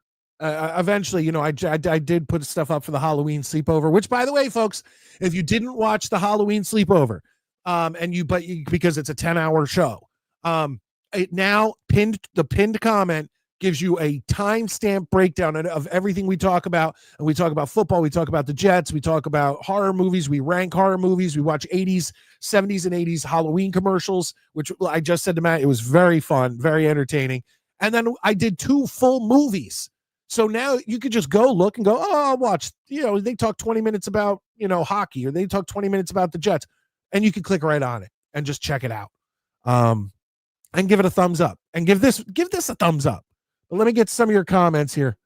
eventually, I did put stuff up for the Halloween sleepover, which, by the way, folks, if you didn't watch the Halloween sleepover, because it's a 10-hour show, it now the pinned comment gives you a timestamp breakdown of everything we talk about. And we talk about football. We talk about the Jets. We talk about horror movies. We rank horror movies. We watch 80s, 70s, and 80s Halloween commercials, which I just said to Matt, it was very fun, very entertaining. And then I did 2 full movies. So now you could just go look and go, oh, I'll watch, they talk 20 minutes about, hockey, or they talk 20 minutes about the Jets. And you can click right on it and just check it out. And give it a thumbs up, and give this a thumbs up. But let me get to some of your comments here.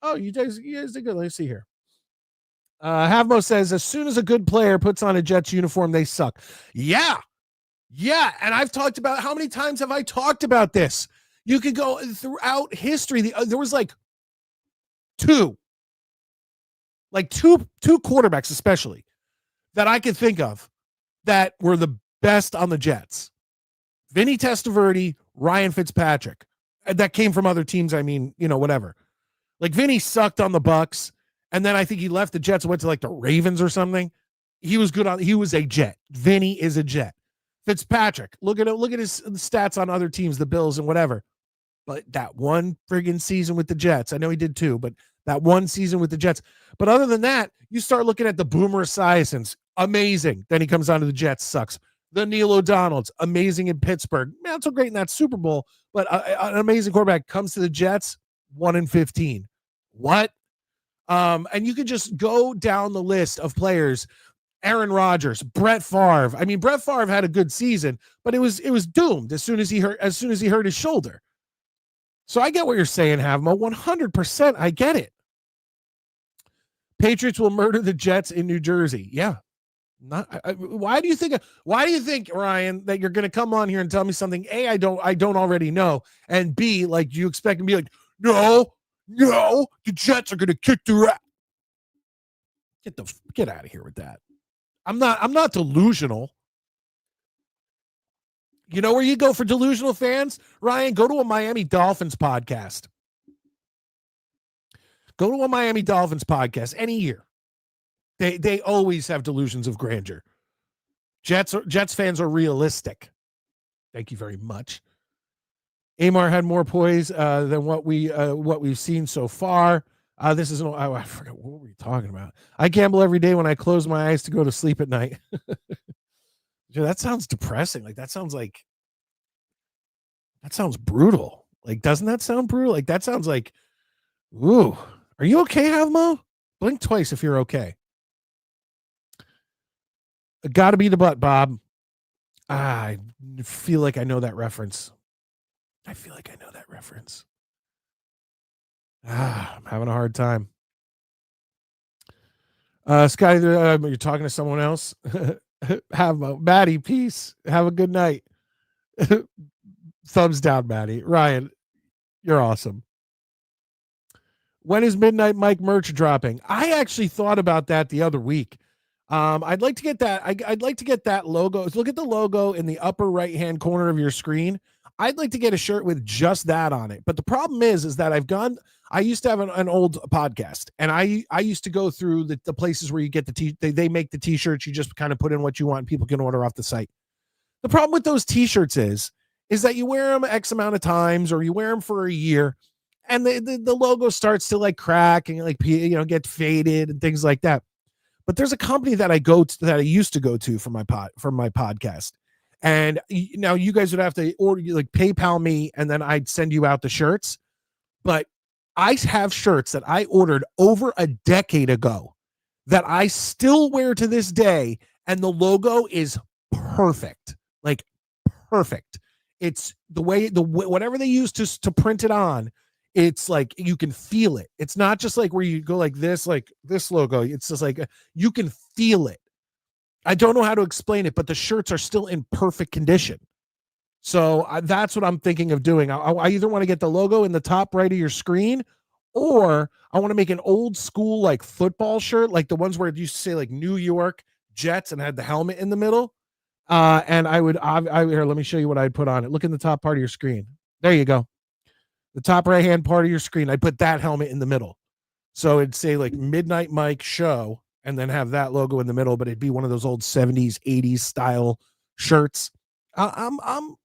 Oh, you guys did good. Let's see here. Havmo says, as soon as a good player puts on a Jets uniform, they suck. Yeah. And I've talked about, how many times have I talked about this? You could go throughout history. There was like two quarterbacks, especially, that I could think of that were the best on the Jets. Vinny Testaverde, Ryan Fitzpatrick. That came from other teams. I mean, whatever. Like, Vinny sucked on the Bucks, and then I think he left the Jets and went to like the Ravens or something. He was good he was a Jet. Vinny is a Jet. Fitzpatrick, look at his stats on other teams, the Bills and whatever. But that one friggin' season with the Jets, I know he did too, but that one season with the Jets. But other than that, you start looking at the Boomer Esiasons, amazing. Then he comes on to the Jets, sucks. The Neil O'Donnells, amazing in Pittsburgh. Not so great in that Super Bowl, but an amazing quarterback, comes to the Jets, 1-15. What? And you could just go down the list of players. Aaron Rodgers, Brett Favre. I mean, Brett Favre had a good season, but it was doomed as soon as he hurt his shoulder. So I get what you're saying, Havmo. 100%, I get it. Patriots will murder the Jets in New Jersey. Yeah. Why do you think, Ryan, that you're going to come on here and tell me something A, I don't already know, and B, like, you expect me to be like, no, the Jets are going to kick their ass. Get out of here with that. I'm not delusional. You know where you go for delusional fans, Ryan? Go to a Miami Dolphins podcast. Go to a Miami Dolphins podcast any year. They always have delusions of grandeur. Jets fans are realistic. Thank you very much. Amar had more poise than what we've seen so far. This is I forgot, what were we talking about? I gamble every day when I close my eyes to go to sleep at night. Dude, that sounds depressing. Like, that sounds brutal. Like, doesn't that sound brutal? Like, that sounds like, ooh. Are you okay, Havmo? Blink twice if you're okay. Gotta be the butt, Bob. I feel like I know that reference. I'm having a hard time. Scotty, you're talking to someone else. Have a Maddie, peace. Have a good night. Thumbs down, Maddie. Ryan, you're awesome. When is Midnight Mike merch dropping? I actually thought about that the other week. I'd like to get that. I'd like to get that logo. Look at the logo in the upper right hand corner of your screen. I'd like to get a shirt with just that on it. But the problem is that I used to have an old podcast, and I used to go through the places where you get they make the t-shirts. You just kind of put in what you want, and people can order off the site. The problem with those t-shirts is that you wear them X amount of times, or you wear them for a year, and the logo starts to like crack and like get faded and things like that. But there's a company that I used to go to for my podcast, and now you guys would have to order, like, PayPal me, and then I'd send you out the shirts. But I have shirts that I ordered over a decade ago that I still wear to this day, and the logo is perfect, like perfect. It's the way whatever they use to print it on. It's like you can feel it. It's not just like where you go like this logo. It's just like you can feel it. I don't know how to explain it, but the shirts are still in perfect condition. So that's what I'm thinking of doing. I either want to get the logo in the top right of your screen, or I want to make an old school like football shirt, like the ones where it used to say like New York Jets and had the helmet in the middle. And here, let me show you what I'd put on it. Look in the top part of your screen. There you go. The top right hand part of your screen, I put that helmet in the middle. So it'd say like Midnight Mike Show, and then have that logo in the middle, but it'd be one of those old 70s, 80s style shirts. I'm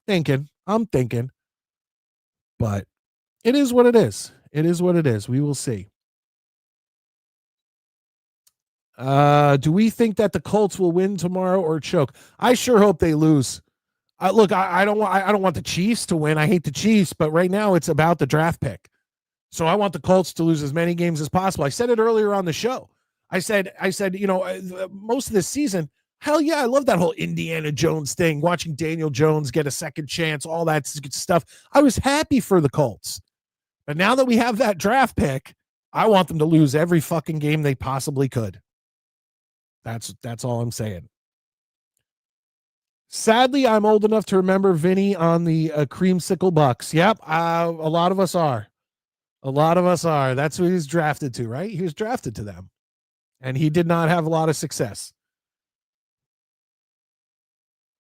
thinking, but it is what it is. It is what it is. We will see. Do we think that the Colts will win tomorrow or choke? I sure hope they lose. Look, I don't want the Chiefs to win. I hate the Chiefs, but right now it's about the draft pick. So I want the Colts to lose as many games as possible. I said it earlier on the show. I said, most of this season, hell yeah, I love that whole Indiana Jones thing, watching Daniel Jones get a second chance, all that good stuff. I was happy for the Colts. But now that we have that draft pick, I want them to lose every fucking game they possibly could. That's all I'm saying. Sadly, I'm old enough to remember Vinny on the Creamsicle Bucks. Yep, a lot of us are. A lot of us are. That's who he was drafted to, right? He was drafted to them. And he did not have a lot of success.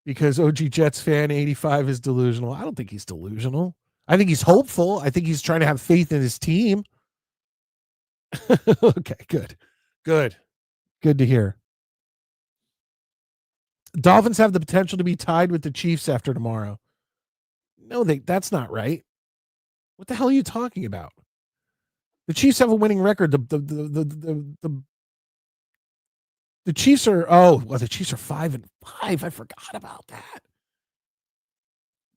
Because OG Jets fan 85 is delusional. I don't think he's delusional. I think he's hopeful. I think he's trying to have faith in his team. Okay, good. Good to hear. Dolphins have the potential to be tied with the Chiefs after tomorrow. No, that's not right. What the hell are you talking about? The Chiefs have a winning record. The Chiefs are the Chiefs are 5-5. I forgot about that.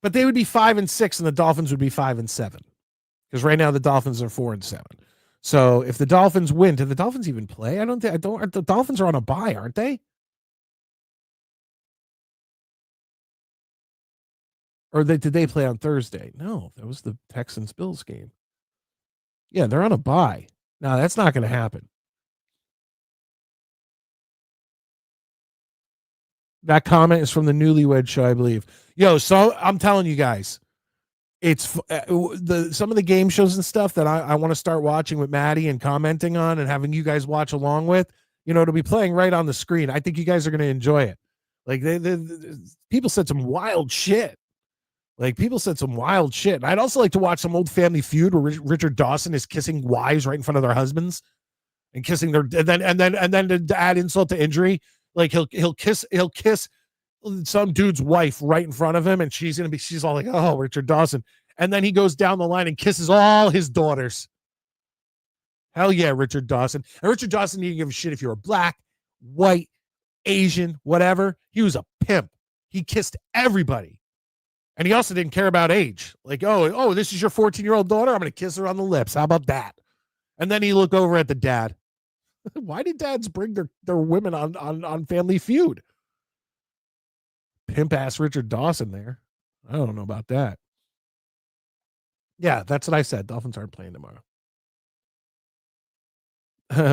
But they would be 5-6, and the Dolphins would be 5-7. Because right now the Dolphins are 4-7. So if the Dolphins win, do the Dolphins even play? The Dolphins are on a bye, aren't they? Or did they play on Thursday? No, that was the Texans-Bills game. Yeah, they're on a bye. No, that's not going to happen. That comment is from the Newlywed Show, I believe. So I'm telling you guys, it's some of the game shows and stuff that I want to start watching with Maddie and commenting on and having you guys watch along with. It'll be playing right on the screen. I think you guys are going to enjoy it. Like people said some wild shit. And I'd also like to watch some old Family Feud where Richard Dawson is kissing wives right in front of their husbands and kissing their, and then to add insult to injury, like he'll kiss some dude's wife right in front of him, and she's all like, oh, Richard Dawson. And then he goes down the line and kisses all his daughters. Hell yeah, Richard Dawson. And Richard Dawson didn't give a shit if you were black, white, Asian, whatever. He was a pimp. He kissed everybody. And he also didn't care about age. Like, oh, this is your 14-year-old daughter? I'm going to kiss her on the lips. How about that? And then he looked over at the dad. Why did dads bring their women on Family Feud? pimp ass Richard Dawson there. I don't know about that. Yeah, that's what I said. Dolphins aren't playing tomorrow.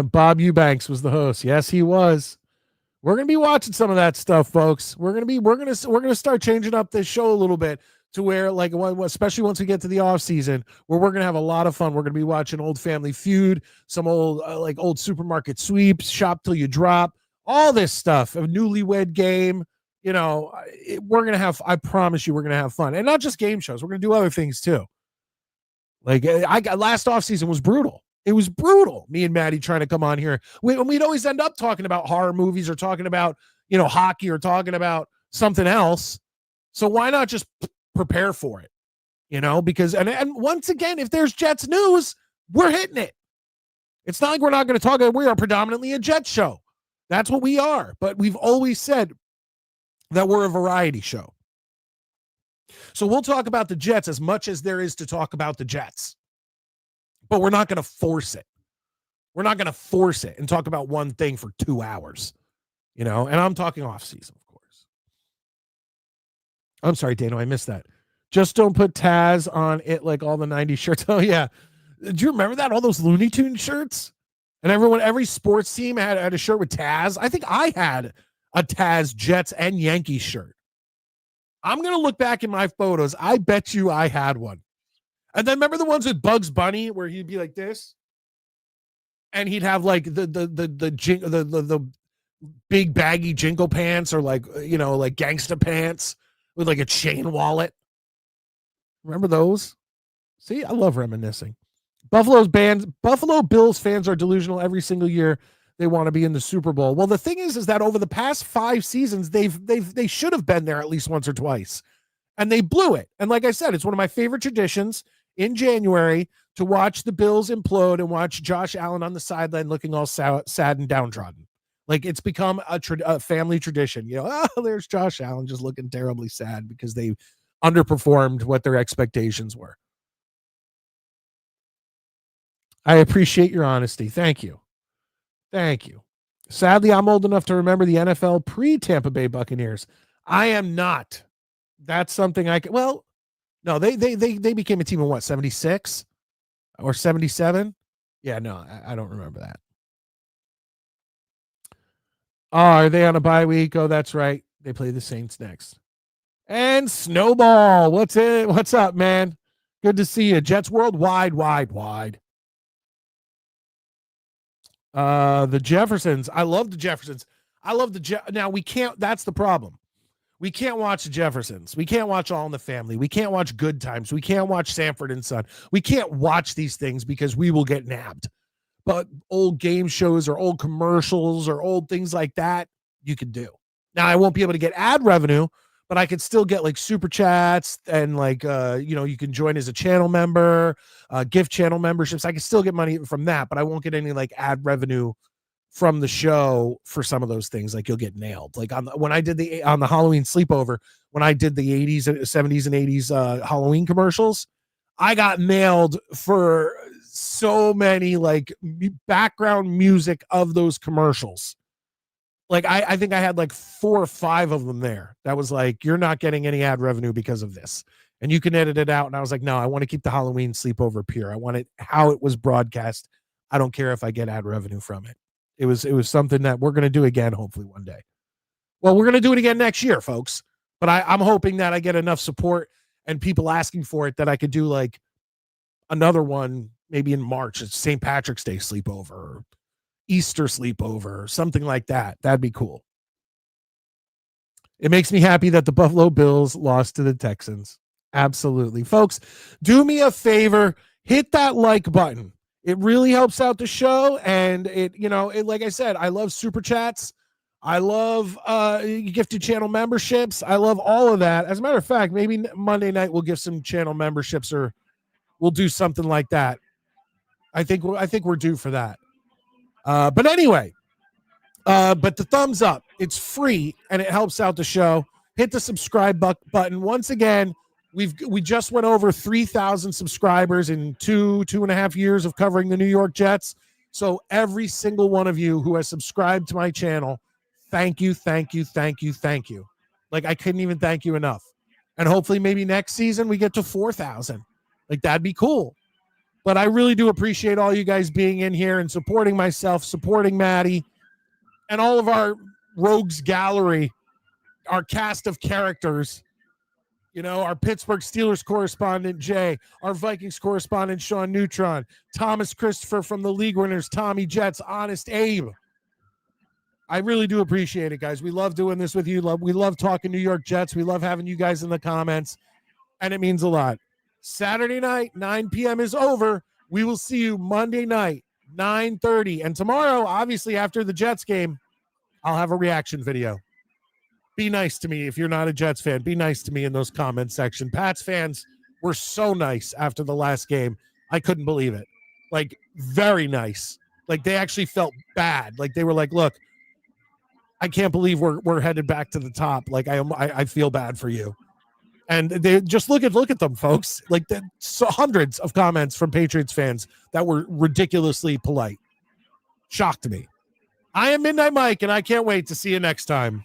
Bob Eubanks was the host. Yes, he was. We're gonna be watching some of that stuff, folks. We're gonna start changing up this show a little bit to where, like, especially once we get to the off season, where we're gonna have a lot of fun. We're gonna be watching old Family Feud, some old like old supermarket sweeps, Shop Till You Drop, all this stuff. A Newlywed Game. You know, we're gonna have. I promise you, we're gonna have fun, and not just game shows. We're gonna do other things too. Like I got last off season was brutal. It was brutal. Me and Maddie trying to come on here. We'd always end up talking about horror movies or talking about, you know, hockey or talking about something else. So why not just prepare for it? You know, because and once again, if there's Jets news, we're hitting it. It's not like we're not going to talk. We are predominantly a Jets show. That's what we are. But we've always said that we're a variety show. So we'll talk about the Jets as much as there is to talk about the Jets. But we're not going to force it. We're not going to force it and talk about one thing for 2 hours, you know, and I'm talking off season, of course. I'm sorry, Dano, I missed that. Just don't put Taz on it like all the 90s shirts. Oh, yeah. Do you remember that? All those Looney Tunes shirts? And every sports team had a shirt with Taz. I think I had a Taz Jets and Yankees shirt. I'm going to look back in my photos. I bet you I had one. And then remember the ones with Bugs Bunny where he'd be like this, and he'd have like the big baggy jingle pants, or like, you know, like gangsta pants with like a chain wallet. Remember those? See, I love reminiscing. Buffalo Bills fans are delusional every single year. They want to be in the Super Bowl. Well, the thing is that over the past 5 seasons, they should have been there at least once or twice, and they blew it. And like I said, it's one of my favorite traditions in January to watch the Bills implode and watch Josh Allen on the sideline looking all sad and downtrodden. Like, it's become a family tradition. You know, oh, there's Josh Allen just looking terribly sad because they underperformed what their expectations were. I appreciate your honesty. Thank you. Thank you. Sadly, I'm old enough to remember the NFL pre-Tampa Bay Buccaneers. I am not. That's something I can. Well, no, they became a team in what, 76 or 77? Yeah, no, I don't remember that. Oh, are they on a bye week? Oh, that's right. They play the Saints next. And Snowball, what's it? What's up, man? Good to see you. Jets worldwide, wide. The Jeffersons. I love the Jeffersons. Now we can't. That's the problem. We can't watch the Jeffersons. We can't watch All in the Family. We can't watch Good Times. We can't watch Sanford and Son. We can't watch these things because we will get nabbed. But old game shows or old commercials or old things like that, you can do. Now, I won't be able to get ad revenue, but I could still get like super chats and like, you know, you can join as a channel member, gift channel memberships. I can still get money from that, but I won't get any like ad revenue from the show for some of those things. Like, you'll get nailed. Like when I did on the Halloween sleepover, when I did the 80s and 70s and 80s Halloween commercials, I got nailed for so many like background music of those commercials. Like I think I had like 4 or 5 of them there. That was like, you're not getting any ad revenue because of this. And you can edit it out. And I was like, no, I want to keep the Halloween sleepover pure. I want it how it was broadcast. I don't care if I get ad revenue from it. It was something that we're going to do again, hopefully one day. Well, we're going to do it again next year, folks. But I'm hoping that I get enough support and people asking for it that I could do like another one maybe in March. It's St. Patrick's Day sleepover or Easter sleepover or something like that. That'd be cool. It makes me happy that the Buffalo Bills lost to the Texans. Absolutely. Folks, do me a favor. Hit that like button. It really helps out the show. And it, you know, like I said, I love super chats. I love gifted channel memberships. I love all of that. As a matter of fact, maybe Monday night we'll give some channel memberships or we'll do something like that. I think we're due for that. But anyway, but the thumbs up, it's free and it helps out the show. Hit the subscribe button. Once again, we just went over 3,000 subscribers in 2.5 years of covering the New York Jets. So every single one of you who has subscribed to my channel, thank you. Like, I couldn't even thank you enough. And hopefully maybe next season we get to 4,000. Like, that'd be cool. But I really do appreciate all you guys being in here and supporting myself, supporting Maddie, and all of our rogues gallery, our cast of characters. You know, our Pittsburgh Steelers correspondent, Jay, our Vikings correspondent, Sean Neutron, Thomas Christopher from the League Winners, Tommy Jets, Honest Abe. I really do appreciate it, guys. We love doing this with you. We love talking New York Jets. We love having you guys in the comments, and it means a lot. Saturday night, 9 p.m. is over. We will see you Monday night, 9:30. And tomorrow, obviously, after the Jets game, I'll have a reaction video. Be nice to me if you're not a Jets fan. Be nice to me in those comments section. Pats fans were so nice after the last game. I couldn't believe it. Like, very nice. Like, they actually felt bad. Like, they were like, look, I can't believe we're headed back to the top. Like, I feel bad for you. And they just look at them, folks. Like, so hundreds of comments from Patriots fans that were ridiculously polite. Shocked me. I am Midnight Mike, and I can't wait to see you next time.